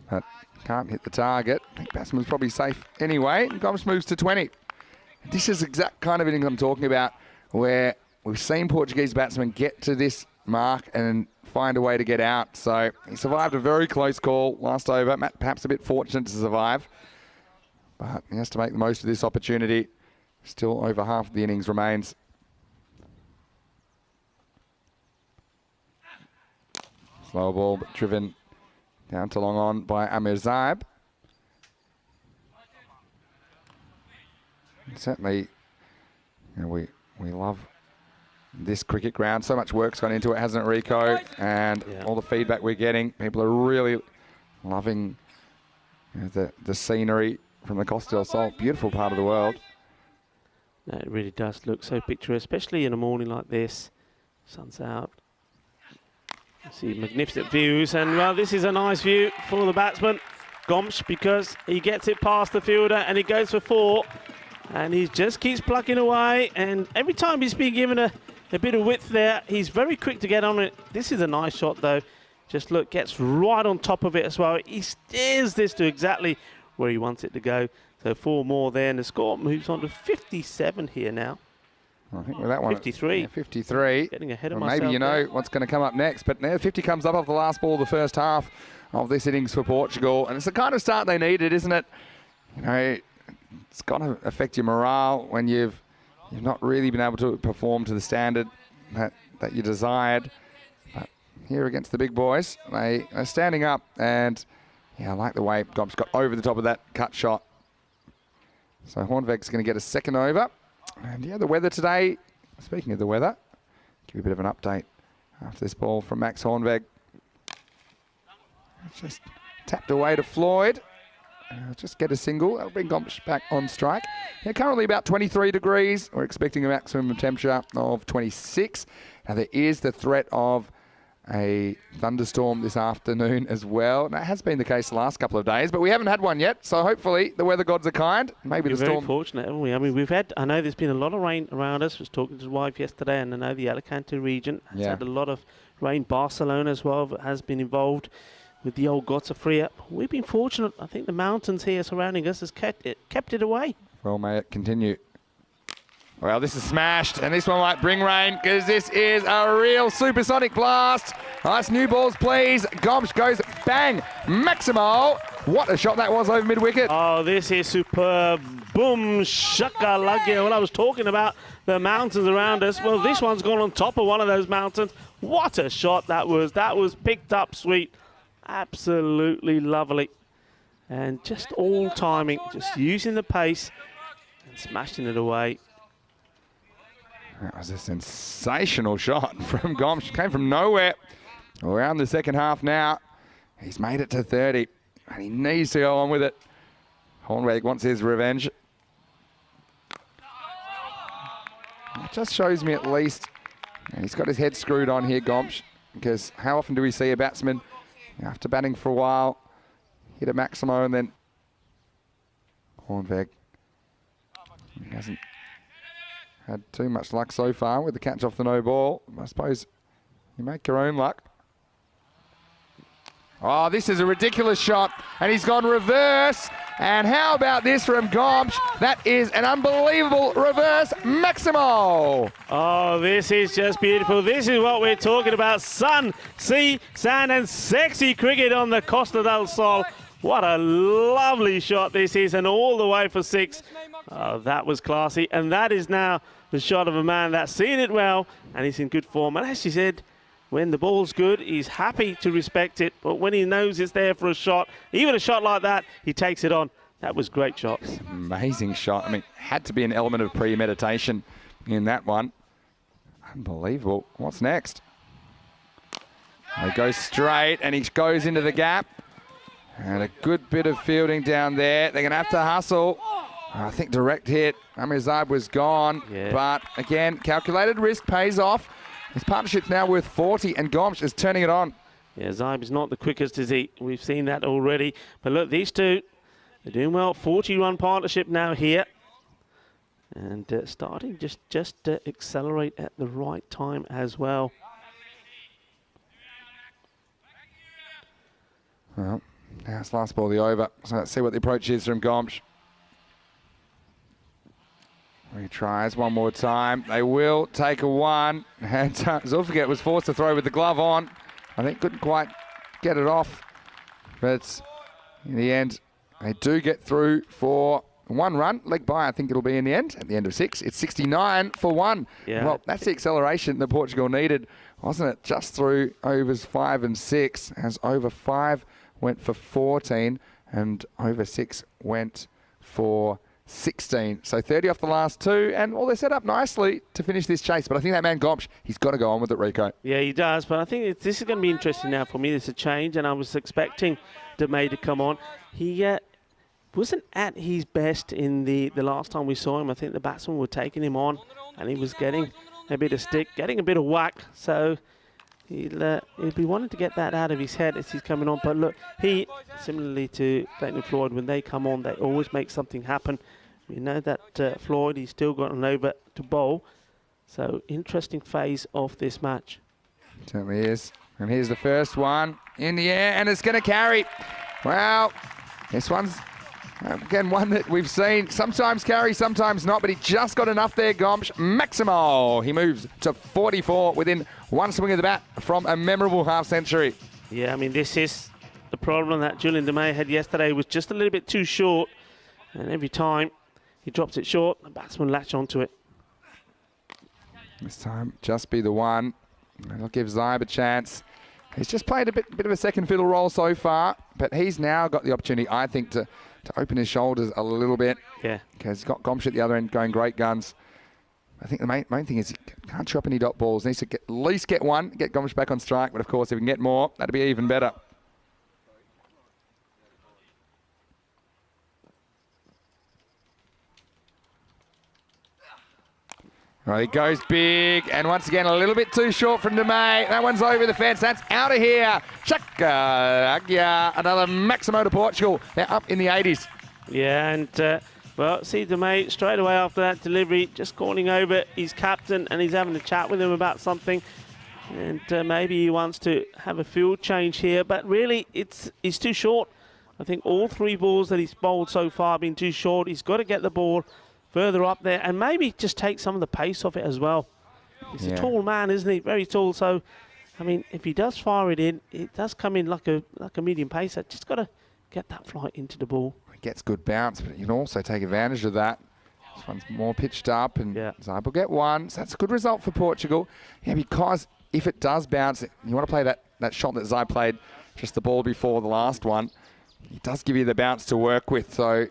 but can't hit the target. I think batsman's probably safe anyway. Gomes moves to 20. This is exact kind of innings I'm talking about, where we've seen Portuguese batsmen get to this mark and find a way to get out. So he survived a very close call last over. Perhaps a bit fortunate to survive, but he has to make the most of this opportunity. Still over half of the innings remains. Slow ball, but driven down to long on by Amir Zaib. Certainly, you know, we love this cricket ground. So much work's gone into it, hasn't it, Rico? And all the feedback we're getting, people are really loving, you know, the scenery from the Costa del Sol. Beautiful part of the world. No, it really does look so picturesque, especially in a morning like this. Sun's out. You see magnificent views, and well, this is a nice view for the batsman, Gomes, because he gets it past the fielder and he goes for 4. And he just keeps plucking away, and every time he's being given a bit of width there, he's very quick to get on it. This is a nice shot, though. Just look, gets right on top of it as well. He steers this to exactly where he wants it to go. So 4 more there, and the score moves on to 57 here now. I think with that one, 53. Yeah, 53. Getting ahead of myself. Maybe you know what's going to come up next, but now 50 comes up off the last ball of the first half of this innings for Portugal, and it's the kind of start they needed, isn't it? You know, it's got to affect your morale when you've not really been able to perform to the standard that you desired. But here against the big boys, they are standing up, and yeah, I like the way Gomes got over the top of that cut shot. So Hornveg's going to get a second over. And yeah, the weather today, speaking of the weather, give you a bit of an update after this ball from Max Hornveg. Just tapped away to Floyd. Just get a single. That'll bring Gomes back on strike. Yeah, currently about 23 degrees. We're expecting a maximum temperature of 26. Now, there is the threat of a thunderstorm this afternoon as well. That has been the case the last couple of days, but we haven't had one yet. So hopefully the weather gods are kind. Maybe We're the storm. very fortunate, haven't we? I mean, I know there's been a lot of rain around us. I was talking to his wife yesterday, and I know the Alicante region has had a lot of rain. Barcelona as well has been involved with the old Gotza Fria. We've been fortunate. I think the mountains here surrounding us has kept it away. Well, may it continue. Well, this is smashed, and this one might bring rain because this is a real supersonic blast. Nice new balls, please. Gomes goes bang. Maximo. What a shot that was over mid-wicket. Oh, this is superb. Boom, shakalaka. Well, I was talking about the mountains around us. Well, this one's gone on top of one of those mountains. What a shot that was. That was picked up sweet. Absolutely lovely. And just all timing, just using the pace and smashing it away. That was a sensational shot from Gomes. Came from nowhere. Around the second half now. He's made it to 30, and he needs to go on with it. Hornweg wants his revenge. It just shows me at least he's got his head screwed on here, Gomes, because how often do we see a batsman, after batting for a while, hit a Maximo and then Hornweg hasn't had too much luck so far with the catch off the no ball. I suppose you make your own luck. Oh, this is a ridiculous shot, and he's gone reverse. And how about this from Gomes? That is an unbelievable reverse Maximo. Oh, this is just beautiful. This is what we're talking about. Sun, sea, sand, and sexy cricket on the Costa del Sol. What a lovely shot this is, and all the way for 6. Oh, that was classy, and that is now the shot of a man that's seen it well, and he's in good form. And as you said, when the ball's good, he's happy to respect it, but when he knows it's there for a shot, even a shot like that, he takes it on. That was great shot. Amazing shot. I mean, had to be an element of premeditation in that one. Unbelievable. What's next? He goes straight, and he goes into the gap. And a good bit of fielding down there. They're going to have to hustle. I think direct hit. Amir Zaib was gone. Yeah. But again, calculated risk pays off. His partnership's now worth 40, and Gomes is turning it on. Yeah, Zaib is not the quickest, is he? We've seen that already. But look, these two, They're doing well. 40-run partnership now here. And starting just to accelerate at the right time as well. Well, now it's last ball of the over. So let's see what the approach is from Gomsh. Retries one more time. They will take a one. And Zulfikar was forced to throw with the glove on. I think couldn't quite get it off. But in the end, they do get through for one run. Leg by, I think it'll be in the end. At the end of 6, it's 69 for 1. Yeah. Well, that's the acceleration that Portugal needed, wasn't it? Just through overs 5 and 6, as over 5 went for 14 and over 6 went for 16. So 30 off the last 2, and well, they're set up nicely to finish this chase. But I think that man Gomsh, he's got to go on with it, Rico. Yeah, he does. But I think this is going to be interesting now for me. There's a change, and I was expecting Demay to come on. He wasn't at his best in the last time we saw him. I think the batsmen were taking him on, and he was getting a bit of stick, getting a bit of whack. So he'll be wanting to get that out of his head as he's coming on. But look, similarly to Clayton and Floyd, when they come on, they always make something happen. We know that Floyd, he's still got an over to bowl. So interesting phase of this match. Certainly is. And here's the first one in the air, and it's going to carry. Well, this one's, again, one that we've seen sometimes carry, sometimes not, but he just got enough there, Gomsh. Maximo, he moves to 44 within one swing of the bat from a memorable half-century. Yeah, I mean, this is the problem that Julian Demay had yesterday, was just a little bit too short. And every time he drops it short, the batsman latch onto it. This time, just be the one. It'll give Zaib a chance. He's just played a bit of a second fiddle role so far, but he's now got the opportunity, I think, to open his shoulders a little bit. Yeah. Because he's got Gomsh at the other end going great guns. I think the main thing is he can't chop any dot balls. Needs to at least get one, get Gomsh back on strike, but of course, if we can get more, that'd be even better. Right, he goes big, and once again, a little bit too short from Demay. That one's over the fence. That's out of here. Chaka Agia, another Maximo to Portugal. They're up in the 80s. Yeah, and, well, see Demay straight away after that delivery, just calling over his captain, and he's having a chat with him about something. And maybe he wants to have a field change here, but really, he's too short. I think all 3 balls that he's bowled so far have been too short. He's got to get the ball further up there, and maybe just take some of the pace off it as well. He's a tall man, isn't he? Very tall. So, I mean, if he does fire it in, it does come in like a medium pacer. Just got to get that flight into the ball. He gets good bounce, but you can also take advantage of that. This one's more pitched up, and Zaib will get one. So that's a good result for Portugal. Yeah, because if it does bounce, you want to play that shot that Zaib played, just the ball before the last one. It does give you the bounce to work with, so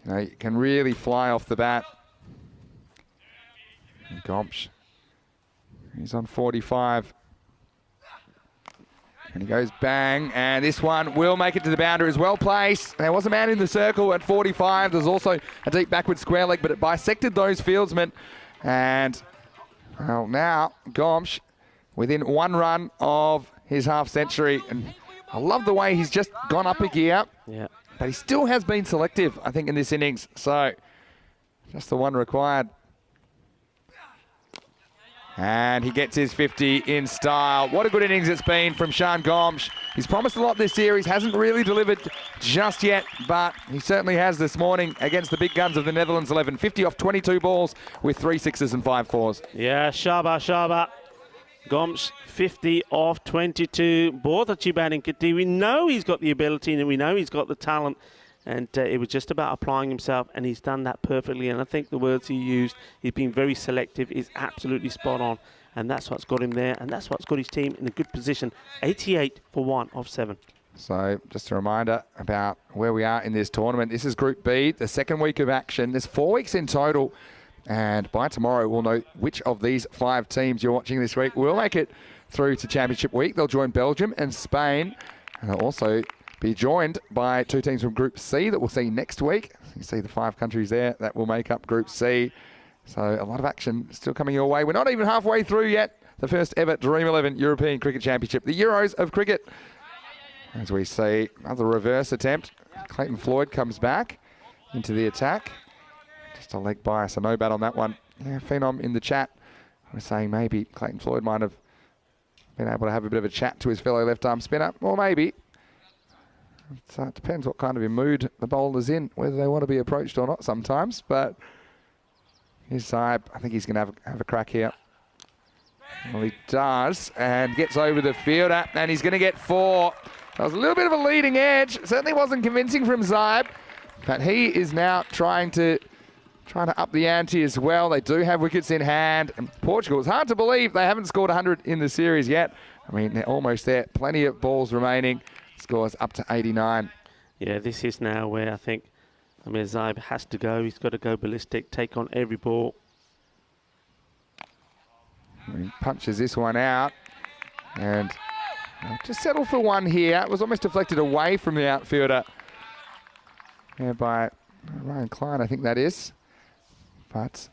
you know, you can really fly off the bat. And Gomsh, he's on 45. And he goes bang, and this one will make it to the boundary as well placed. There was a man in the circle at 45. There's also a deep backward square leg, but it bisected those fieldsmen. And, well, now Gomsh within 1 run of his half-century. And I love the way he's just gone up a gear. Yeah. But he still has been selective, I think, in this innings. So, just the one required. And he gets his 50 in style. What a good innings it's been from Sean Gomsh. He's promised a lot this series, hasn't really delivered just yet, but he certainly has this morning against the big guns of the Netherlands 11. 50 off 22 balls with 3 sixes and 5 fours. Yeah, Shaba. Gomsh, 50 off 22. Both अच्छी batting की. We know he's got the ability and we know he's got the talent. And it was just about applying himself, and he's done that perfectly. And I think the words he used, he's been very selective, is absolutely spot on. And that's what's got him there, and that's what's got his team in a good position. 88 for 1 of 7. So just a reminder about where we are in this tournament. This is Group B, the second week of action. There's 4 weeks in total. And by tomorrow, we'll know which of these 5 teams you're watching this week will make it through to Championship Week. They'll join Belgium and Spain. And they'll also be joined by 2 teams from Group C that we'll see next week. You see the 5 countries there that will make up Group C. So a lot of action still coming your way. We're not even halfway through yet. The first ever Dream 11 European Cricket Championship, the Euros of cricket. As we see another reverse attempt. Clayton Floyd comes back into the attack. Just a leg bias, a no bat on that one. Yeah, Phenom in the chat was saying maybe Clayton Floyd might have been able to have a bit of a chat to his fellow left-arm spinner. Or maybe. It depends what kind of a mood the bowler's in, whether they want to be approached or not sometimes. But here's Zaib. I think he's going to have a crack here. Well, he does, and gets over the fielder, and he's going to get 4. That was a little bit of a leading edge. Certainly wasn't convincing from Zaib, but he is now trying to up the ante as well. They do have wickets in hand, and Portugal, it's hard to believe they haven't scored 100 in the series yet. I mean, they're almost there. Plenty of balls remaining. Scores up to 89. Yeah, this is now where I think Zaib has to go. He's got to go ballistic, take on every ball. He punches this one out, and just settle for one here. It was almost deflected away from the outfielder. Yeah, by Ryan Klein, I think that is. But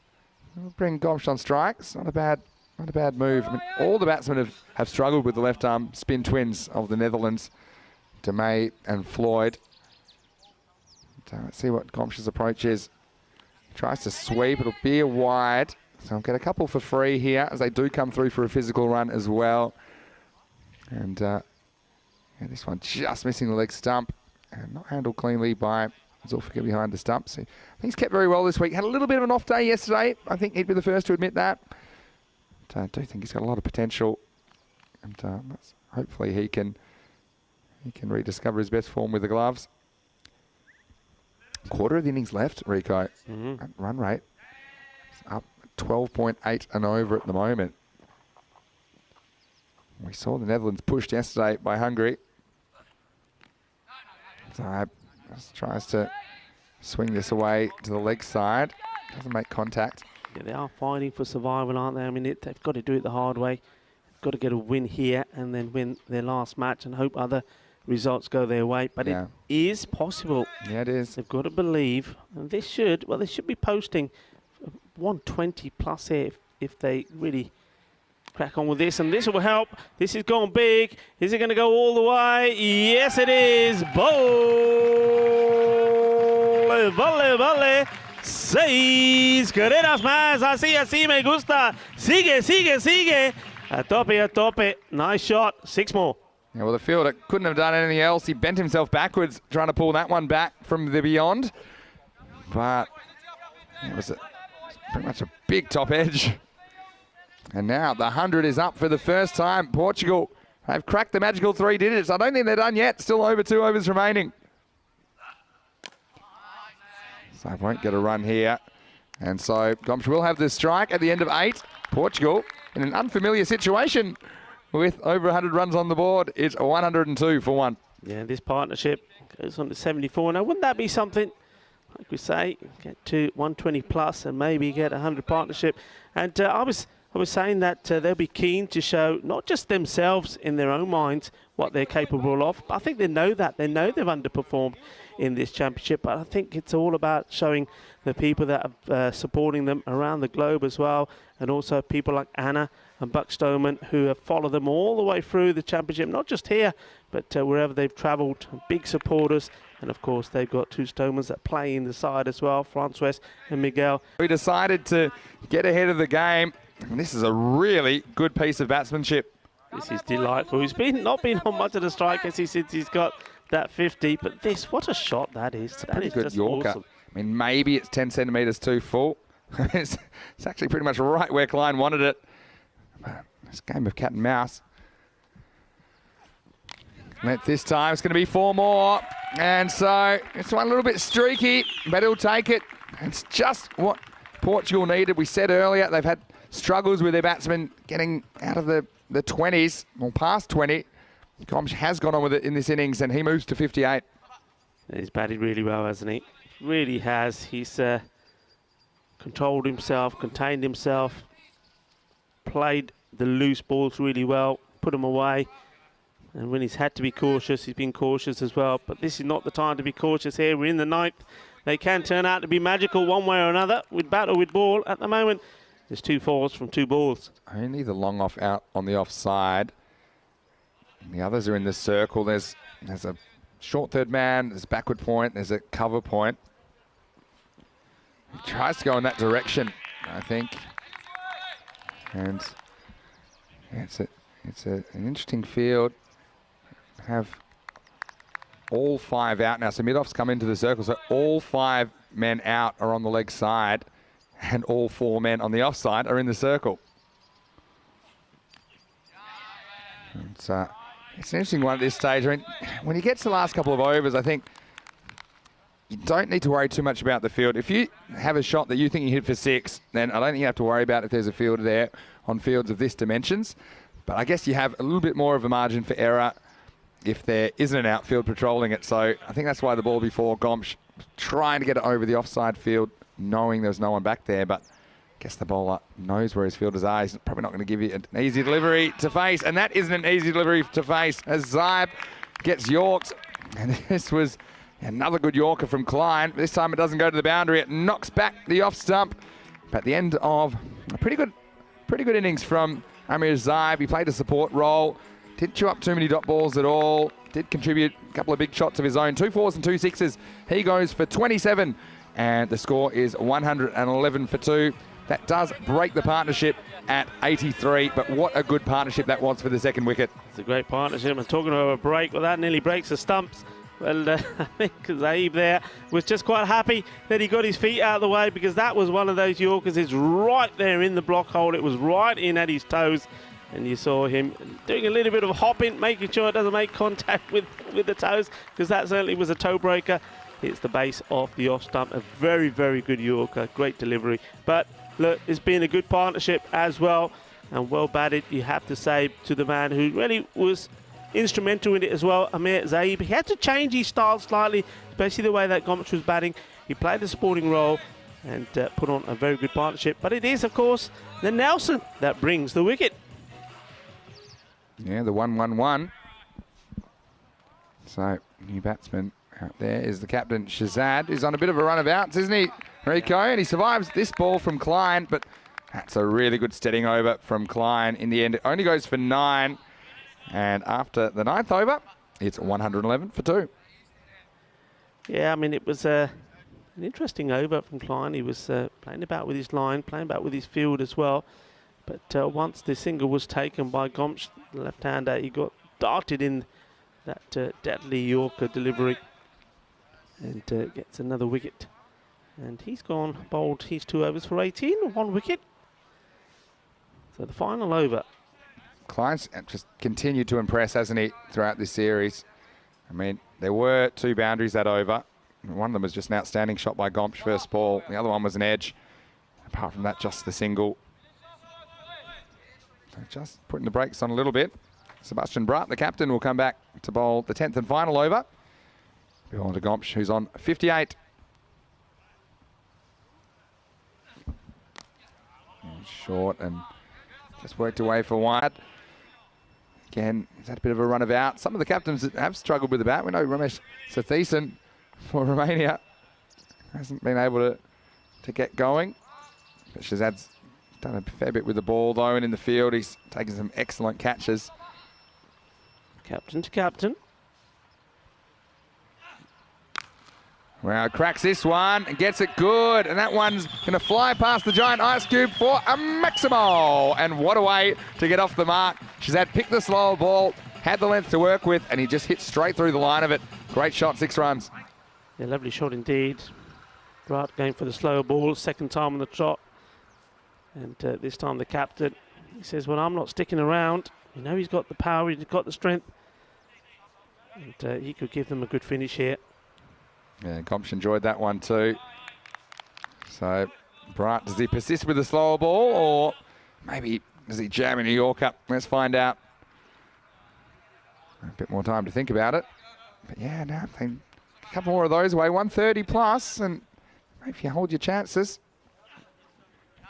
we'll bring Gomsh on strike. It's not a bad move. I mean, all the batsmen have struggled with the left arm spin twins of the Netherlands, De May and Floyd. So let's see what Gomsh's approach is. Tries to sweep. It'll be a wide. So I'll get a couple for free here as they do come through for a physical run as well. And yeah, this one just missing the leg stump and not handled cleanly by Zulfikar behind the stumps. He's kept very well this week. Had a little bit of an off day yesterday. I think he'd be the first to admit that. But I do think he's got a lot of potential. And hopefully he can rediscover his best form with the gloves. Quarter of the innings left, Rico. At run rate. It's up 12.8 and over at the moment. We saw the Netherlands pushed yesterday by Hungary. So just tries to swing this away to the leg side. Doesn't make contact. Yeah, they are fighting for survival, aren't they? I mean, they've got to do it the hard way. They've got to get a win here and then win their last match and hope other results go their way. But it is possible. Yeah, it is. They've got to believe. And they should be posting 120 plus here if they really crack on with this. And this will help. This is going big. Is it going to go all the way? Yes, it is. Vale, vale, vale. 6 carreras más. Así me gusta. Sigue. A tope. Nice shot. 6 more. Yeah, well, the fielder couldn't have done anything else. He bent himself backwards trying to pull that one back from the beyond. But it was pretty much a big top edge. And now the 100 is up for the first time. Portugal have cracked the magical 3 digits. I don't think they're done yet. Still over 2 overs remaining. So I won't get a run here. And so Gomsh will have the strike at the end of 8. Portugal in an unfamiliar situation with over 100 runs on the board. It's 102 for 1. Yeah, this partnership goes on to 74. Now, wouldn't that be something? Like we say, get to 120 plus and maybe get a 100 partnership. And I was saying that they'll be keen to show not just themselves in their own minds what they're capable of, but I think they know that. They know they've underperformed in this championship, but I think it's all about showing the people that are supporting them around the globe as well, and also people like Anna and Buck Stoneman who have followed them all the way through the championship, not just here, but wherever they've travelled. Big supporters. And of course, they've got 2 Stomans that play in the side as well, Francois and Miguel. We decided to get ahead of the game. And this is a really good piece of batsmanship. This is delightful. He's not been on much of the strike as since he's got that 50. But this, what a shot that is. It's a pretty good Yorker. Awesome. I mean, maybe it's 10 centimetres too full. It's actually pretty much right where Klein wanted it. But it's a game of cat and mouse. And this time it's going to be 4 more. And so it's one a little bit streaky, but he'll take it. It's just what Portugal needed. We said earlier they've had struggles with their batsmen getting out of the 20s, or past 20. Gomsh has gone on with it in this innings, and he moves to 58. He's batted really well, hasn't he? Really has. He's controlled himself, contained himself, played the loose balls really well, put them away. And when he's had to be cautious, he's been cautious as well. But this is not the time to be cautious here. We're in the 9th. They can turn out to be magical one way or another with bat or with ball. At the moment, there's 2 fours from 2 balls. Only the long off out on the offside. And the others are in the circle. There's There's a short third man, there's a backward point, there's a cover point. He tries to go in that direction, I think. And it's an interesting field. Have all 5 out now. So mid-offs come into the circle. So all 5 men out are on the leg side, and all 4 men on the offside are in the circle. It's an interesting one at this stage. I mean, when you get to the last couple of overs, I think you don't need to worry too much about the field. If you have a shot that you think you hit for 6, then I don't think you have to worry about if there's a field there on fields of this dimensions. But I guess you have a little bit more of a margin for error if there isn't an outfield patrolling it. So I think that's why the ball before Gomsh trying to get it over the offside field, knowing there's no one back there. But I guess the bowler knows where his fielders are. He's probably not going to give you an easy delivery to face. And that isn't an easy delivery to face as Zaib gets yorked. And this was another good yorker from Klein. This time it doesn't go to the boundary. It knocks back the off stump. But at the end of a pretty good innings from Amir Zaib. He played a support role. Didn't chew up too many dot balls at all. Did contribute a couple of big shots of his own. 2 4s and 2 6s. He goes for 27. And the score is 111 for 2. That does break the partnership at 83. But what a good partnership that was for the second wicket. It's a great partnership. And talking about a break, well, that nearly breaks the stumps. Well, I think Zaib there was just quite happy that he got his feet out of the way, because that was one of those Yorkers. It's right there in the block hole. It was right in at his toes. And you saw him doing a little bit of hopping, making sure it doesn't make contact with the toes, because that certainly was a toe breaker. It's the base of the off stump. A very, very good Yorker. Great delivery. But look, it's been a good partnership as well. And well batted, you have to say, to the man who really was instrumental in it as well, Amir Zaib. He had to change his style slightly, especially the way that Gomsh was batting. He played the supporting role and put on a very good partnership. But it is, of course, the Nelson that brings the wicket. Yeah, the 1-1-1. So, new batsman out there is the captain, Shazad, who's on a bit of a run of outs, isn't he, Rico? And he survives this ball from Klein, but that's a really good steadying over from Klein. In the end, it only goes for 9. And after the 9th over, it's 111 for 2. Yeah, I mean, it was an interesting over from Klein. He was playing about with his line, playing about with his field as well. But once the single was taken by Gomsh, the left-hander, he got darted in that deadly Yorker delivery and gets another wicket. And he's gone bowled his 2 overs for 18, 1 wicket. So the final over. Klein's just continued to impress, hasn't he, throughout this series. I mean, there were 2 boundaries that over. One of them was just an outstanding shot by Gomsh first ball. The other one was an edge. Apart from that, just the single. So just putting the brakes on a little bit. Sebastian Bratt, the captain, will come back to bowl the 10th and final over. Behind to Gomsh, who's on 58. And short and just worked away for wide. Again, he's had a bit of a run of out. Some of the captains that have struggled with the bat. We know Ramesh Sathisen for Romania hasn't been able to get going. But Shazad's done a fair bit with the ball, though, and in the field he's taken some excellent catches. Captain to captain. Well, cracks this one and gets it good. And that one's going to fly past the giant ice cube for a Maximo. And what a way to get off the mark. Shazad picked the slower ball, had the length to work with, and he just hit straight through the line of it. Great shot, 6 runs. Yeah, lovely shot indeed. Bratt going for the slower ball, second time on the trot. And this time the captain, he says, well, I'm not sticking around. You know, he's got the power, he's got the strength. And he could give them a good finish here. Yeah, Gomsh enjoyed that one too. So, Bratt, does he persist with the slower ball, or maybe does he jam in a Yorker? Let's find out. A bit more time to think about it. But yeah, now a couple more of those away, 130 plus, and if you hold your chances.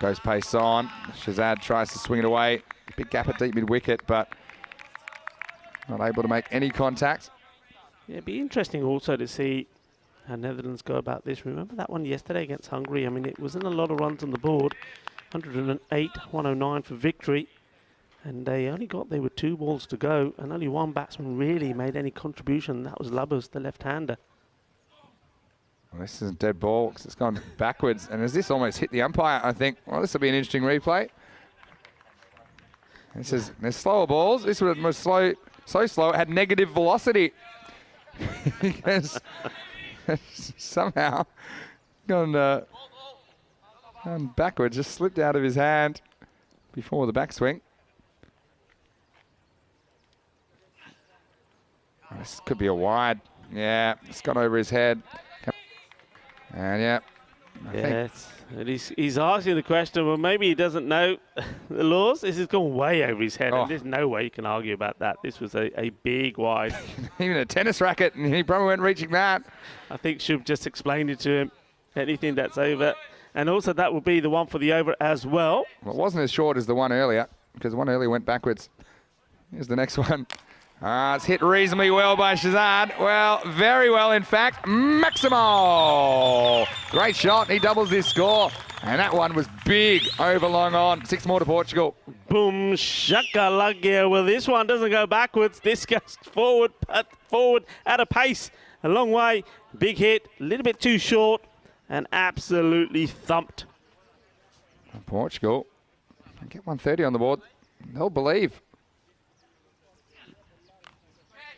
Goes pace on. Shazad tries to swing it away. Big gap at deep mid-wicket, but not able to make any contact. Yeah, it'd be interesting also to see how Netherlands go about this. Remember that one yesterday against Hungary? I mean, it wasn't a lot of runs on the board. 108, 109 for victory. And they only got there with 2 balls to go, and only one batsman really made any contribution. That was Lubbers, the left-hander. Well, this is a dead ball because it's gone backwards. And as this almost hit the umpire, I think, well, this will be an interesting replay. There's slower balls. This was slow, so slow it had negative velocity. Because somehow gone backwards, just slipped out of his hand before the backswing. This could be a wide. Yeah, it's gone over his head. And yeah. Yes, and he's asking the question, well, maybe he doesn't know the laws. This has gone way over his head, and there's no way you can argue about that. This was a big wide. Even a tennis racket, and he probably weren't reaching that. I think Shub just explained it to him. Anything that's over. And also that will be the one for the over as well. Well, it wasn't as short as the one earlier, because the one earlier went backwards. Here's the next one. It's hit reasonably well by Shazad. Well, very well, in fact. Maximo! Great shot. He doubles his score. And that one was big over long on. 6 more to Portugal. Boom, shaka-luggia. Well, this one doesn't go backwards. This goes forward, but forward at a pace. A long way. Big hit. A little bit too short. And absolutely thumped. Portugal get 130 on the board. They'll believe.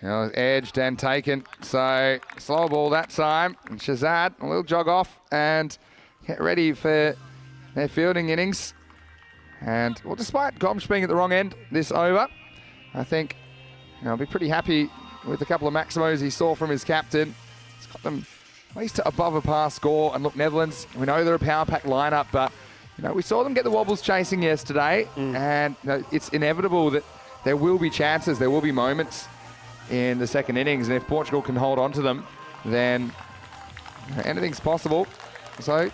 Edged and taken. So slow ball that time. And Shazad, a little jog off and get ready for their fielding innings. And well, despite Gomsh being at the wrong end this over, I think I'll be pretty happy with a couple of maximos he saw from his captain. He's got them at least to above a par score. And look, Netherlands, we know they're a power pack lineup, but we saw them get the wobbles chasing yesterday, and it's inevitable that there will be chances, there will be moments in the second innings, and if Portugal can hold on to them, then anything's possible. So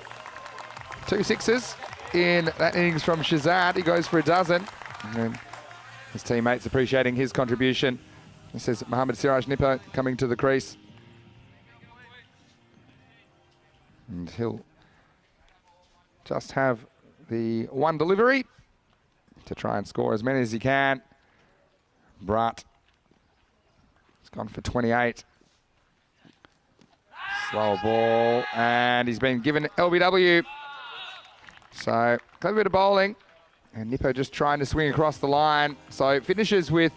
2 sixes in that innings from Shazad. He goes for a dozen, and his teammates appreciating his contribution. This is Mohammad Siraj Nipper coming to the crease, and he'll just have the one delivery to try and score as many as he can. Brat gone for 28. Slow ball, and he's been given LBW. So, clever bit of bowling, and Nippo just trying to swing across the line. So, it finishes with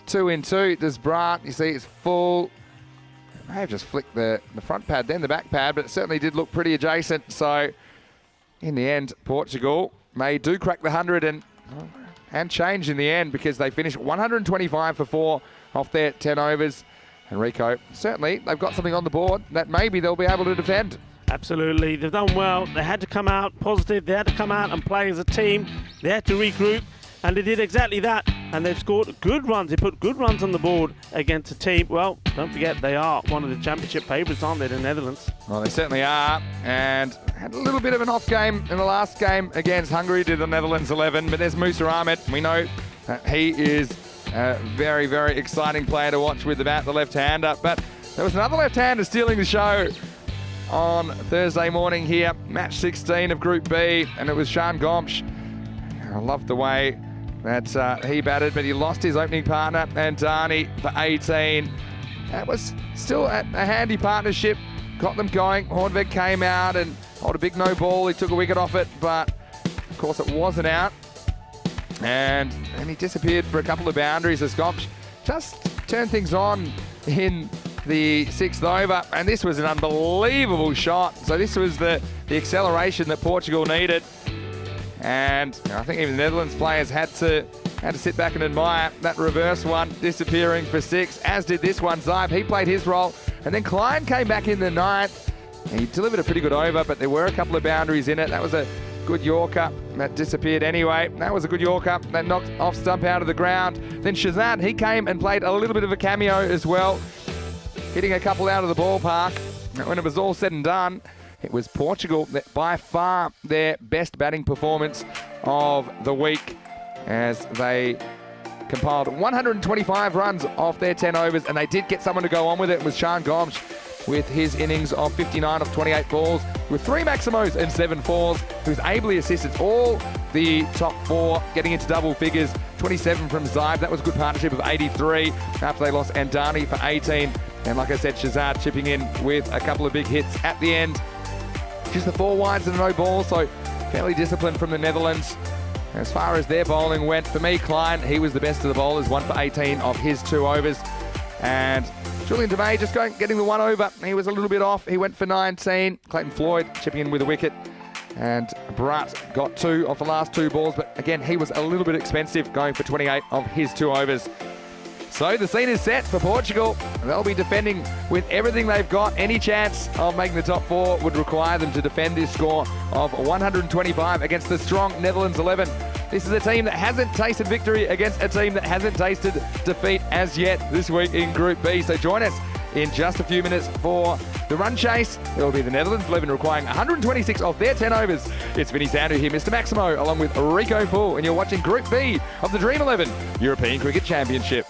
2 in 2. Does Brat, you see it's full. May have just flicked the front pad, then the back pad, but it certainly did look pretty adjacent. So, in the end, Portugal do crack the 100 and change in the end, because they finished 125 for 4 off their 10 overs. And Rico, certainly they've got something on the board that maybe they'll be able to defend. Absolutely, they've done well. They had to come out positive. They had to come out and play as a team. They had to regroup, and they did exactly that. And they've scored good runs. They put good runs on the board against a team. Well, don't forget, they are one of the championship favourites, aren't they, the Netherlands? Well, they certainly are. And had a little bit of an off game in the last game against Hungary to the Netherlands 11. But there's Musa Ahmed. We know he is a very, very exciting player to watch with the bat, the left-hander. But there was another left-hander stealing the show on Thursday morning here. Match 16 of Group B. And it was Sean Gomsh. I loved the way that he batted, but he lost his opening partner, Andani, for 18. That was still a handy partnership. Got them going. Hornbeck came out and hold a big no ball. He took a wicket off it, but of course it wasn't out. And he disappeared for a couple of boundaries as Gomsh just turned things on in the 6th over. And this was an unbelievable shot. So this was the acceleration that Portugal needed. And I think even the Netherlands players had to sit back and admire that reverse one disappearing for 6, as did this one. Zive, he played his role. And then Klein came back in the 9th. He delivered a pretty good over, but there were a couple of boundaries in it. That was a good Yorker. That disappeared anyway. That was a good Yorker. That knocked off stump out of the ground. Then Shazad, he came and played a little bit of a cameo as well, hitting a couple out of the ballpark. When it was all said and done, it was Portugal that by far their best batting performance of the week, as they compiled 125 runs off their 10 overs, and they did get someone to go on with it. It was Sean Gomsh with his innings of 59 of 28 balls with 3 maximos and 7 fours, who's ably assisted all the top 4 getting into double figures 27 from Zybe. That was a good partnership of 83 after they lost Andani for 18. And like I said, Shazad chipping in with a couple of big hits at the end. Just the 4 wides and no ball, so fairly disciplined from the Netherlands. As far as their bowling went, for me, Klein, he was the best of the bowlers, 1 for 18 of his 2 overs. And Julian DeMay just getting the 1 over. He was a little bit off. He went for 19. Clayton Floyd chipping in with a wicket. And Bharat got 2 off the last 2 balls, but again, he was a little bit expensive, going for 28 of his 2 overs. So the scene is set for Portugal. They'll be defending with everything they've got. Any chance of making the top 4 would require them to defend this score of 125 against the strong Netherlands 11. This is a team that hasn't tasted victory against a team that hasn't tasted defeat as yet this week in Group B. So join us in just a few minutes for the run chase. It will be the Netherlands 11 requiring 126 of their 10 overs. It's Vinny Sandu here, Mr. Maximo, along with Rico Full, and you're watching Group B of the Dream 11 European Cricket Championship.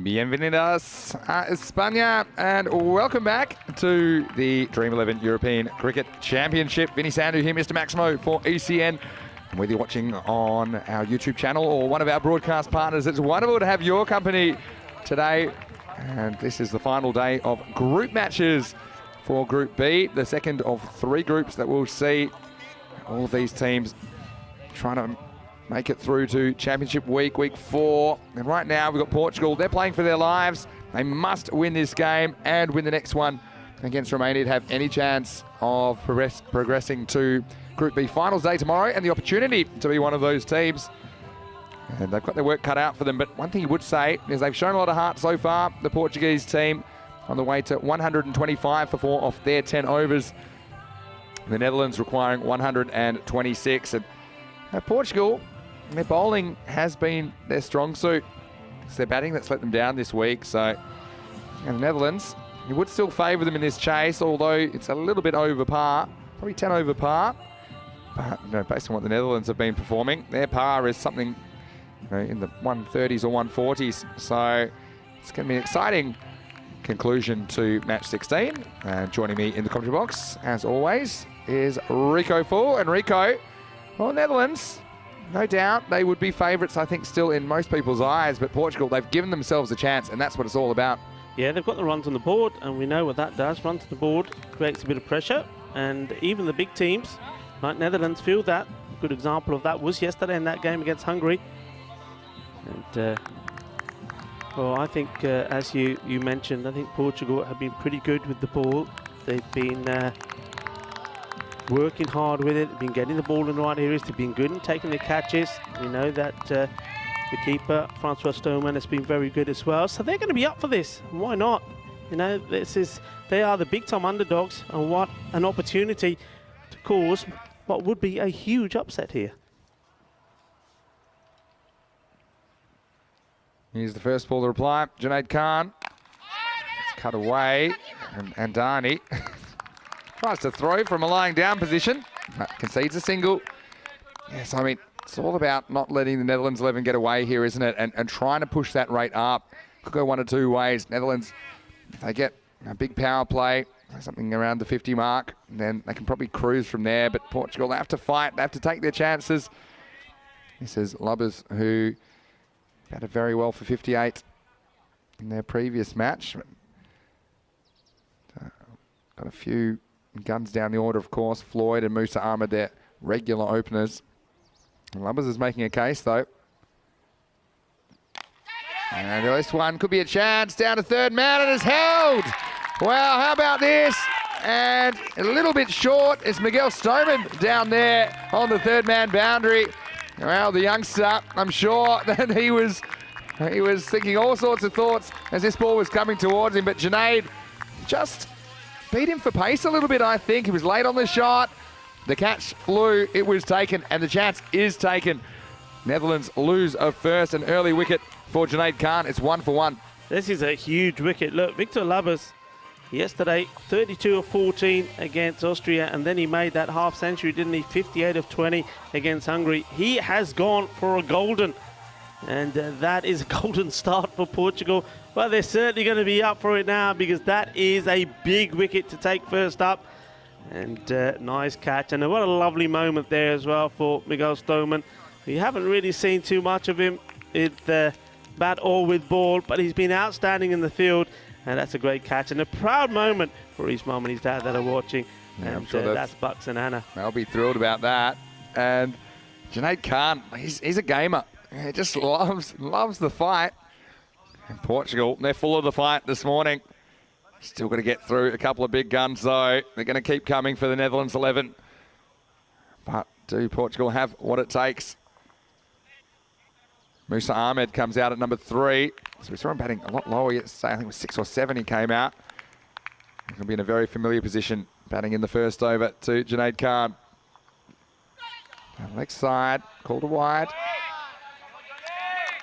Bienvenidos a España, and welcome back to the Dream 11 European Cricket Championship. Vinny Sandu here, Mr. Maximo for ECN. And whether you're watching on our YouTube channel or one of our broadcast partners, it's wonderful to have your company today. And this is the final day of group matches for Group B, the second of 3 groups that we'll see all of these teams trying to make it through to Championship Week, Week 4. And right now we've got Portugal. They're playing for their lives. They must win this game and win the next one against Romania to have any chance of progressing to Group B finals day tomorrow and the opportunity to be one of those teams. And they've got their work cut out for them. But one thing you would say is they've shown a lot of heart so far. The Portuguese team on the way to 125 for 4 off their 10 overs. The Netherlands requiring 126. And Portugal, their bowling has been their strong suit. It's their batting that's let them down this week. So, and the Netherlands, you would still favour them in this chase, although it's a little bit over par, probably 10 over par. But based on what the Netherlands have been performing, their par is something in the 130s or 140s. So it's going to be an exciting conclusion to match 16. And joining me in the commentary box, as always, is Rico Full. And Rico, well, Netherlands, no doubt they would be favourites, I think, still in most people's eyes. But Portugal, they've given themselves a chance, and that's what it's all about. Yeah, they've got the runs on the board, and we know what that does. Runs on the board creates a bit of pressure, and even the big teams like Netherlands feel that. A good example of that was yesterday in that game against Hungary. And well, I think, as you mentioned, I think Portugal have been pretty good with the ball. They've been working hard with it. They've been getting the ball in the right areas. They've been good in taking the catches. We know that the keeper, Francois Stoneman, has been very good as well. So they're going to be up for this. Why not? You know, they are the big-time underdogs, and what an opportunity to cause what would be a huge upset here. Here's the first ball to reply. Junaid Khan. It's cut away. And Dani tries to throw from a lying down position. But concedes a single. Yes, I mean, it's all about not letting the Netherlands 11 get away here, isn't it? And trying to push that rate up. Could go one of 2 ways. Netherlands, if they get a big power play, something around the 50 mark, then they can probably cruise from there. But Portugal, they have to fight. They have to take their chances. This is Lubbers, who batted very well for 58 in their previous match. Got a few guns down the order, of course. Floyd and Musa Ahmed, their regular openers. And Lubbers is making a case, though. And this one could be a chance. Down to third man, and is held. Wow, how about this? And a little bit short is Miguel Stoneman down there on the third man boundary. Well, the youngster, I'm sure that he was thinking all sorts of thoughts as this ball was coming towards him, but Junaid just beat him for pace a little bit, I think. He was late on the shot. The catch flew, it was taken, and the chance is taken. Netherlands lose a first, an early wicket for Junaid Khan. It's 1 for 1. This is a huge wicket. Look, Victor Lubbers, yesterday, 32 of 14 against Austria, and then he made that half century, didn't he? 58 of 20 against Hungary. He has gone for a golden, and that is a golden start for Portugal. But they're certainly going to be up for it now, because that is a big wicket to take first up. And nice catch, and what a lovely moment there as well for Miguel Stoneman. We haven't really seen too much of him with bat or with ball, but he's been outstanding in the field. And that's a great catch, and a proud moment for his mum and his dad that are watching. Yeah, and I'm sure that's Bucks and Anna. They'll be thrilled about that. And Junaid Khan, he's a gamer. He just loves the fight. And Portugal, they're full of the fight this morning. Still got to get through a couple of big guns, though. They're going to keep coming for the Netherlands 11. But do Portugal have what it takes? Musa Ahmed comes out at number 3. So we saw him batting a lot lower yesterday. I think it was 6 or 7 he came out. He'll be in a very familiar position, batting in the first over to Junaid Khan. Leg side, called a wide.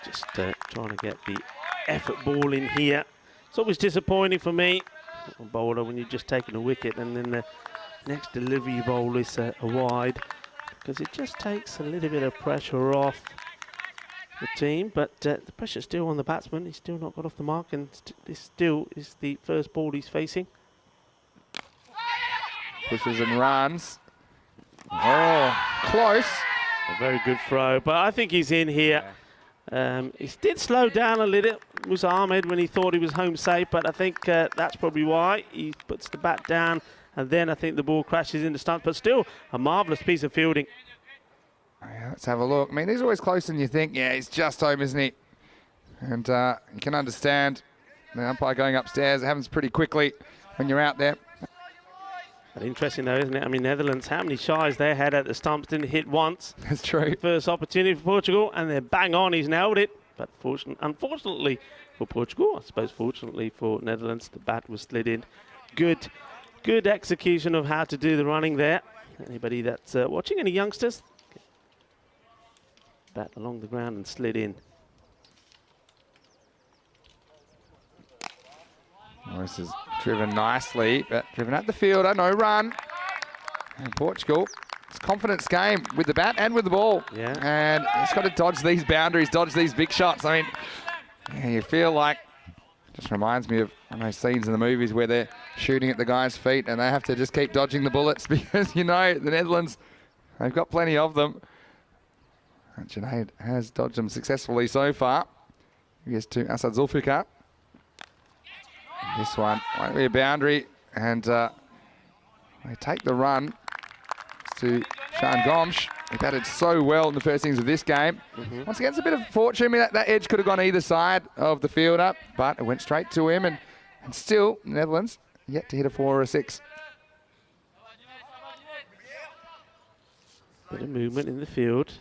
Just trying to get the effort ball in here. It's always disappointing for me, a bowler, when you're just taking a wicket and then the next delivery bowl is a wide, because it just takes a little bit of pressure off. the team, but the pressure's still on the batsman. He's still not got off the mark, and this still is the first ball he's facing. Pushes and runs. Oh, close. A very good throw, but I think he's in here. He did slow down a little, was Ahmed, when he thought he was home safe, but I think that's probably why. He puts the bat down, and then I think the ball crashes in the stumps, but still a marvellous piece of fielding. Yeah, let's have a look. I mean, he's always closer than you think. Yeah, he's just home, isn't he? And you can understand the umpire going upstairs. It happens pretty quickly when you're out there. But interesting though, isn't it? I mean, Netherlands, how many shies they had at the stumps, didn't hit once. That's true. First opportunity for Portugal, and they're bang on, he's nailed it. But unfortunately for Portugal, I suppose fortunately for Netherlands, the bat was slid in. Good execution of how to do the running there. Anybody that's watching, any youngsters? Bat along the ground and slid in. This is driven nicely, but driven at the fielder, no run. And Portugal, it's a confidence game with the bat and with the ball. Yeah. And he's got to dodge these boundaries, dodge these big shots. I mean, yeah, you feel like, just reminds me of one of those scenes in the movies where they're shooting at the guy's feet and they have to just keep dodging the bullets because, you know, the Netherlands, they've got plenty of them. And Junaid has dodged them successfully so far. Here's to Asad Zulfikar. This one won't be a boundary, and they take the run to Shan Gomsh. He batted so well in the first innings of this game. Once again, it's a bit of fortune. I mean, that edge could have gone either side of the fielder, but it went straight to him, and still, Netherlands yet to hit a 4 or a 6. Bit of movement in the field.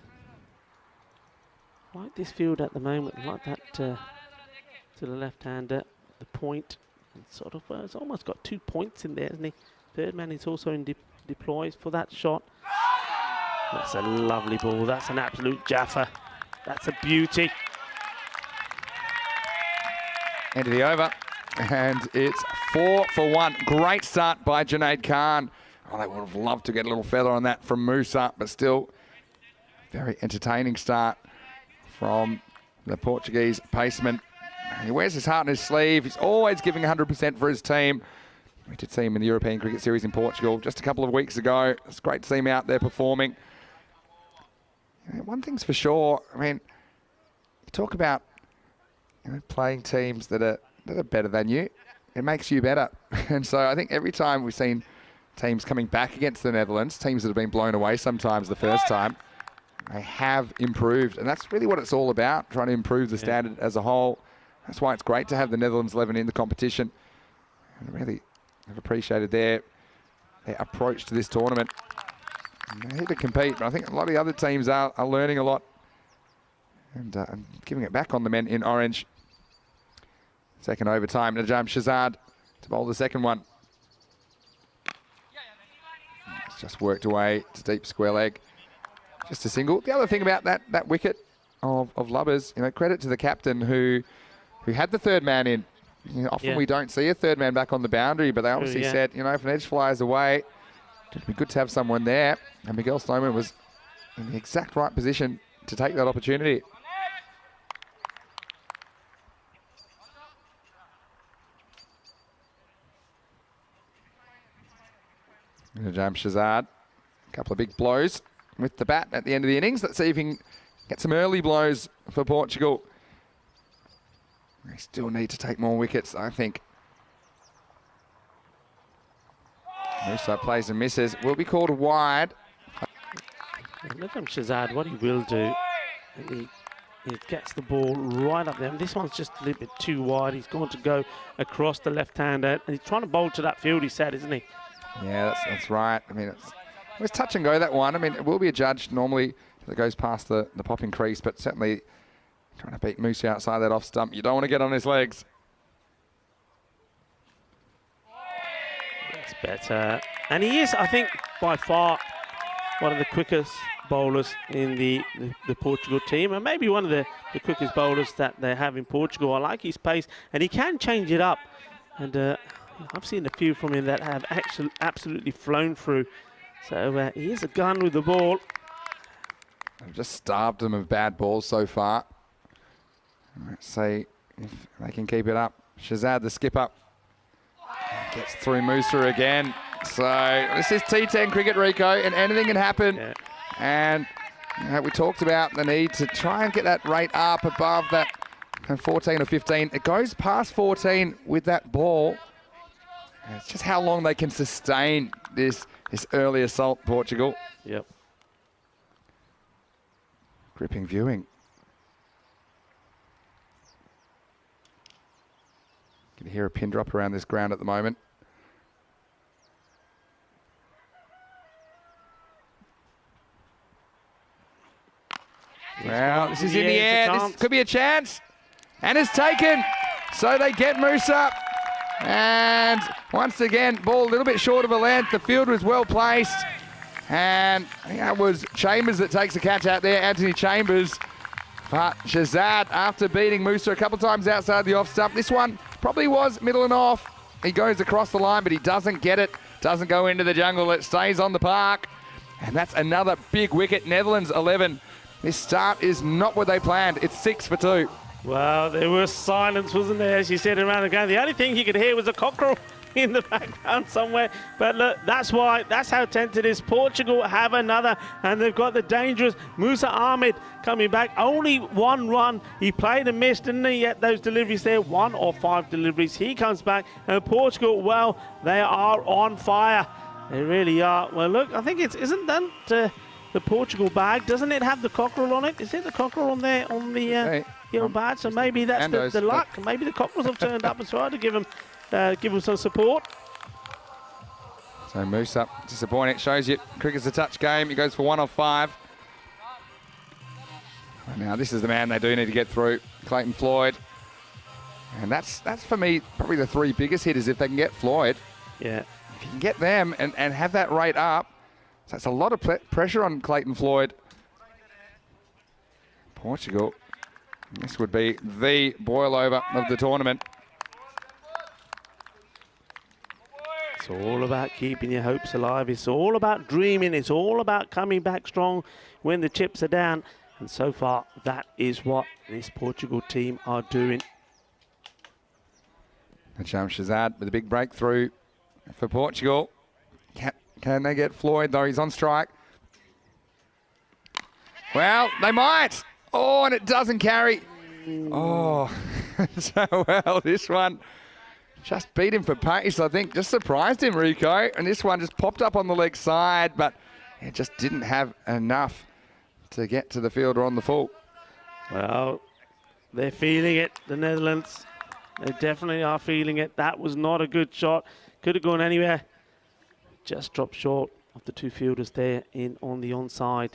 Like this field at the moment, like that to the left-hander, the point. And sort of, it's almost got 2 points in there, isn't he? Third man is also in deploys for that shot. That's a lovely ball. That's an absolute jaffa. That's a beauty. End of the over, and it's 4 for 1. Great start by Junaid Khan. Oh, they would have loved to get a little feather on that from Musa, but still, very entertaining start from the Portuguese paceman. He wears his heart on his sleeve. He's always giving 100% for his team. We did see him in the European Cricket Series in Portugal just a couple of weeks ago. It's great to see him out there performing. One thing's for sure, I mean, you talk about playing teams that are better than you. It makes you better. And so I think every time we've seen teams coming back against the Netherlands, teams that have been blown away sometimes the first time, they have improved. And that's really what it's all about, trying to improve the standard as a whole. That's why it's great to have the Netherlands 11 in the competition. And I really have appreciated their approach to this tournament. And they're here to compete, but I think a lot of the other teams are learning a lot and giving it back on the men in orange. Second overtime, Najam Shazad to bowl the second one. It's just worked away to deep square leg. Just a single. The other thing about that wicket of Lubbers, credit to the captain who had the third man in. Often we don't see a third man back on the boundary, but they obviously said, if an edge flies away, it'd be good to have someone there. And Miguel Snowman was in the exact right position to take that opportunity. Najam Shazad, a couple of big blows with the bat at the end of the innings. Let's see if he can get some early blows for Portugal. They still need to take more wickets, I think. Musa plays and misses. Will be called wide. Najam Shazad, what he will do, he gets the ball right up there. And this one's just a little bit too wide. He's going to go across the left-hander, and he's trying to bowl to that field, he said, isn't he? Yeah, that's right. I mean, it was touch and go, that one. I mean, it will be adjudged normally if it goes past the popping crease, but certainly trying to beat Musa outside that off stump. You don't want to get on his legs. That's better. And he is, I think, by far one of the quickest bowlers in the Portugal team, and maybe one of the quickest bowlers that they have in Portugal. I like his pace, and he can change it up. And I've seen a few from him that have actually absolutely flown through. So he is a gun with the ball. I've just starved him of bad balls so far. Let's see if they can keep it up. Shazad, the skipper, gets through Musa again. So this is T10 cricket, Rico, and anything can happen. Yeah. And we talked about the need to try and get that rate up above that 14 or 15. It goes past 14 with that ball. And it's just how long they can sustain this early assault, Portugal. Yep. Gripping viewing. You can hear a pin drop around this ground at the moment. Well, this is in the air. This could be a chance. And it's taken. So they get Musa. And once again, ball a little bit short of a length. The field was well placed. And I think that was Chambers that takes the catch out there, Anthony Chambers. But Shazad, after beating Musa a couple times outside the off stump, this one probably was middle and off. He goes across the line, but he doesn't get it. Doesn't go into the jungle. It stays on the park. And that's another big wicket. Netherlands 11. This start is not what they planned. It's 6 for 2. Well, there was silence, wasn't there, as you said, around the game. The only thing you could hear was a cockerel in the background somewhere. But look, that's how tense it is. Portugal have another, and they've got the dangerous Musa Ahmed coming back. Only one run. He played and missed, didn't he? Yet those deliveries there, 1 or 5 deliveries. He comes back, and Portugal, well, they are on fire. They really are. Well, look, I think isn't that the Portugal bag? Doesn't it have the cockerel on it? Is it the cockerel on there on the yellow badge? So maybe that's the luck. Maybe the cockerels have turned up as well to give them some support. So Musa, disappointing. It shows you cricket's a touch game. He goes for 1 off 5. Now this is the man they do need to get through, Clayton Floyd. And that's for me probably the 3 biggest hitters if they can get Floyd. Yeah. If you can get them and have that rate up, so it's a lot of pressure on Clayton Floyd. Portugal, this would be the boil over of the tournament. It's all about keeping your hopes alive. It's all about dreaming. It's all about coming back strong when the chips are down. And so far, that is what this Portugal team are doing. Hacham Shazad with a big breakthrough for Portugal. Can they get Floyd, though? He's on strike. Well, they might. Oh, and it doesn't carry. Oh, so well, this one just beat him for pace, I think. Just surprised him, Rico. And this one just popped up on the leg side, but it just didn't have enough to get to the fielder on the full. Well, they're feeling it, the Netherlands. They definitely are feeling it. That was not a good shot. Could have gone anywhere. Just dropped short of the 2 fielders there on the onside.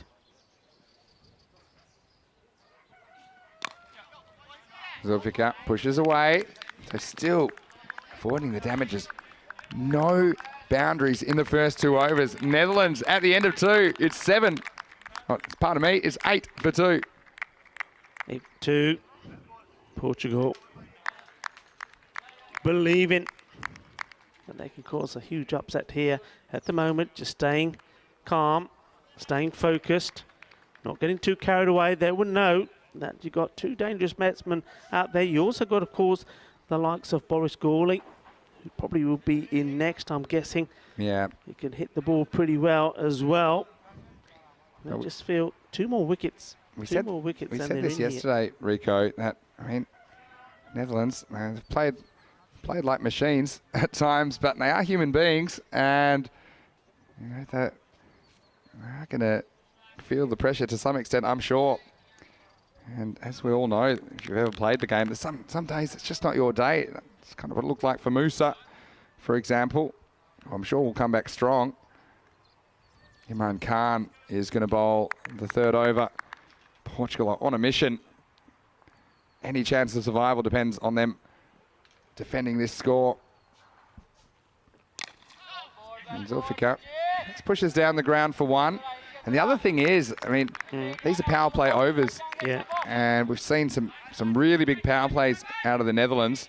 Zulfikar pushes away. They're still avoiding the damages. No boundaries in the first 2 overs. Netherlands at the end of 2. It's 7. Oh, pardon me, it's 8 for 2. 8-2. Portugal believing that they can cause a huge upset here at the moment. Just staying calm, staying focused, not getting too carried away. They would know that you've got 2 dangerous batsmen out there. You also got, of course, the likes of Boris Gawley, who probably will be in next, I'm guessing. Yeah. He can hit the ball pretty well as well. They just feel 2 more wickets. We 2 said, more wickets. we said this yesterday, Rico, that, I mean, Netherlands, they've played like machines at times, but they are human beings, and you know, they're going to feel the pressure to some extent, I'm sure. And as we all know, if you've ever played the game, there's some days it's just not your day. That's kind of what it looked like for Musa, for example. I'm sure we'll come back strong. Imran Khan is going to bowl the 3rd over. Portugal are on a mission. Any chance of survival depends on them defending this score. And Zulfikar pushes down the ground for 1. And the other thing is, I mean, these are power play overs. Yeah. And we've seen some really big power plays out of the Netherlands.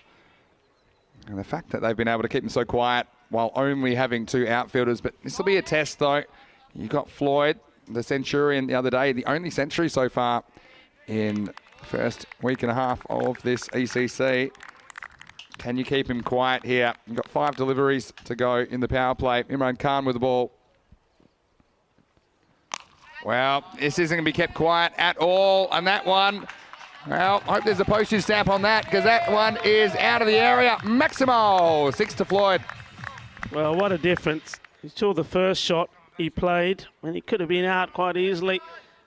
And the fact that they've been able to keep them so quiet while only having 2 outfielders. But this will be a test, though. You got Floyd, the Centurion, the other day, the only century so far in First week and a half of this ECC. Can you keep him quiet here? You've got 5 deliveries to go in the power play. Imran Khan with the ball. Well, this isn't going to be kept quiet at all. And that one, well, I hope there's a postage stamp on that because that one is out of the area. Maximo, 6 to Floyd. Well, what a difference. You saw the first shot he played and he could have been out quite easily.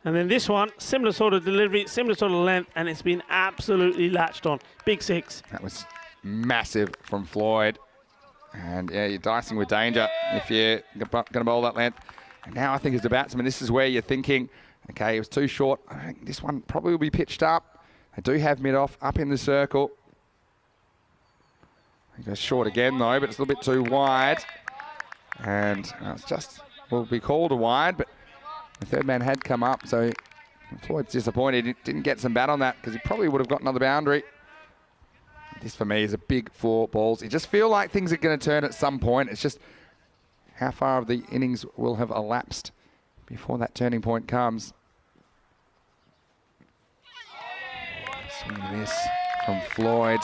And then this one, similar sort of delivery, similar sort of length, and it's been absolutely latched on. Big 6. That was massive from Floyd. And yeah, you're dicing with danger if you're going to bowl that length. And now I think as a batsman, this is where you're thinking, okay, it was too short. I think this one probably will be pitched up. I do have mid-off up in the circle. He goes short again though, but it's a little bit too wide. And it's just, will be called a wide, but the third man had come up, so Floyd's disappointed. He didn't get some bat on that because he probably would have got another boundary. This for me is a big 4 balls. You just feel like things are going to turn at some point. It's just how far of the innings will have elapsed before that turning point comes. Swing and miss from Floyd.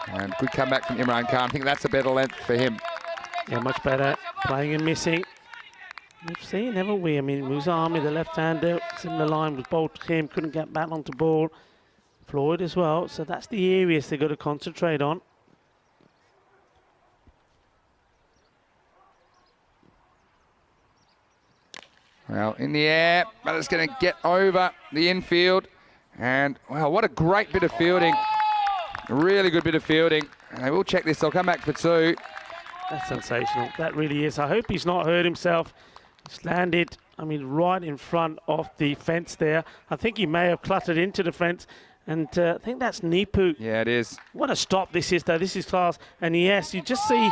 And good comeback from Imran Khan. I think that's a better length for him. Yeah, much better. Playing and missing. We've seen, haven't we? I mean, Muzami, the left-hander, similar line was bowled to him, couldn't get back onto ball. Floyd as well. So that's the areas they've got to concentrate on. Well, in the air, but it's going to get over the infield. And, wow, what a great bit of fielding. A really good bit of fielding. And they will check this. They'll come back for 2. That's sensational. That really is. I hope he's not hurt himself. He's landed, I mean, right in front of the fence there. I think he may have cluttered into the fence. And I think that's Nipu. Yeah, it is. What a stop this is, though. This is class. And yes, you just see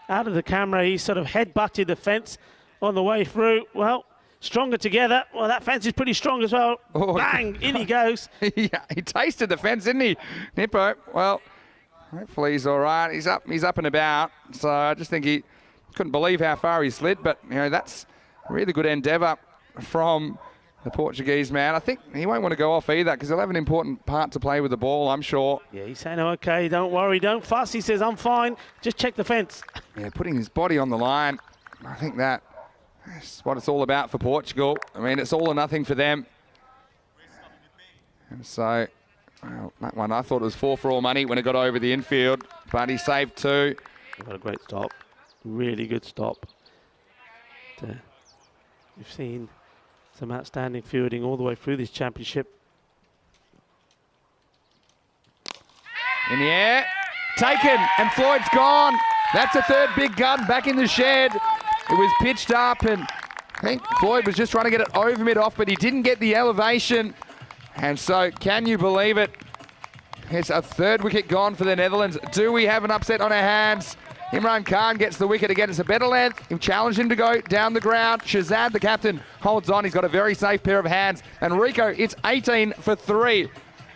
out of the camera, he sort of head-butted the fence on the way through. Well, stronger together. Well, that fence is pretty strong as well. Oh, bang, in he goes. Yeah, he tasted the fence, didn't he, Nippo? Well, hopefully he's all right. He's up and about. So I just think he couldn't believe how far he slid. But, you know, that's a really good endeavour from the Portuguese man. I think he won't want to go off either because he'll have an important part to play with the ball, I'm sure. Yeah, he's saying, okay, don't worry, don't fuss. He says, I'm fine. Just check the fence. Yeah, putting his body on the line. I think that's what it's all about for Portugal. I mean, it's all or nothing for them. And so, well, that one I thought it was 4 for all money when it got over the infield, but he saved 2. What a great stop. Really good stop. We've seen some outstanding fielding all the way through this championship. In the air, taken, and Floyd's gone. That's a 3rd big gun back in the shed. It was pitched up, and I think Floyd was just trying to get it over mid-off, but he didn't get the elevation. And so, can you believe it? It's a 3rd wicket gone for the Netherlands. Do we have an upset on our hands? Imran Khan gets the wicket again. It's a better length. He challenged him to go down the ground. Shazad, the captain, holds on. He's got a very safe pair of hands. And Rico, it's 18 for 3.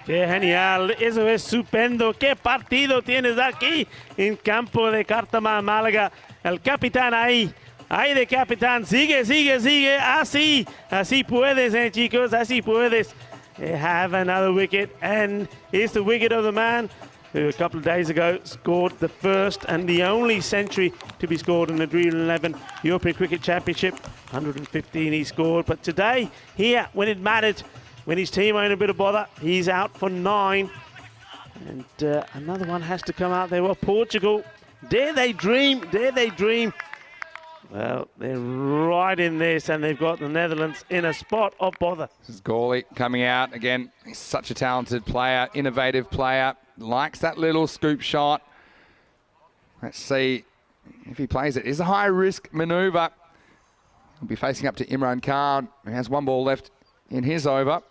¡Qué genial! Eso es estupendo. ¿Qué partido tienes aquí en campo de Cártama, Málaga? El capitán ahí. Ahí de capitán. Sigue, sigue, sigue. Así. Así puedes, chicos. Así puedes. They have another wicket. And it's the wicket of the man who a couple of days ago scored the first and the only century to be scored in the Dream 11 European Cricket Championship. 115 he scored. But today, here, when it mattered, when his team are in a bit of bother, he's out for 9. And another one has to come out there. Well, Portugal, dare they dream? Dare they dream? Well, they're right in this, and they've got the Netherlands in a spot of bother. This is Gawley coming out. Again, he's such a talented player, innovative player. Likes that little scoop shot. Let's see if he plays it. It's a high-risk manoeuvre. He'll be facing up to Imran Khan, who has 1 ball left in his over.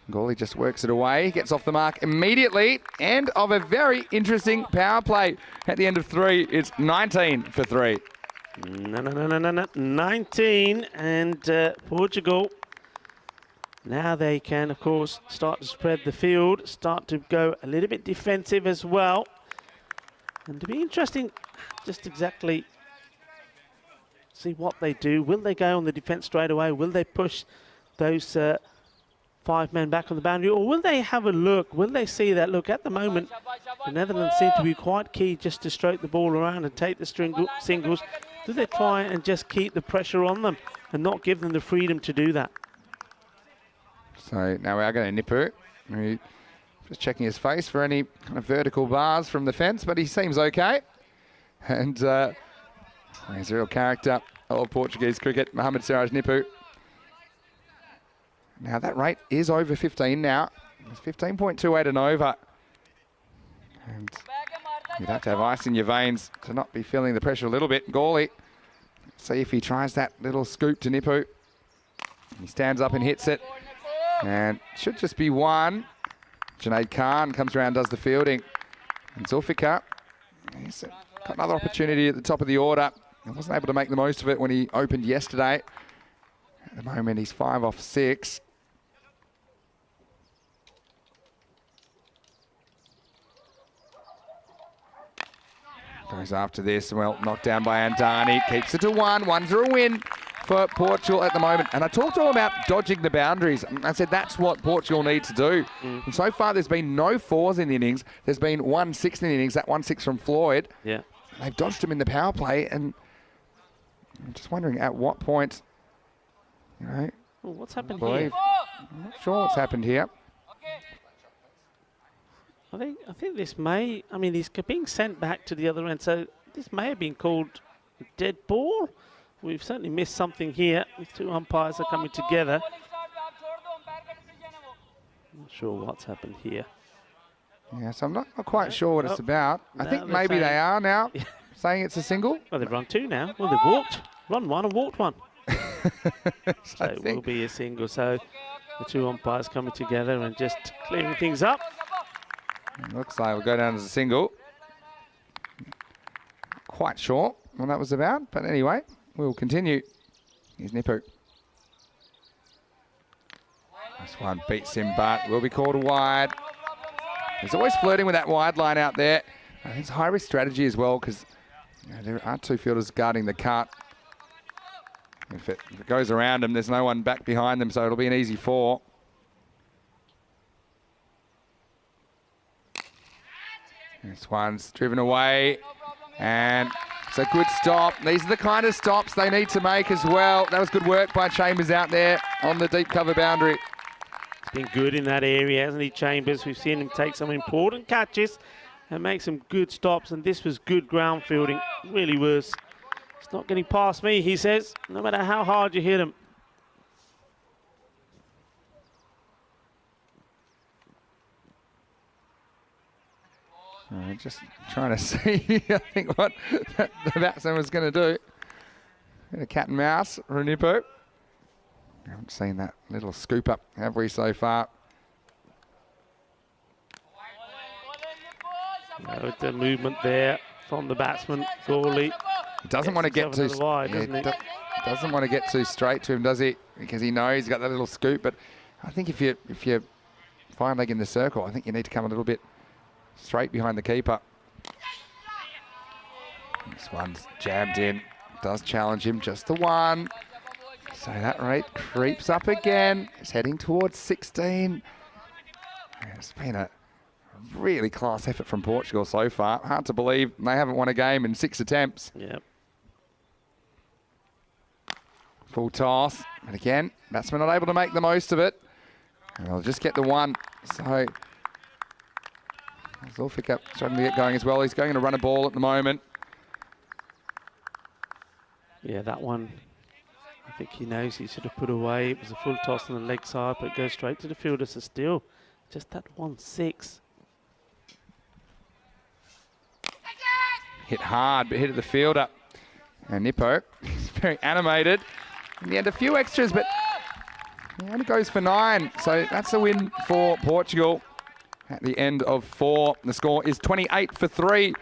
Gawley just works it away, gets off the mark immediately. End of a very interesting power play. At the end of 3, it's 19 for 3. No. 19, and Portugal. Now they can, of course, start to spread the field, start to go a little bit defensive as well. And to be interesting, just exactly see what they do. Will they go on the defence straight away? Will they push those 5 men back on the boundary, or will they have a look? Will they see that? Look, at the moment, the Netherlands seem to be quite key just to stroke the ball around and take the singles. Do they try and just keep the pressure on them and not give them the freedom to do that? So now we are going to Nipu. Just checking his face for any kind of vertical bars from the fence, but he seems okay. And he's a real character of Portuguese cricket, Mohamed Siraj Nipu. Now that rate is over 15 now. It's 15.28 and over. And you'd have to have ice in your veins to not be feeling the pressure a little bit. Gawley, see if he tries that little scoop to Nipu. He stands up and hits it. And should just be one. Junaid Khan comes around, does the fielding. And Zulfikar, he's got another opportunity at the top of the order. He wasn't able to make the most of it when he opened yesterday. At the moment, he's 5 off 6. Goes after this, well, knocked down by Andani. Keeps it to 1. 1-0 win for Portugal at the moment. And I talked all about dodging the boundaries. I said that's what Portugal need to do. And so far, there's been no 4s in the innings. There's been 1 6 in the innings, that 1 6 from Floyd. Yeah. They've dodged him in the power play, and I'm just wondering at what point, you know. Well, what's happened here? I'm not sure what's happened here. I think this may, I mean, he's being sent back to the other end, so this may have been called a dead ball. We've certainly missed something here. These 2 umpires are coming together. Not sure what's happened here. Yeah, so I'm not quite sure what it's about. I now think they're maybe they saying- are now saying it's a single. Well, they've run 2 now. Well, they've walked, run 1 and walked 1. So it will be a single. So the 2 umpires coming together and just clearing things up. Looks like we'll go down as a single. Quite sure what that was about, but anyway, we'll continue. Here's Nipu. This one beats him, but will be called a wide. He's always flirting with that wide line out there. I think it's high-risk strategy as well because there are 2 fielders guarding the cut. If it goes around them, there's no one back behind them, so it'll be an easy 4. This one's driven away, and it's a good stop. These are the kind of stops they need to make as well. That was good work by Chambers out there on the deep cover boundary. He's been good in that area, hasn't he, Chambers? We've seen him take some important catches and make some good stops, and this was good ground fielding. Really was. It's not getting past me, he says, no matter how hard you hit him. Just trying to see, I think, what the batsman was going to do. Bit of cat and mouse, Runipo. I haven't seen that little scoop up, have we, so far? With the movement there from the batsman, Gawley. He doesn't want to get too wide, doesn't he? Doesn't want to get too straight to him, does he? Because he knows he's got that little scoop. But I think if you're fine leg in the circle, I think you need to come a little bit straight behind the keeper. This one's jammed in. Does challenge him just the 1. So that rate creeps up again. It's heading towards 16. It's been a really class effort from Portugal so far. Hard to believe they haven't won a game in 6 attempts. Yep. Full toss. And again, batsman not able to make the most of it. And they'll just get the 1. So Zulfikar starting to get going as well. He's going to run a ball at the moment. Yeah, that one, I think he knows he should have put away. It was a full toss on the leg side, but it goes straight to the fielder. So still, just that 1-6. Hit hard, but hit at the fielder. And Nipo is very animated. And he had a few extras, but he only goes for 9. So that's a win for Portugal. At the end of 4, the score is 28 for 3.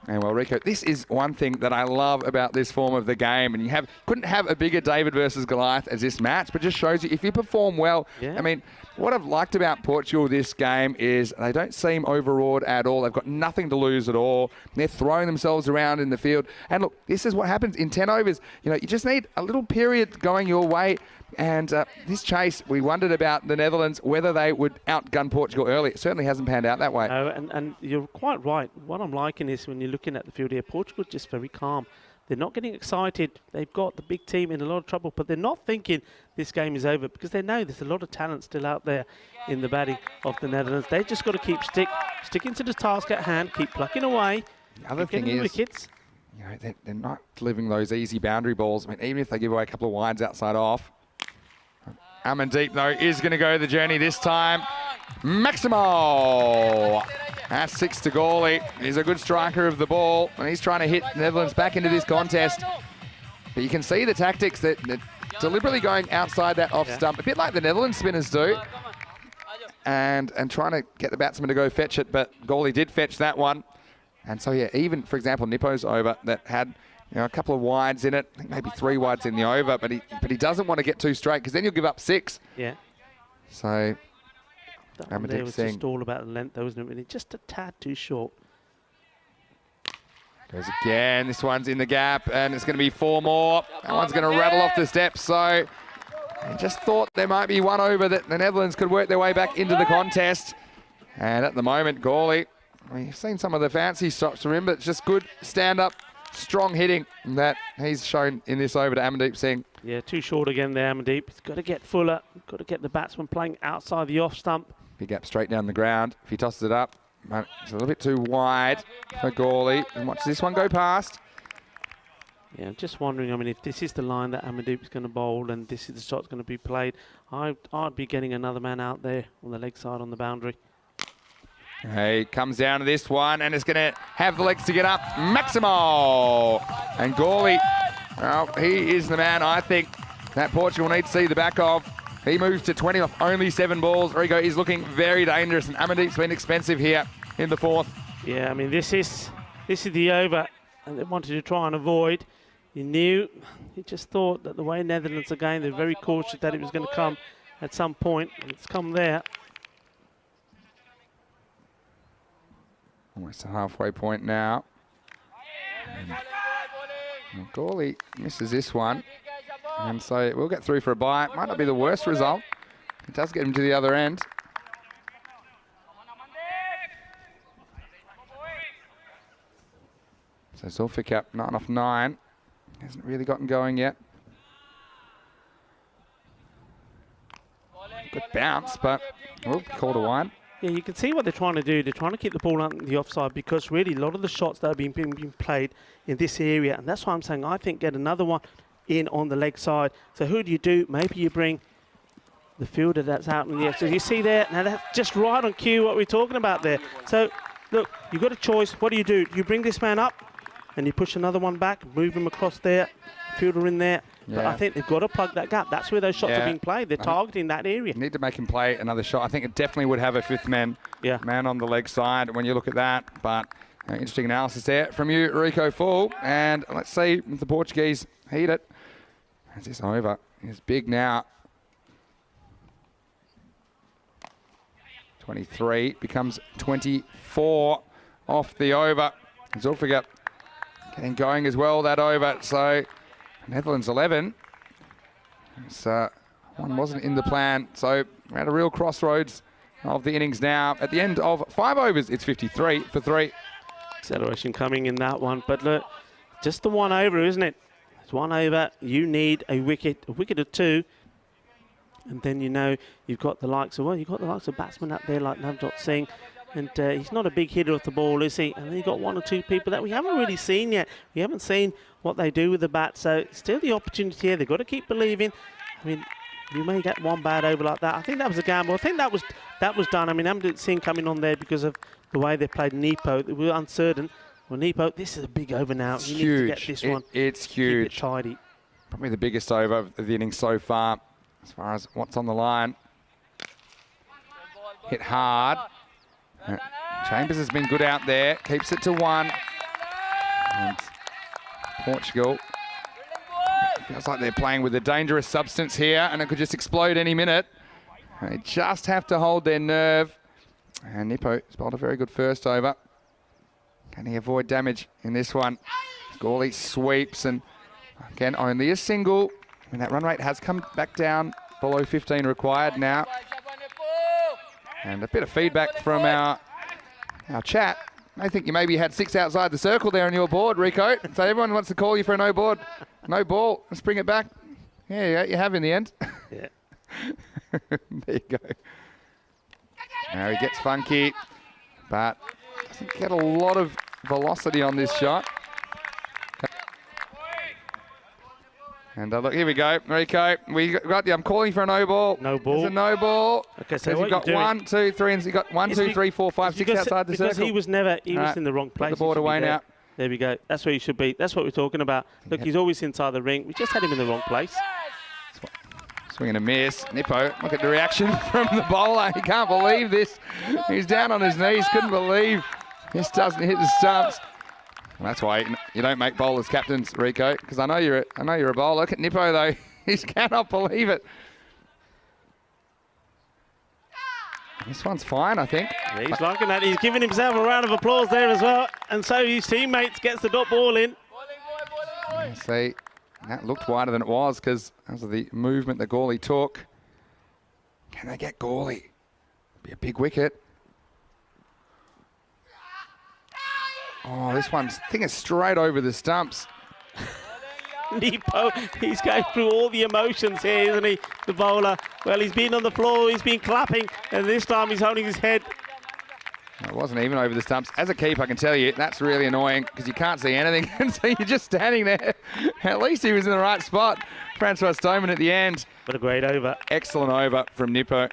And well, Rico, this is one thing that I love about this form of the game. And you couldn't have a bigger David versus Goliath as this match, but just shows you if you perform well. Yeah. I mean, what I've liked about Portugal this game is they don't seem overawed at all. They've got nothing to lose at all. They're throwing themselves around in the field. And look, this is what happens in 10 overs. You know, you just need a little period going your way. And this chase, we wondered about the Netherlands, whether they would outgun Portugal early. It certainly hasn't panned out that way. No, and you're quite right. What I'm liking is when you're looking at the field here, Portugal's just very calm. They're not getting excited. They've got the big team in a lot of trouble, but they're not thinking this game is over because they know there's a lot of talent still out there in the batting of the Netherlands. They've just got to keep sticking to the task at hand, keep plucking away. The other thing is, wickets. you know, they're not delivering those easy boundary balls. I mean, even if they give away a couple of wides outside off. Amandeep, though, is going to go the journey this time. Maximo! That's 6 to Gawley. He's a good striker of the ball, and he's trying to hit the Netherlands back into this contest. But you can see the tactics that deliberately going outside that off stump, a bit like the Netherlands spinners do, and trying to get the batsman to go fetch it, but Gawley did fetch that one. And so, yeah, even, for example, Nippo's over that had a couple of wides in it, I think maybe 3 wides in the over, but he doesn't want to get too straight because then you'll give up 6. Yeah. So that one there was just all about the length, though, wasn't it? Really, just a tad too short. Goes again. This one's in the gap, and it's going to be 4 more. That one's going to rattle off the steps. So I just thought there might be one over that the Netherlands could work their way back into the contest. And at the moment, Gawley, we've seen some of the fancy shots from him, but it's just good stand-up, strong hitting that he's shown in this over to Amandeep Singh. Yeah, too short again there, Amandeep. He's got to get fuller. Got to get the batsman playing outside the off stump. Big gap straight down the ground. If he tosses it up, it's a little bit too wide for Gawley. And watch this one go past. Yeah, I'm just wondering, I mean, if this is the line that Amandeep's going to bowl and this is the shot's going to be played, I'd be getting another man out there on the leg side on the boundary. He comes down to this one, and it's going to have the legs to get up. Maximo! And Gawley, well, he is the man I think that Portugal need to see the back of. He moves to 20 off only 7 balls. Rico is looking very dangerous, and Amandeep's been expensive here in the 4th. Yeah, I mean, this is the over, and they wanted to try and avoid. You just thought that the way Netherlands are going, they're very cautious that it was going to come at some point, and it's come there. Almost a halfway point now. And Gawley misses this one. And so we'll get through for a bye. It might not be the worst result. It does get him to the other end. So Zulfikar, 9 off 9. Hasn't really gotten going yet. Good bounce, but we'll call a wide. Yeah, you can see what they're trying to do. They're trying to keep the ball on the offside because really a lot of the shots that are being played in this area, and that's why I'm saying I think get another one in on the leg side. So who do you do? Maybe you bring the fielder that's out in the extra. You see there, now that's just right on cue what we're talking about there. So look, you've got a choice. What do? You bring this man up and you push another one back, move him across there, fielder in there. Yeah. But I think they've got to plug that gap. That's where those shots are being played. They're targeting that area. Need to make him play another shot. I think it definitely would have a 5th man on the leg side when you look at that. But interesting analysis there from you, Rico Full. And let's see if the Portuguese heat it. Is this over? It's big now. 23 becomes 24 off the over. Zulfikar getting going as well, that over. So Netherlands 11. One wasn't in the plan. So we're at a real crossroads of the innings now. At the end of 5 overs, it's 53 for 3. Acceleration coming in that one. But look, just the 1 over, isn't it? It's 1 over. You need a wicket or 2. And then you've got the likes of batsmen up there like Navjot Singh. And he's not a big hitter of the ball, is he? And then you've got 1 or 2 people that we haven't really seen yet. We haven't seen what they do with the bat. So still the opportunity here. They've got to keep believing. I mean, you may get 1 bad over like that. I think that was a gamble. I think that was done. I mean, Navjot Singh coming on there because of the way they played Nipo. They were uncertain. Well, Nipo, this is a big over now. It's you huge. Need to get this one. It's huge. Keep it tidy. Probably the biggest over of the innings so far as what's on the line. Hit hard. Chambers has been good out there. Keeps it to 1. And Portugal feels like they're playing with a dangerous substance here, and it could just explode any minute. They just have to hold their nerve. And Nippo has bowled a very good first over. Can he avoid damage in this one? Gawley sweeps, and again, only a single. And that run rate has come back down below 15 required now. And a bit of feedback from our chat. I think you maybe had 6 outside the circle there on your board, Rico. So everyone wants to call you for a no board. No ball. Let's bring it back. Yeah, you have in the end. Yeah. There you go. Now he gets funky, but doesn't get a lot of velocity on this shot. And look, here we go, Rico. We got the. I'm calling for a no ball. No ball. There's a no ball. Okay, so you've what got you're doing- 1, 2, 3, and you got 1, 2, 3, 4, 5, 6 outside the circle. Because he was never, he was Alright, in the wrong put place. the board He should be away there. now. There we go. That's where he should be. That's what we're talking about. Look, he's always inside the ring. We just had him in the wrong place. Swing and a miss. Nippo, look at the reaction from the bowler. He can't believe this. He's down on his knees. Couldn't believe this doesn't hit the stumps. And that's why you don't make bowlers captains, Rico, because I know you're a bowler. Look at Nippo though. He cannot believe it. This one's fine, I think. Yeah, he's liking that. He's giving himself a round of applause there as well. And so his teammates gets the dot ball in. See, that looked wider than it was because of the movement that Gawley took. Can they get Gawley? Be a big wicket. Oh, this one's thing is straight over the stumps. Nippo, he's going through all the emotions here, isn't he, the bowler? Well, he's been on the floor, he's been clapping, and this time he's holding his head. It wasn't even over the stumps. As a keeper, I can tell you, that's really annoying because you can't see anything, and so you're just standing there. At least he was in the right spot. Francois Stoneman at the end. What a great over. Excellent over from Nippo.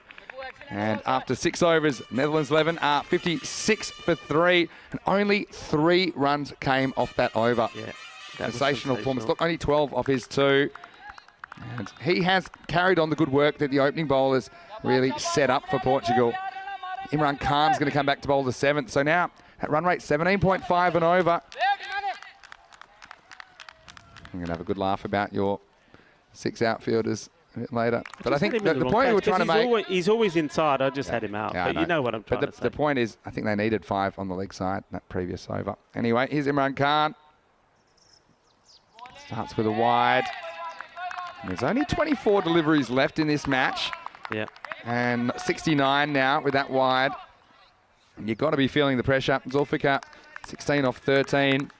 And after 6 overs, Netherlands 11 are 56 for 3, and only 3 runs came off that over. Yeah. Sensational performance. Look, only 12 off his 2. And he has carried on the good work that the opening bowlers really set up for Portugal. Imran Khan's going to come back to bowl the 7th. So now, at run rate 17.5 and over. I'm going to have a good laugh about your 6 outfielders a bit later. But I think the point we were trying to make... He's always inside. I just had him out. Yeah, but you know what I'm trying to say. The point is, I think they needed 5 on the leg side in that previous over. Anyway, here's Imran Khan. Starts with a wide. And there's only 24 deliveries left in this match. Yeah. And 69 now with that wide. And you've got to be feeling the pressure. Zulfikar, 16 off 13. This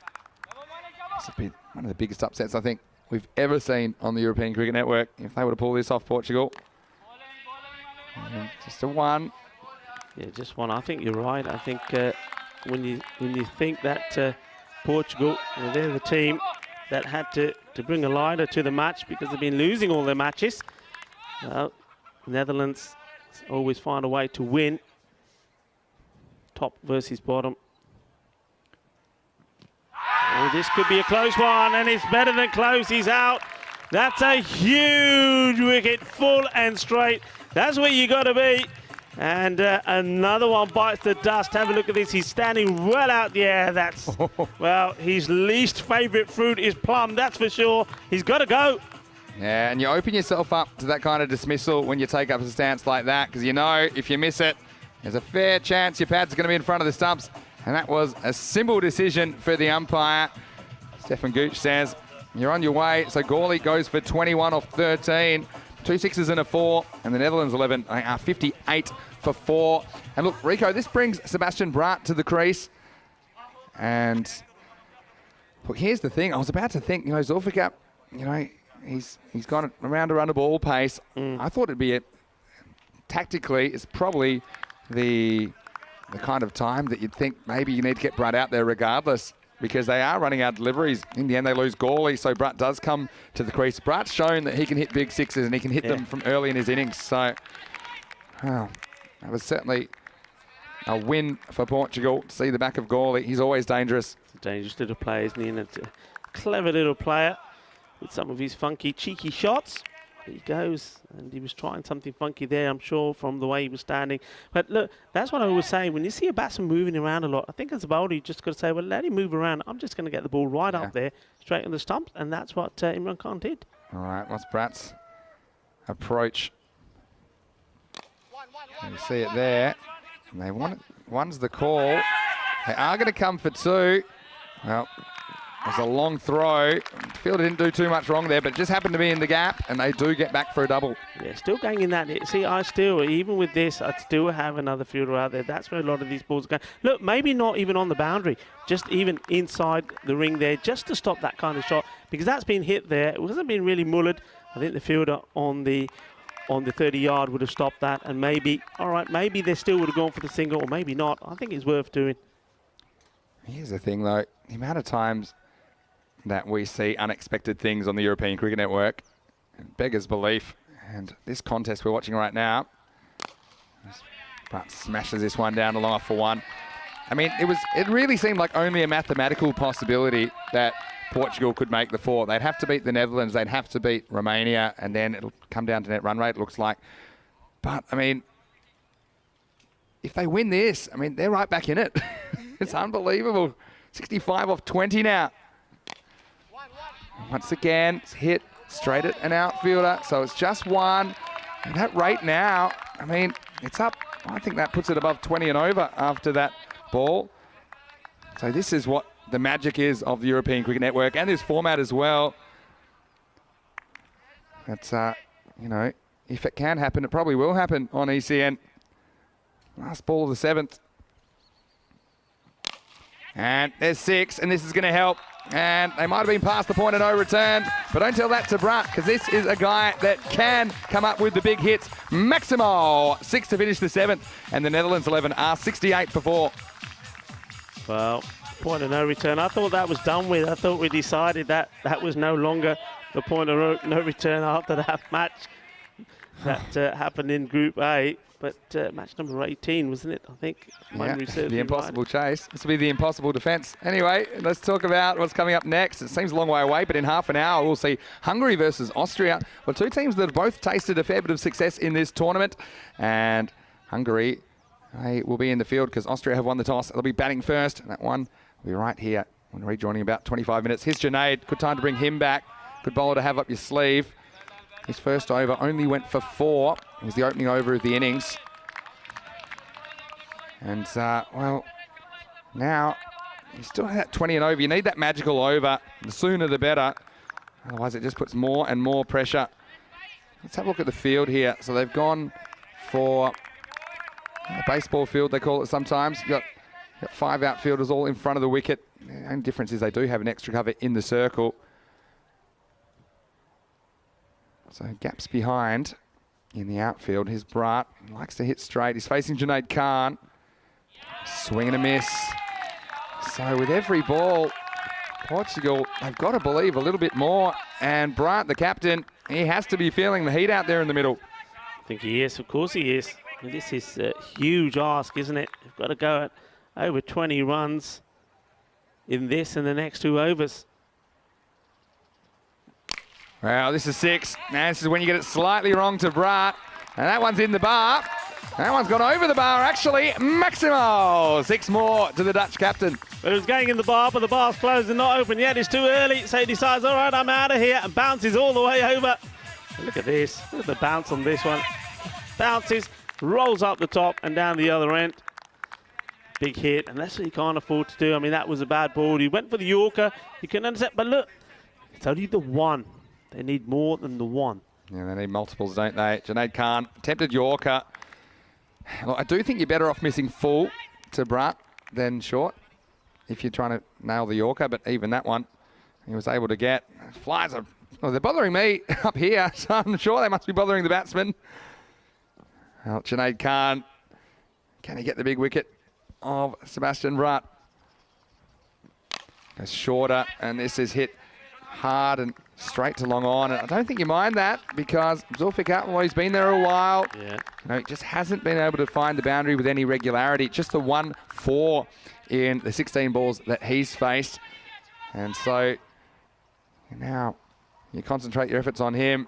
has been one of the biggest upsets I think we've ever seen on the European Cricket Network. If they were to pull this off Portugal. And just a 1. Yeah, just 1. I think you're right. I think when you think that Portugal, well, they're the team that had to bring a lighter to the match because they've been losing all their matches. Well, Netherlands always find a way to win. Top versus bottom. Oh, this could be a close one, and it's better than close. He's out. That's a huge wicket, full and straight. That's where you got to be. And another one bites the dust. Have a look at this. He's standing well out the air. That's, well, his least favourite fruit is plum, that's for sure. He's got to go. Yeah, and you open yourself up to that kind of dismissal when you take up a stance like that, because you know if you miss it, there's a fair chance your pad's going to be in front of the stumps. And that was a simple decision for the umpire. Stefan Gooch says, you're on your way. So Gawley goes for 21 off 13. 2 6s and a 4, and the Netherlands 11 are 58 for 4. And look, Rico, this brings Sebastian Braat to the crease. And look, here's the thing. I was about to think, Zulfikar, he's gone around a ball pace. I thought it'd be tactically, it's probably the kind of time that you'd think maybe you need to get Braat out there regardless, because they are running out deliveries. In the end, they lose Gawley, so Braat does come to the crease. Braat's shown that he can hit big 6s and he can hit them from early in his innings. So, that was certainly a win for Portugal to see the back of Gawley. He's always dangerous. It's a dangerous little player, isn't he? And it's a clever little player with some of his funky, cheeky shots. There he goes, and he was trying something funky there, I'm sure, from the way he was standing. But look, that's what I was saying. When you see a batsman moving around a lot, I think as a bowler, you just got to say, well, let him move around. I'm just going to get the ball right up there, straight on the stumps, and that's what Imran Khan did. All right, what's Braat's approach? You see it there. And they want it. One's the call. They are going to come for 2. Well, there's a long throw. fielder didn't do too much wrong there, but just happened to be in the gap, and they do get back for a double. Yeah, still going in that. See, even with this, I'd still have another fielder out there. That's where a lot of these balls are going. Look, maybe not even on the boundary, just even inside the ring there, just to stop that kind of shot, because that's been hit there. It hasn't been really mullered. I think the fielder on the 30-yard would have stopped that, and maybe, all right, maybe they still would have gone for the single, or maybe not. I think it's worth doing. Here's the thing, though. The amount of times that we see unexpected things on the European Cricket Network beggars belief. And this contest we're watching right now, Pratt smashes this one down to long off for one. I mean, it really seemed like only a mathematical possibility that Portugal could make the 4. They'd have to beat the Netherlands, they'd have to beat Romania, and then it'll come down to net run rate, it looks like. But, I mean, if they win this, I mean, they're right back in it. It's unbelievable. 65 off 20 now. Once again, it's hit straight at an outfielder, so it's just one. And that rate now, I mean, it's up. I think that puts it above 20 and over after that ball. So this is what the magic is of the European Cricket Network and this format as well. That's, you know, if it can happen, it probably will happen on ECN. Last ball of the 7th. And there's 6, and this is going to help. And they might have been past the point of no return, but don't tell that to Brunt, because this is a guy that can come up with the big hits. Maximo, 6 to finish the 7th, and the Netherlands 11 are 68 for 4. Well, point of no return. I thought that was done with. I thought we decided that that was no longer the point of no return after that match that happened in Group A. But match number 18, wasn't it? I think. Yeah, the impossible chase. This will be the impossible defence. Anyway, let's talk about what's coming up next. It seems a long way away, but in half an hour, we'll see Hungary versus Austria. Well, 2 teams that have both tasted a fair bit of success in this tournament. And Hungary, they will be in the field because Austria have won the toss. They'll be batting first. And that one will be right here. When rejoining about 25 minutes. Here's Junaid. Good time to bring him back. Good bowler to have up your sleeve. His first over only went for 4. It was the opening over of the innings. And, well, now you still have that 20 and over. You need that magical over. The sooner the better. Otherwise, it just puts more and more pressure. Let's have a look at the field here. So they've gone for a baseball field, they call it sometimes. You've got 5 outfielders all in front of the wicket. The only difference is they do have an extra cover in the circle. So gaps behind in the outfield. Here's Brat. He likes to hit straight. He's facing Junaid Khan. Swing and a miss. So with every ball, Portugal, they've got to believe a little bit more. And Brat, the captain, he has to be feeling the heat out there in the middle. I think he is. Of course he is. And this is a huge ask, isn't it? You've got to go at over 20 runs in this and the next 2 overs. Well, this is 6. And this is when you get it slightly wrong to Brat. And that one's in the bar. That one's gone over the bar, actually. Maximo! 6 more to the Dutch captain. But it was going in the bar, but the bar's closed and not open yet. It's too early, so he decides, all right, I'm out of here, and bounces all the way over. And look at this. Look at the bounce on this one. Bounces, rolls up the top and down the other end. Big hit, and that's what you can't afford to do. I mean, that was a bad ball. He went for the Yorker. You can understand, but look, it's only the 1. They need more than the 1. Yeah, they need multiples, don't they? Junaid Khan attempted Yorker. Look, I do think you're better off missing full to Brat than short if you're trying to nail the Yorker, but even that one he was able to get. Flies are, well, they're bothering me up here, so I'm sure they must be bothering the batsman. Well, Junaid Khan, can he get the big wicket of Sebastian Brat? Goes shorter, and this is hit hard and straight to long on. And I don't think you mind that because Zulfikar, well, he's been there a while. Yeah. You know, he just hasn't been able to find the boundary with any regularity. Just the 1-4 in the 16 balls that he's faced. And so now you concentrate your efforts on him.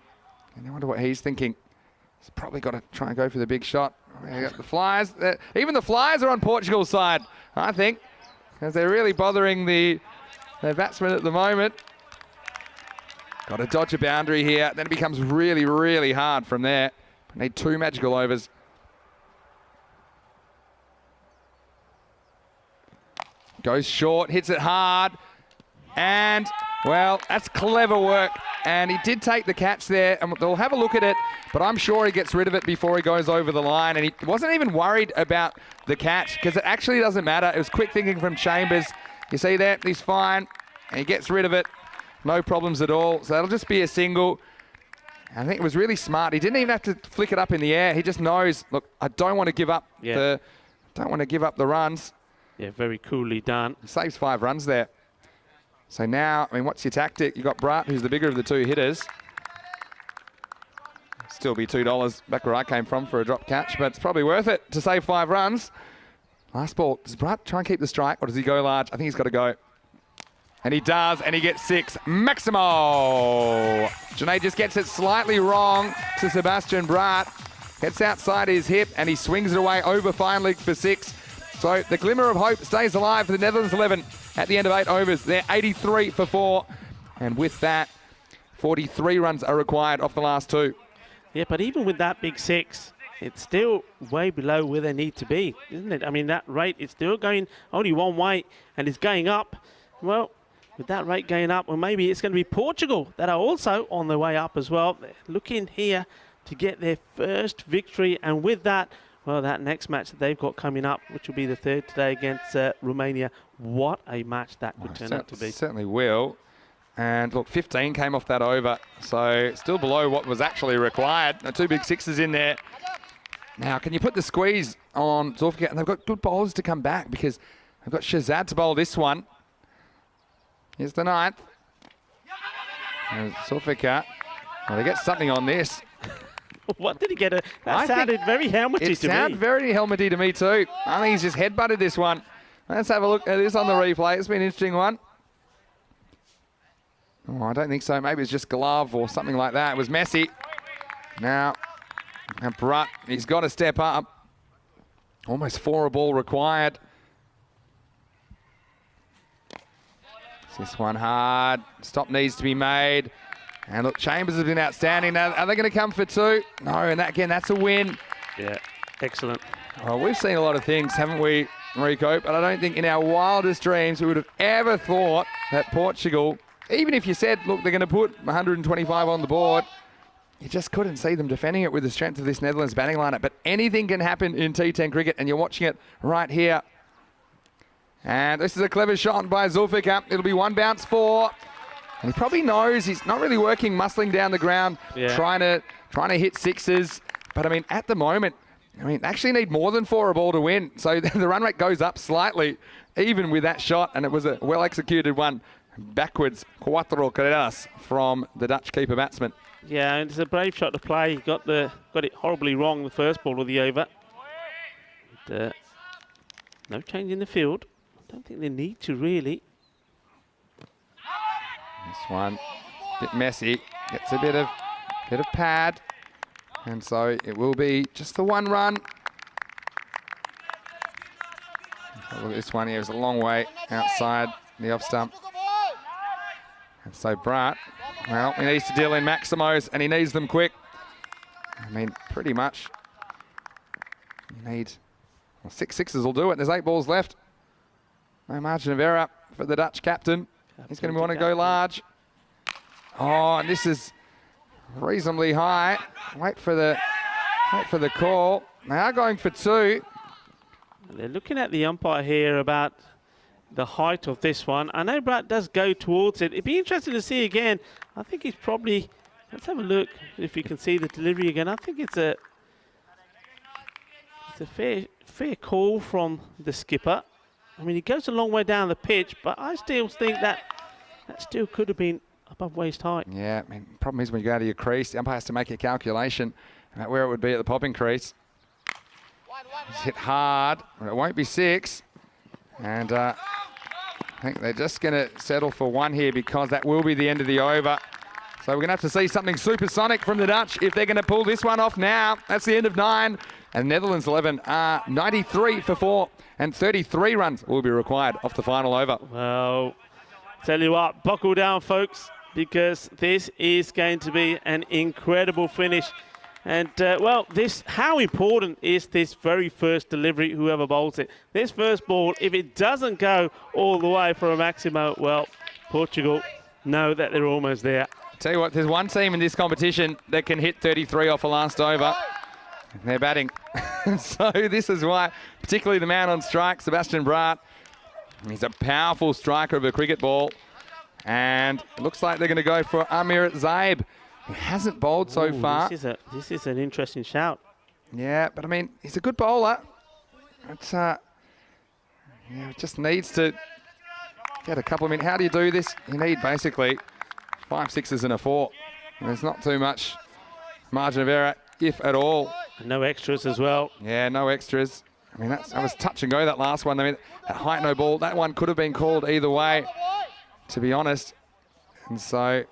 And I wonder what he's thinking. He's probably got to try and go for the big shot. The Flyers, even the Flyers are on Portugal's side, I think, because they're really bothering their batsmen at the moment. Got to dodge a boundary here. Then it becomes really, really hard from there. Need 2 magical overs. Goes short, hits it hard. And Well, that's clever work. And he did take the catch there, and they'll have a look at it, but I'm sure he gets rid of it before he goes over the line. And he wasn't even worried about the catch because it actually doesn't matter. It was quick thinking from Chambers. You see that? He's fine. And he gets rid of it. No problems at all. So that'll just be a single. I think it was really smart. He didn't even have to flick it up in the air. He just knows, look, I don't want to give up the runs. Yeah, very coolly done. Saves 5 runs there. So now, I mean, what's your tactic? You got Brutt, who's the bigger of the 2 hitters. Still be $2 back where I came from for a drop catch, but it's probably worth it to save 5 runs. Last ball. Does Brutt try and keep the strike, or does he go large? I think he's got to go. And he does, and he gets 6. Maximo! Janae just gets it slightly wrong to Sebastian Brutt. Gets outside his hip, and he swings it away over fine leg for 6. So the glimmer of hope stays alive for the Netherlands 11 at the end of 8 overs. They're 83 for 4. And with that, 43 runs are required off the last 2. Yeah, but even with that big 6, it's still way below where they need to be, isn't it? I mean, that rate is still going only one way, and it's going up. Well, with that rate going up, well, maybe it's going to be Portugal that are also on their way up as well. They're looking here to get their first victory, and with that, well, that next match that they've got coming up, which will be the 3rd today against Romania, what a match that could turn out to be. Certainly will. And look, 15 came off that over, so still below what was actually required. 2 big 6s in there. Now, can you put the squeeze on Zulfikar? And they've got good bowlers to come back because they've got Shazad to bowl this one. Here's the 9th. Zulfikar. Well, they get something on this. What did he get? That sounded very helmety to me. It sounded very helmety to me too. I think he's just headbutted this one. Let's have a look at this on the replay. It's been an interesting one. Oh, I don't think so. Maybe it's just glove or something like that. It was messy. Now, Brutt, he's got to step up. Almost 4 a ball required. This one hard. Stop needs to be made. And look, Chambers has been outstanding. Now, are they going to come for 2? No, and that, again, that's a win. Yeah, excellent. Well, we've seen a lot of things, haven't we, Rico? But I don't think in our wildest dreams we would have ever thought that Portugal, even if you said, look, they're going to put 125 on the board, you just couldn't see them defending it with the strength of this Netherlands batting lineup. But anything can happen in T10 cricket, and you're watching it right here. And this is a clever shot by Zulfikar. It'll be 1 bounce 4. And he probably knows he's not really working, muscling down the ground, trying to hit 6s. But I mean, at the moment, they actually need more than 4 a ball to win. So the run rate goes up slightly, even with that shot. And it was a well-executed one backwards, 4 carreras from the Dutch keeper batsman. Yeah, and it's a brave shot to play. He got it horribly wrong the first ball of the over. And, no change in the field. I don't think they need to really. This one, a bit messy, gets a bit of pad, and so it will be just the 1 run. Look at this one here, it's a long way outside the off stump. And so Brutt, well, he needs to deal in Maximos, and he needs them quick. I mean, pretty much, you need, well, 6 6s will do it. There's 8 balls left. No margin of error for the Dutch captain. He's going to want to go large. Oh, and this is reasonably high. Wait for the call. They are going for 2. They're looking at the umpire here about the height of this one. I know Brutt does go towards it. It'd be interesting to see again. I think he's probably, let's have a look if you can see the delivery again. I think it's a fair call from the skipper. I mean, he goes a long way down the pitch, but I still think that still could have been above waist height. Yeah, I mean, the problem is when you go to your crease, the umpire has to make a calculation about where it would be at the popping crease. It's hit hard, but it won't be 6. And I think they're just going to settle for 1 here because that will be the end of the over. So we're going to have to see something supersonic from the Dutch if they're going to pull this one off now. That's the end of 9. And Netherlands 11 are 93 for 4. And 33 runs will be required off the final over. Well, tell you what, buckle down, folks, because this is going to be an incredible finish. And, well, how important is this very first delivery, whoever bowls it? This first ball, if it doesn't go all the way for a Maximo, well, Portugal know that they're almost there. Tell you what, there's one team in this competition that can hit 33 off a last over. They're batting. So this is why, particularly the man on strike, Sebastian Braat. He's a powerful striker of a cricket ball. And it looks like they're going to go for Amir Zaib. He hasn't bowled so far. This is an interesting shout. Yeah, but I mean, he's a good bowler. It's, just needs to get a couple of minutes. How do you do this? You need basically 5 sixes and a 4. And there's not too much margin of error, if at all. And no extras as well. Yeah, no extras. I mean, that was touch and go, that last one. I mean, that height no ball, that one could have been called either way, to be honest. And so,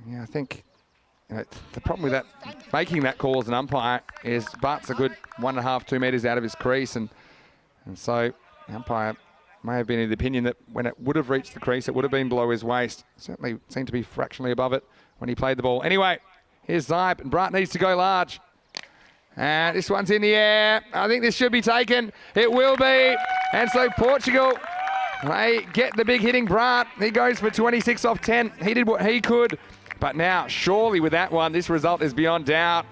yeah, I think the problem with that, making that call as an umpire, is Bart's a good 1.5, 2 metres out of his crease. And so the umpire may have been of the opinion that when it would have reached the crease, it would have been below his waist. Certainly seemed to be fractionally above it when he played the ball. Anyway, here's Zaib, and Bart needs to go large. And this one's in the air. I think this should be taken. It will be. And so Portugal, they get the big hitting Braat. He goes for 26 off 10. He did what he could. But now, surely with that one, this result is beyond doubt.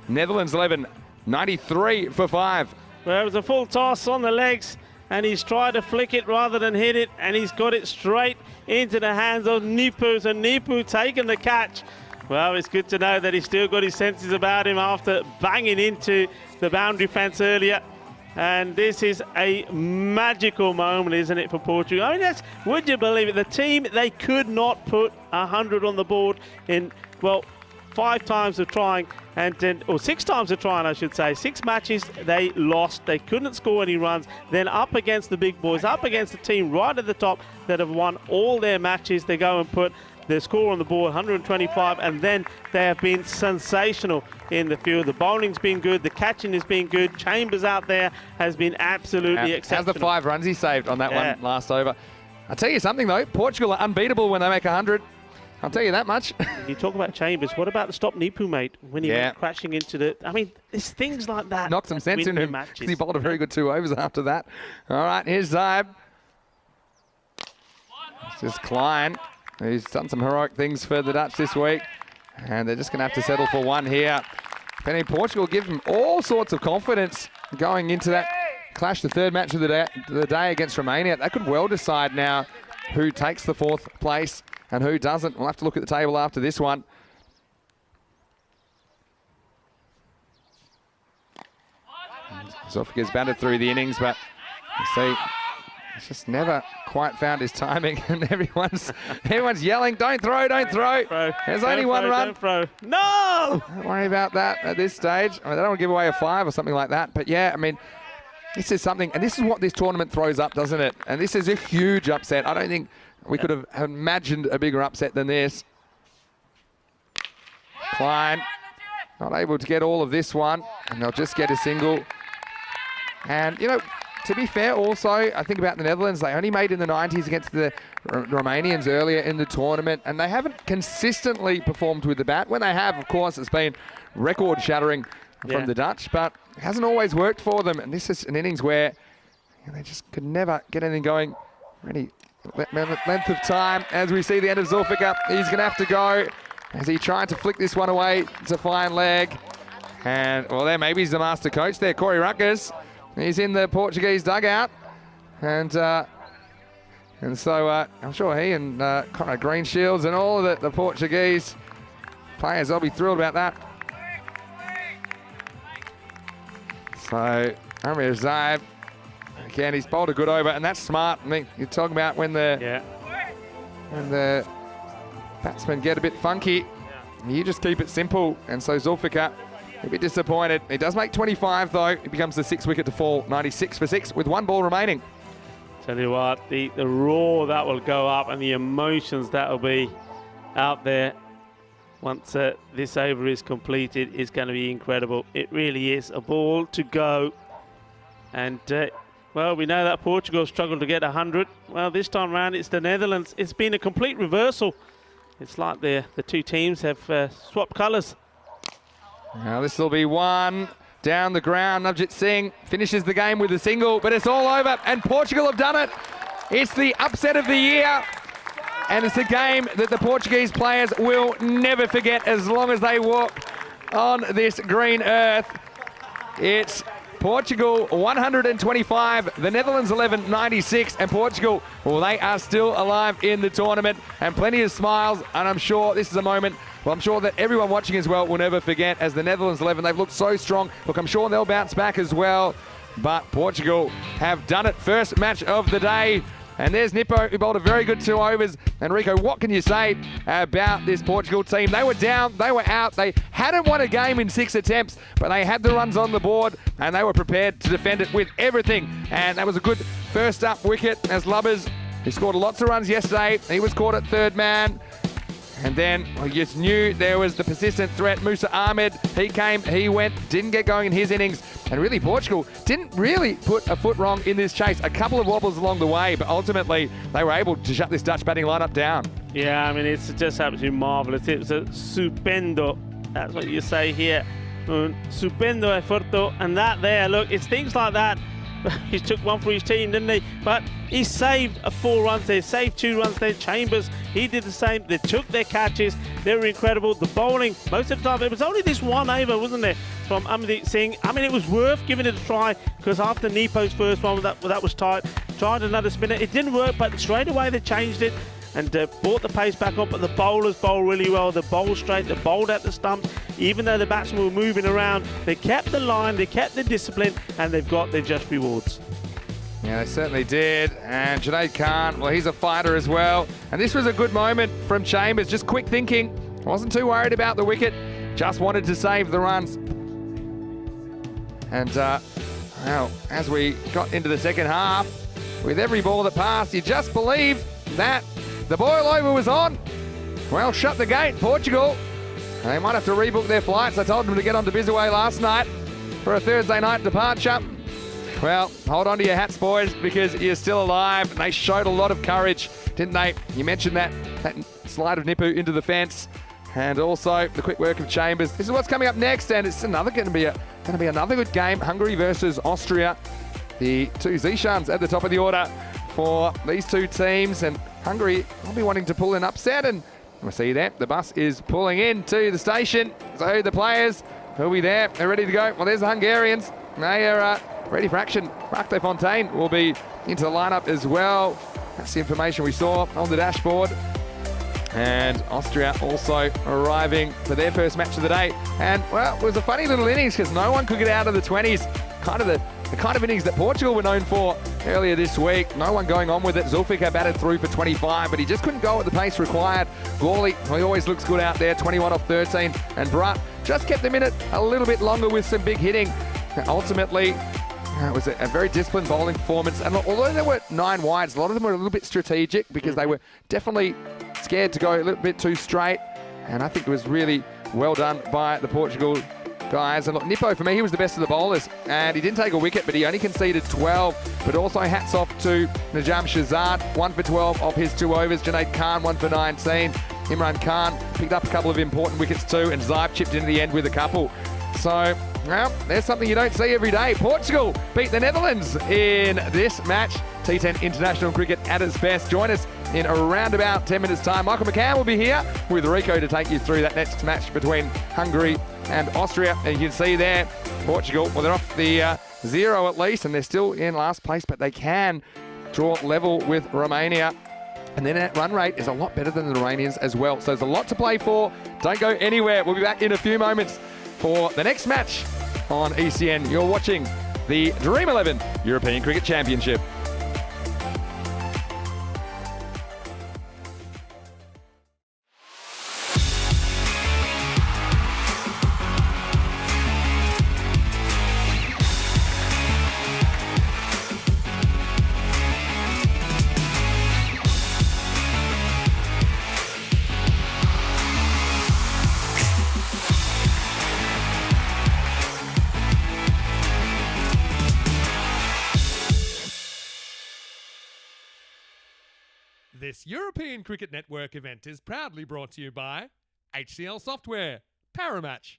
Netherlands 11, 93 for 5. Well, it was a full toss on the legs, and he's tried to flick it rather than hit it, and he's got it straight into the hands of Nipu. So Nipu taking the catch. Well, it's good to know that he's still got his senses about him after banging into the boundary fence earlier. And this is a magical moment, isn't it, for Portugal? I mean, would you believe it? The team, they could not put 100 on the board in, well, 5 times of trying, or 6 times of trying, I should say. 6 matches, they lost. They couldn't score any runs. Then up against the big boys, up against the team right at the top that have won all their matches, they go and put the score on the board, 125, and then they have been sensational in the field. The bowling's been good, the catching has been good. Chambers out there has been absolutely exceptional. How's the 5 runs he saved on that one last over? I'll tell you something though, Portugal are unbeatable when they make 100. I'll tell you that much. You talk about Chambers, what about the stop Nipu, mate, when he went crashing into the... I mean, there's things like that. Knocked some sense in him. He bowled a very good 2 overs after that. All right, here's Zaib. This is Klein, who's done some heroic things for the Dutch this week. And they're just going to have to settle for 1 here. Penny Portugal give them all sorts of confidence going into that clash, the 3rd match of the day against Romania. They could well decide now who takes the 4th place and who doesn't. We'll have to look at the table after this one. Zofika's batted through the innings, but you see, he's just never quite found his timing, and everyone's yelling, don't throw, don't throw. There's only one run. Don't throw. No! Don't worry about that at this stage. I mean, they don't want to give away a 5 or something like that, but yeah, I mean, this is something, and this is what this tournament throws up, doesn't it? And this is a huge upset. I don't think we could have imagined a bigger upset than this. Klein not able to get all of this one, and they'll just get a single. And, you know, to be fair also, I think about the Netherlands, they only made in the 90s against the Romanians earlier in the tournament, and they haven't consistently performed with the bat. When they have, of course, it's been record-shattering from the Dutch, but it hasn't always worked for them. And this is an innings where they just could never get anything going. Really length of time as we see the end of Zulfikar. He's going to have to go as he tried to flick this one away to fine leg. And, well, there maybe he's the master coach there, Corey Rutgers. He's in the Portuguese dugout. And so I'm sure he and Conrad Greenshields and all of the Portuguese players, they'll be thrilled about that. So, Amir Zaib, again, he's bowled a good over, and that's smart. I mean, you're talking about when the batsmen get a bit funky, you just keep it simple. And so Zulfikar, a bit disappointed. He does make 25 though. It becomes the 6th wicket to fall, 96 for 6 with 1 ball remaining. Tell you what, the roar that will go up and the emotions that will be out there once this over is completed is going to be incredible. It really is. A ball to go. And, well, we know that Portugal struggled to get 100. Well, this time around it's the Netherlands. It's been a complete reversal. It's like the 2 teams have swapped colours. Now this will be 1 down the ground. Navjit Singh finishes the game with a single, but it's all over, and Portugal have done it. It's the upset of the year. and it's a game that the Portuguese players will never forget as long as they walk on this green earth. It's Portugal 125, the Netherlands 11, 96, and Portugal, well, they are still alive in the tournament, and plenty of smiles, and I'm sure this is a moment, well, I'm sure that everyone watching as well will never forget, as the Netherlands 11, they've looked so strong. Look, I'm sure they'll bounce back as well, but Portugal have done it. First match of the day. And there's Nippo, who bowled a very good 2 overs. And Rico, what can you say about this Portugal team? They were down, they were out. They hadn't won a game in 6 attempts, but they had the runs on the board, and they were prepared to defend it with everything. And that was a good first up wicket as Lubbers, who scored lots of runs yesterday. He was caught at third man. And then I just knew there was the persistent threat. Musa Ahmed, he came, he went, didn't get going in his innings. And really, Portugal didn't really put a foot wrong in this chase. A couple of wobbles along the way, but ultimately they were able to shut this Dutch batting lineup down. Yeah, I mean, it's just absolutely marvellous. It was a stupendo, that's what you say here. Stupendo efforto, and that there, look, it's things like that. He took one for his team, didn't he? But he saved 4 runs there, saved 2 runs there. Chambers, he did the same. They took their catches. They were incredible. The bowling, most of the time, it was only this one over, wasn't there, from Amandeep Singh. I mean, it was worth giving it a try, because after Nipo's first one, that was tight. Tried another spinner. It didn't work, but straight away they changed it and brought the pace back up. But the bowlers bowled really well. They bowled straight, they bowled at the stumps. Even though the batsmen were moving around, they kept the line, they kept the discipline, and they've got their just rewards. Yeah, they certainly did. And Junaid Khan, well, he's a fighter as well. And this was a good moment from Chambers. Just quick thinking. Wasn't too worried about the wicket. Just wanted to save the runs. And, well, as we got into the second half, with every ball that passed, you just believed that the boil over was on. Well, shut the gate, Portugal. They might have to rebook their flights. I told them to get on to Bizaway last night for a Thursday night departure. Well, hold on to your hats, boys, because you're still alive. And they showed a lot of courage, didn't they? You mentioned that slide of Nipu into the fence, and also the quick work of Chambers. This is what's coming up next, and it's going to be another good game. Hungary versus Austria. The 2 Zishans at the top of the order for these 2 teams, and Hungary will be wanting to pull an upset, and we'll see you there. The bus is pulling into the station, so the players will be there. They're ready to go. Well, there's the Hungarians. They are ready for action. Marc de Fontaine will be into the lineup as well. That's the information we saw on the dashboard. And Austria also arriving for their first match of the day. And, well, it was a funny little innings because no one could get out of the 20s. Kind of the kind of innings that Portugal were known for earlier this week. No one going on with it. Zulfikar batted through for 25, but he just couldn't go at the pace required. Gawley, he always looks good out there, 21 off 13. And Brutt just kept them in it a little bit longer with some big hitting. Ultimately, it was a very disciplined bowling performance. And although there were 9 wides, a lot of them were a little bit strategic because they were definitely scared to go a little bit too straight. And I think it was really well done by the Portugal guys. And look, Nippo, for me, he was the best of the bowlers. And he didn't take a wicket, but he only conceded 12. But also hats off to Najam Shahzad, 1 for 12 of his 2 overs. Junaid Khan, 1 for 19. Imran Khan picked up a couple of important wickets too. And Zaib chipped into the end with a couple. So, well, there's something you don't see every day. Portugal beat the Netherlands in this match. T10 International Cricket at its best. Join us in around about 10 minutes' time. Michael McCann will be here with Rico to take you through that next match between Hungary and Austria. And you can see there, Portugal, well, they're off the 0 at least, and they're still in last place, but they can draw level with Romania. And then that run rate is a lot better than the Romanians as well. So there's a lot to play for. Don't go anywhere. We'll be back in a few moments for the next match on ECN. You're watching the Dream 11 European Cricket Championship. This European Cricket Network event is proudly brought to you by HCL Software, Paramatch.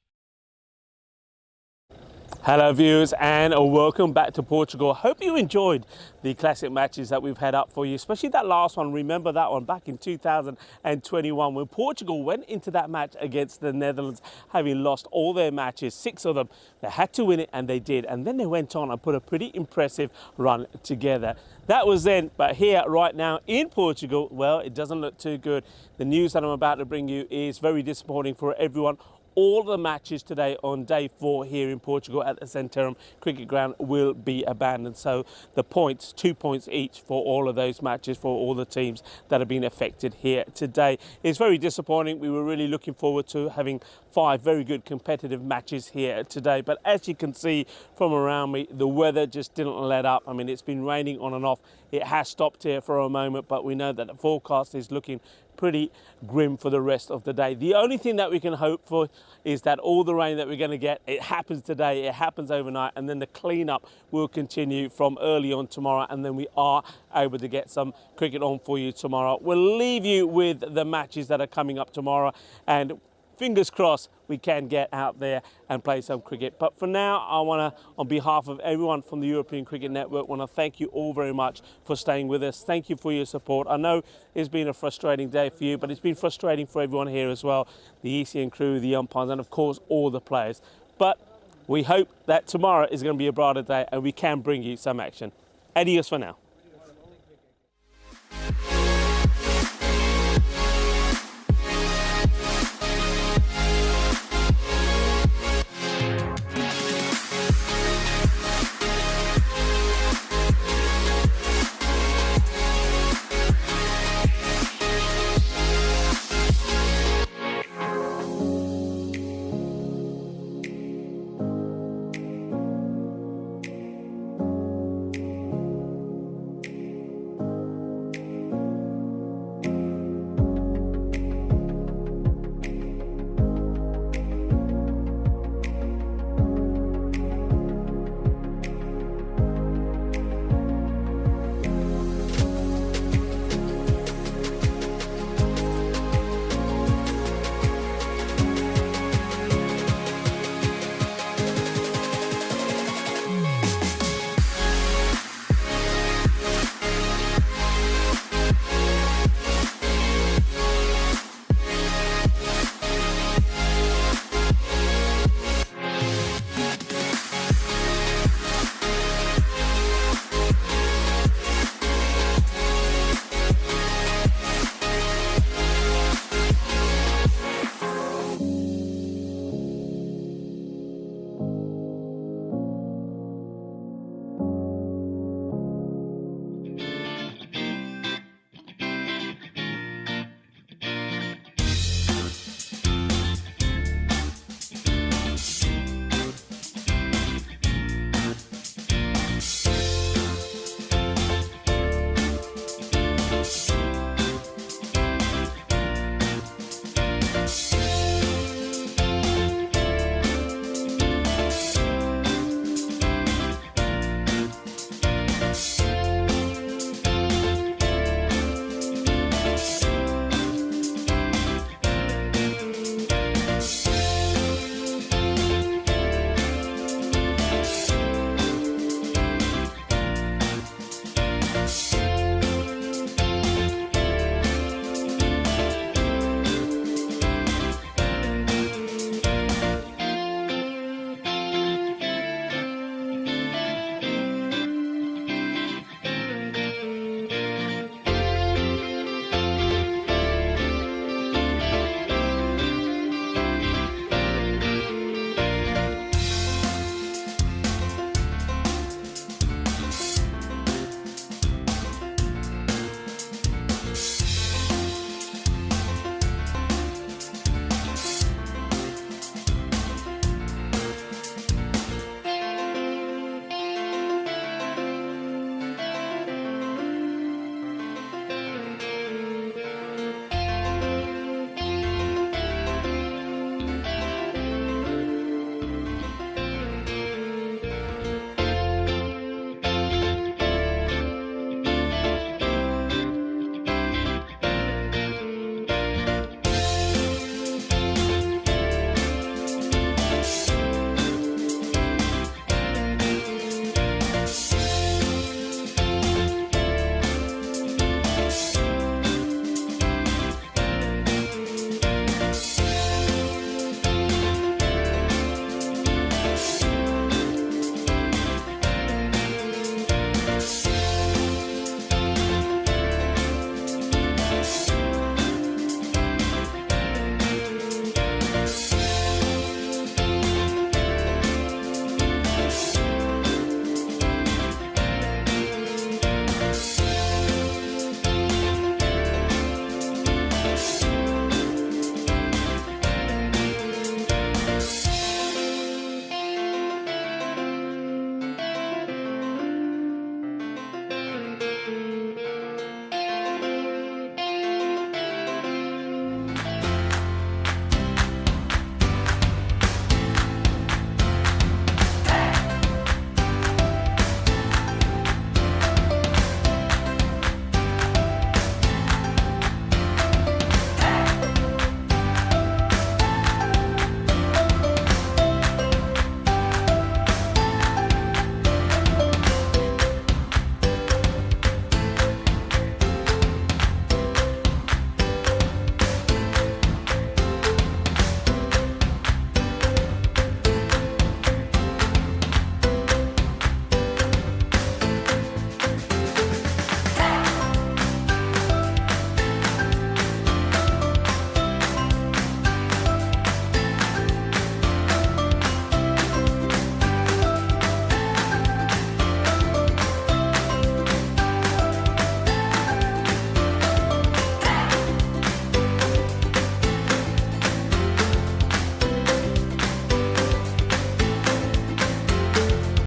Hello viewers and welcome back to Portugal. Hope you enjoyed the classic matches that we've had up for you, especially that last one. Remember that one back in 2021 when Portugal went into that match against the Netherlands, having lost all their matches, 6 of them. They had to win it and they did, and then they went on and put a pretty impressive run together. That was then, but here right now in Portugal, well, it doesn't look too good. The news that I'm about to bring you is very disappointing for everyone. All the matches today on day 4 here in Portugal at the Centurion Cricket Ground will be abandoned. So the points, 2 points each for all of those matches for all the teams that have been affected here today. It's very disappointing. We were really looking forward to having 5 very good competitive matches here today. But as you can see from around me, the weather just didn't let up. I mean, it's been raining on and off. It has stopped here for a moment, but we know that the forecast is looking pretty grim for the rest of the day. The only thing that we can hope for is that all the rain that we're going to get, it happens today, it happens overnight, and then the cleanup will continue from early on tomorrow, and then we are able to get some cricket on for you tomorrow. We'll leave you with the matches that are coming up tomorrow, and fingers crossed we can get out there and play some cricket. But for now, I want to, on behalf of everyone from the European Cricket Network, want to thank you all very much for staying with us. Thank you for your support. I know it's been a frustrating day for you, but it's been frustrating for everyone here as well. The ECN crew, the umpires, and of course, all the players. But we hope that tomorrow is going to be a brighter day and we can bring you some action. Adios for now.